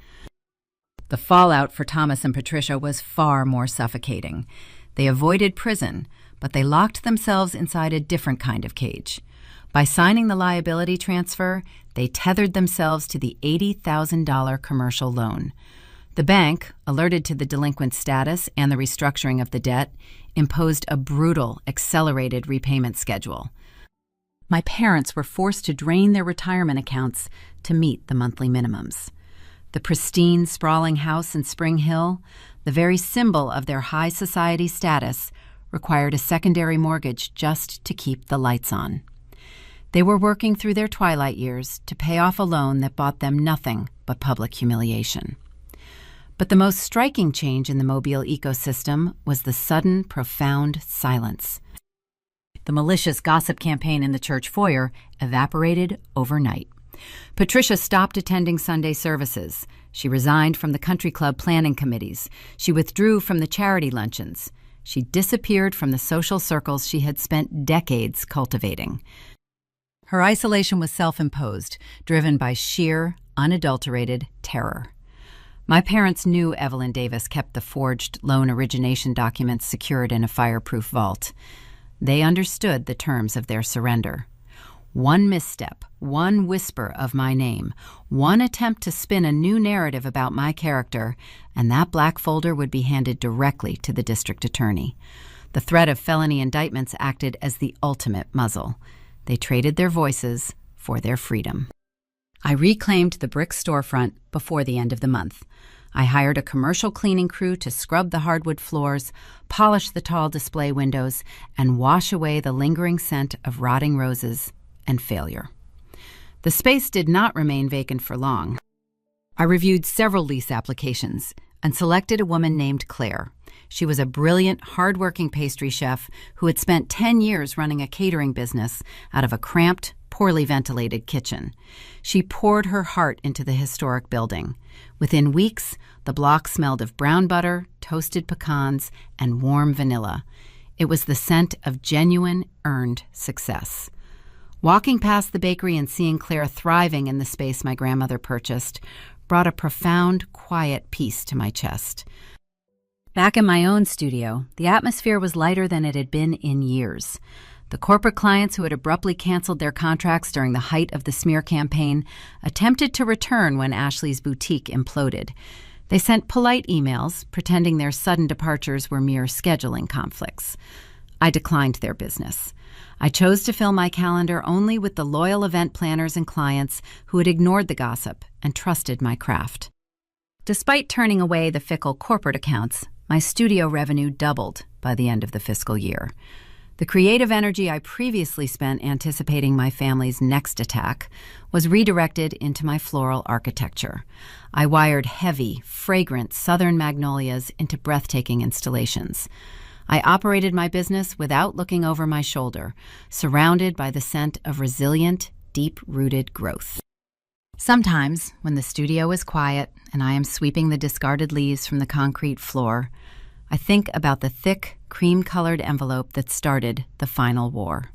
The fallout for Thomas and Patricia was far more suffocating. They avoided prison, but they locked themselves inside a different kind of cage. By signing the liability transfer, they tethered themselves to the $80,000 commercial loan. The bank, alerted to the delinquent status and the restructuring of the debt, imposed a brutal, accelerated repayment schedule. My parents were forced to drain their retirement accounts to meet the monthly minimums. The pristine, sprawling house in Spring Hill, the very symbol of their high society status, required a secondary mortgage just to keep the lights on. They were working through their twilight years to pay off a loan that bought them nothing but public humiliation. But the most striking change in the Mobile ecosystem was the sudden, profound silence. The malicious gossip campaign in the church foyer evaporated overnight. Patricia stopped attending Sunday services. She resigned from the country club planning committees. She withdrew from the charity luncheons. She disappeared from the social circles she had spent decades cultivating. Her isolation was self-imposed, driven by sheer, unadulterated terror. My parents knew Evelyn Davis kept the forged loan origination documents secured in a fireproof vault. They understood the terms of their surrender. One misstep, one whisper of my name, one attempt to spin a new narrative about my character, and that black folder would be handed directly to the district attorney. The threat of felony indictments acted as the ultimate muzzle. They traded their voices for their freedom. I reclaimed the brick storefront before the end of the month. I hired a commercial cleaning crew to scrub the hardwood floors, polish the tall display windows, and wash away the lingering scent of rotting roses and failure. The space did not remain vacant for long. I reviewed several lease applications and selected a woman named Claire. She was a brilliant, hard-working pastry chef who had spent 10 years running a catering business out of a cramped, poorly ventilated kitchen. She poured her heart into the historic building. Within weeks, the block smelled of brown butter, toasted pecans, and warm vanilla. It was the scent of genuine, earned success. Walking past the bakery and seeing Claire thriving in the space my grandmother purchased brought a profound, quiet peace to my chest. Back in my own studio, the atmosphere was lighter than it had been in years. The corporate clients who had abruptly canceled their contracts during the height of the smear campaign attempted to return when Ashley's boutique imploded. They sent polite emails, pretending their sudden departures were mere scheduling conflicts. I declined their business. I chose to fill my calendar only with the loyal event planners and clients who had ignored the gossip and trusted my craft. Despite turning away the fickle corporate accounts, my studio revenue doubled by the end of the fiscal year. The creative energy I previously spent anticipating my family's next attack was redirected into my floral architecture. I wired heavy, fragrant southern magnolias into breathtaking installations. I operated my business without looking over my shoulder, surrounded by the scent of resilient, deep-rooted growth. Sometimes, when the studio is quiet and I am sweeping the discarded leaves from the concrete floor, I think about the thick, cream-colored envelope that started the final war.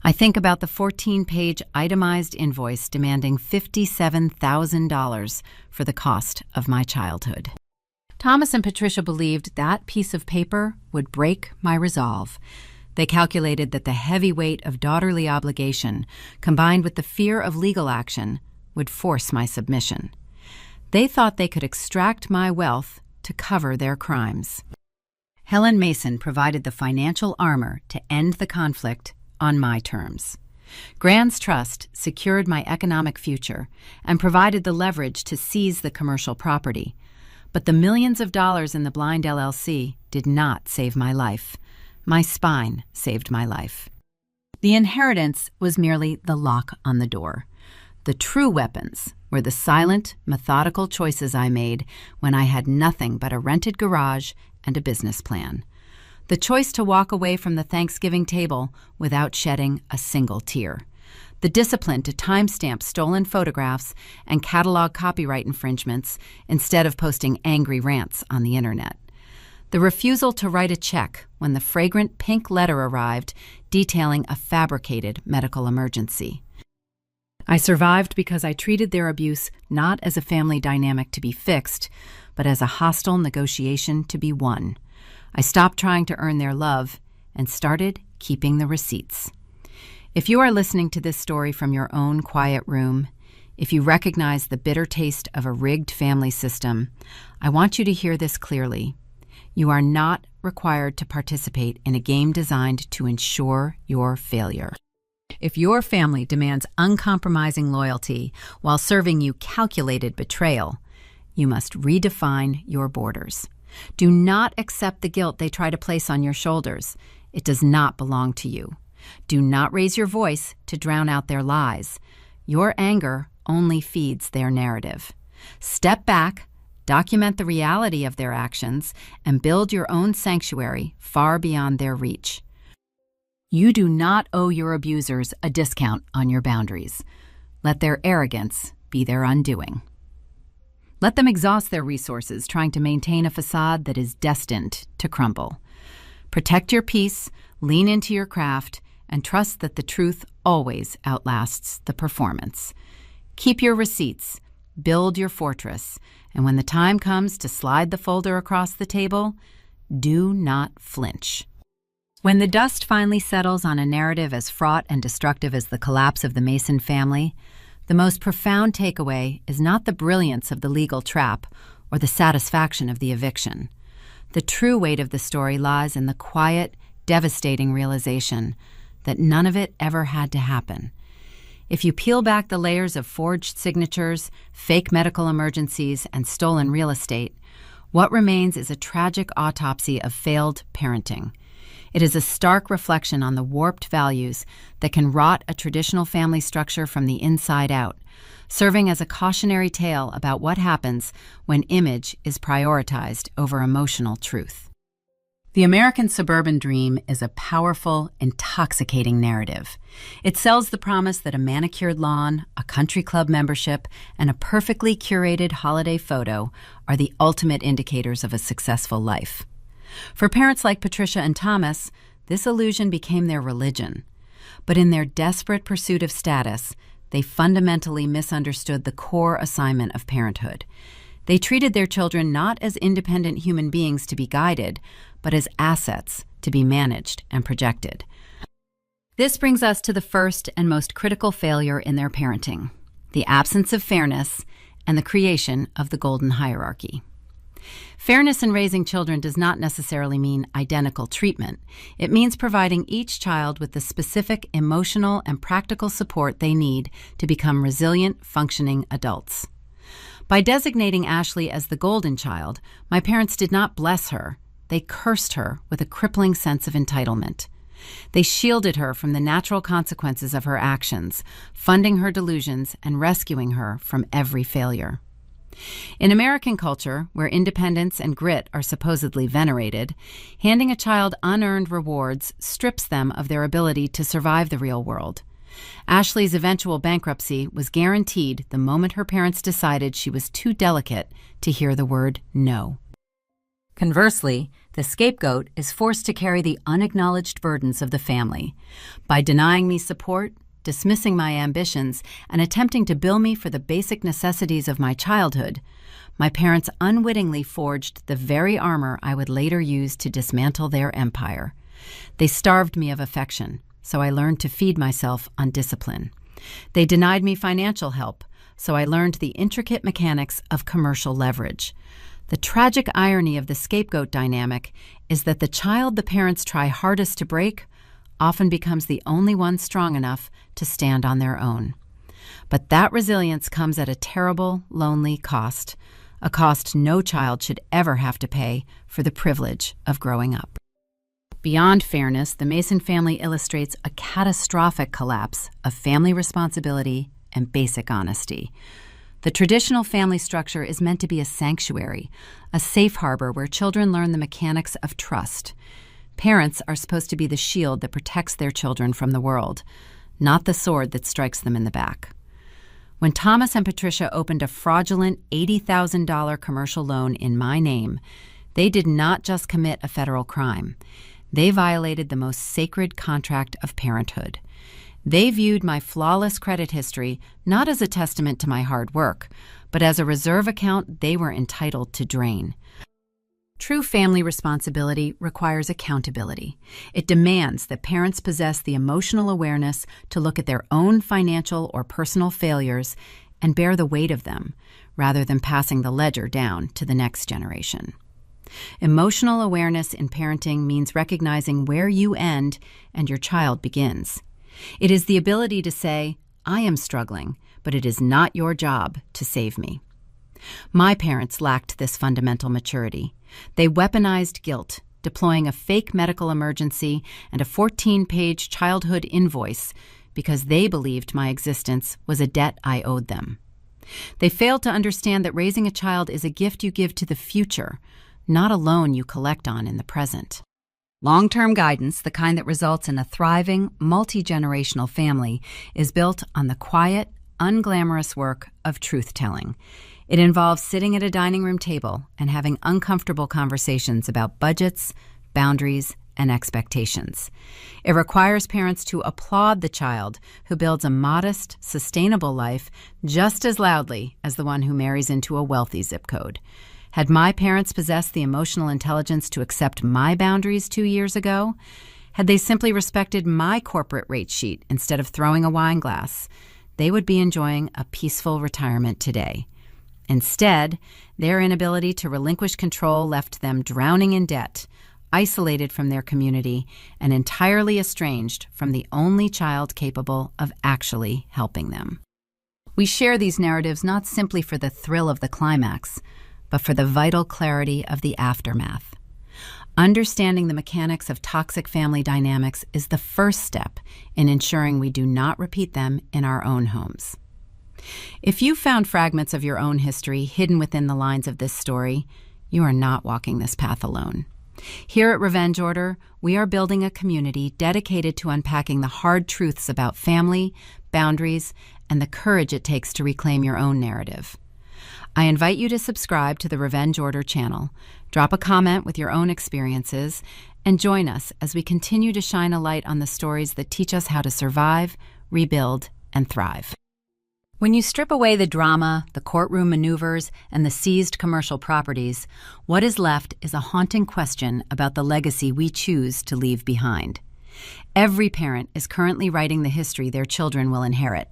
I think about the 14-page itemized invoice demanding $57,000 for the cost of my childhood. Thomas and Patricia believed that piece of paper would break my resolve. They calculated that the heavy weight of daughterly obligation, combined with the fear of legal action, would force my submission. They thought they could extract my wealth to cover their crimes. Helen Mason provided the financial armor to end the conflict on my terms. Grand's Trust secured my economic future and provided the leverage to seize the commercial property. But the millions of dollars in the Blind LLC did not save my life. My spine saved my life. The inheritance was merely the lock on the door. The true weapons were the silent, methodical choices I made when I had nothing but a rented garage and a business plan. The choice to walk away from the Thanksgiving table without shedding a single tear. The discipline to timestamp stolen photographs and catalog copyright infringements instead of posting angry rants on the internet. The refusal to write a check when the fragrant pink letter arrived detailing a fabricated medical emergency. I survived because I treated their abuse not as a family dynamic to be fixed, but as a hostile negotiation to be won. I stopped trying to earn their love and started keeping the receipts. If you are listening to this story from your own quiet room, if you recognize the bitter taste of a rigged family system, I want you to hear this clearly. You are not required to participate in a game designed to ensure your failure. If your family demands uncompromising loyalty while serving you calculated betrayal, you must redefine your borders. Do not accept the guilt they try to place on your shoulders. It does not belong to you. Do not raise your voice to drown out their lies. Your anger only feeds their narrative. Step back, document the reality of their actions, and build your own sanctuary far beyond their reach. You do not owe your abusers a discount on your boundaries. Let their arrogance be their undoing. Let them exhaust their resources trying to maintain a facade that is destined to crumble. Protect your peace, lean into your craft, and trust that the truth always outlasts the performance. Keep your receipts, build your fortress, and when the time comes to slide the folder across the table, do not flinch. When the dust finally settles on a narrative as fraught and destructive as the collapse of the Mason family, the most profound takeaway is not the brilliance of the legal trap or the satisfaction of the eviction. The true weight of the story lies in the quiet, devastating realization that none of it ever had to happen. If you peel back the layers of forged signatures, fake medical emergencies, and stolen real estate, what remains is a tragic autopsy of failed parenting. It is a stark reflection on the warped values that can rot a traditional family structure from the inside out, serving as a cautionary tale about what happens when image is prioritized over emotional truth. The American suburban dream is a powerful, intoxicating narrative. It sells the promise that a manicured lawn, a country club membership, and a perfectly curated holiday photo are the ultimate indicators of a successful life. For parents like Patricia and Thomas, this illusion became their religion. But in their desperate pursuit of status, they fundamentally misunderstood the core assignment of parenthood. They treated their children not as independent human beings to be guided, but as assets to be managed and projected. This brings us to the first and most critical failure in their parenting: the absence of fairness and the creation of the golden hierarchy. Fairness in raising children does not necessarily mean identical treatment. It means providing each child with the specific emotional and practical support they need to become resilient, functioning adults. By designating Ashley as the golden child, my parents did not bless her. They cursed her with a crippling sense of entitlement. They shielded her from the natural consequences of her actions, funding her delusions and rescuing her from every failure. In American culture, where independence and grit are supposedly venerated, handing a child unearned rewards strips them of their ability to survive the real world. Ashley's eventual bankruptcy was guaranteed the moment her parents decided she was too delicate to hear the word no. Conversely, the scapegoat is forced to carry the unacknowledged burdens of the family. By denying me support, dismissing my ambitions, and attempting to bill me for the basic necessities of my childhood, my parents unwittingly forged the very armor I would later use to dismantle their empire. They starved me of affection, so I learned to feed myself on discipline. They denied me financial help, so I learned the intricate mechanics of commercial leverage. The tragic irony of the scapegoat dynamic is that the child the parents try hardest to break often becomes the only one strong enough to stand on their own. But that resilience comes at a terrible, lonely cost, a cost no child should ever have to pay for the privilege of growing up. Beyond fairness, the Mason family illustrates a catastrophic collapse of family responsibility and basic honesty. The traditional family structure is meant to be a sanctuary, a safe harbor where children learn the mechanics of trust. Parents are supposed to be the shield that protects their children from the world, not the sword that strikes them in the back. When Thomas and Patricia opened a fraudulent $80,000 commercial loan in my name, they did not just commit a federal crime. They violated the most sacred contract of parenthood. They viewed my flawless credit history not as a testament to my hard work, but as a reserve account they were entitled to drain. True family responsibility requires accountability. It demands that parents possess the emotional awareness to look at their own financial or personal failures and bear the weight of them, rather than passing the ledger down to the next generation. Emotional awareness in parenting means recognizing where you end and your child begins. It is the ability to say, I am struggling, but it is not your job to save me. My parents lacked this fundamental maturity. They weaponized guilt, deploying a fake medical emergency and a 14-page childhood invoice because they believed my existence was a debt I owed them. They failed to understand that raising a child is a gift you give to the future, not a loan you collect on in the present. Long-term guidance, the kind that results in a thriving, multi-generational family, is built on the quiet, unglamorous work of truth-telling. It involves sitting at a dining room table and having uncomfortable conversations about budgets, boundaries, and expectations. It requires parents to applaud the child who builds a modest, sustainable life just as loudly as the one who marries into a wealthy zip code. Had my parents possessed the emotional intelligence to accept my boundaries 2 years ago? Had they simply respected my corporate rate sheet instead of throwing a wine glass? They would be enjoying a peaceful retirement today. Instead, their inability to relinquish control left them drowning in debt, isolated from their community, and entirely estranged from the only child capable of actually helping them. We share these narratives not simply for the thrill of the climax, but for the vital clarity of the aftermath. Understanding the mechanics of toxic family dynamics is the first step in ensuring we do not repeat them in our own homes. If you found fragments of your own history hidden within the lines of this story, you are not walking this path alone. Here at Revenge Order, we are building a community dedicated to unpacking the hard truths about family, boundaries, and the courage it takes to reclaim your own narrative. I invite you to subscribe to the Revenge Order channel, drop a comment with your own experiences, and join us as we continue to shine a light on the stories that teach us how to survive, rebuild, and thrive. When you strip away the drama, the courtroom maneuvers, and the seized commercial properties, what is left is a haunting question about the legacy we choose to leave behind. Every parent is currently writing the history their children will inherit.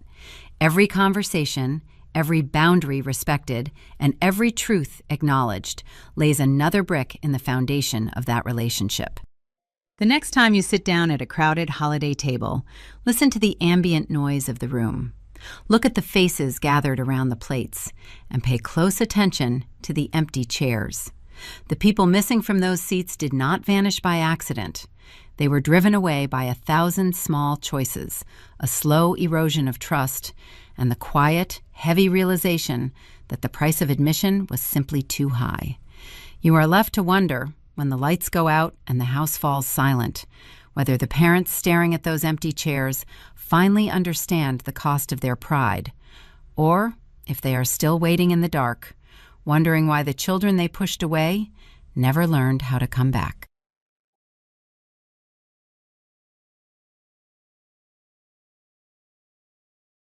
Every conversation, every boundary respected, and every truth acknowledged, lays another brick in the foundation of that relationship. The next time you sit down at a crowded holiday table, listen to the ambient noise of the room. Look at the faces gathered around the plates, and pay close attention to the empty chairs. The people missing from those seats did not vanish by accident. They were driven away by 1,000 small choices, a slow erosion of trust, and the quiet, heavy realization that the price of admission was simply too high. You are left to wonder, when the lights go out and the house falls silent, whether the parents staring at those empty chairs finally understand the cost of their pride, or if they are still waiting in the dark, wondering why the children they pushed away never learned how to come back.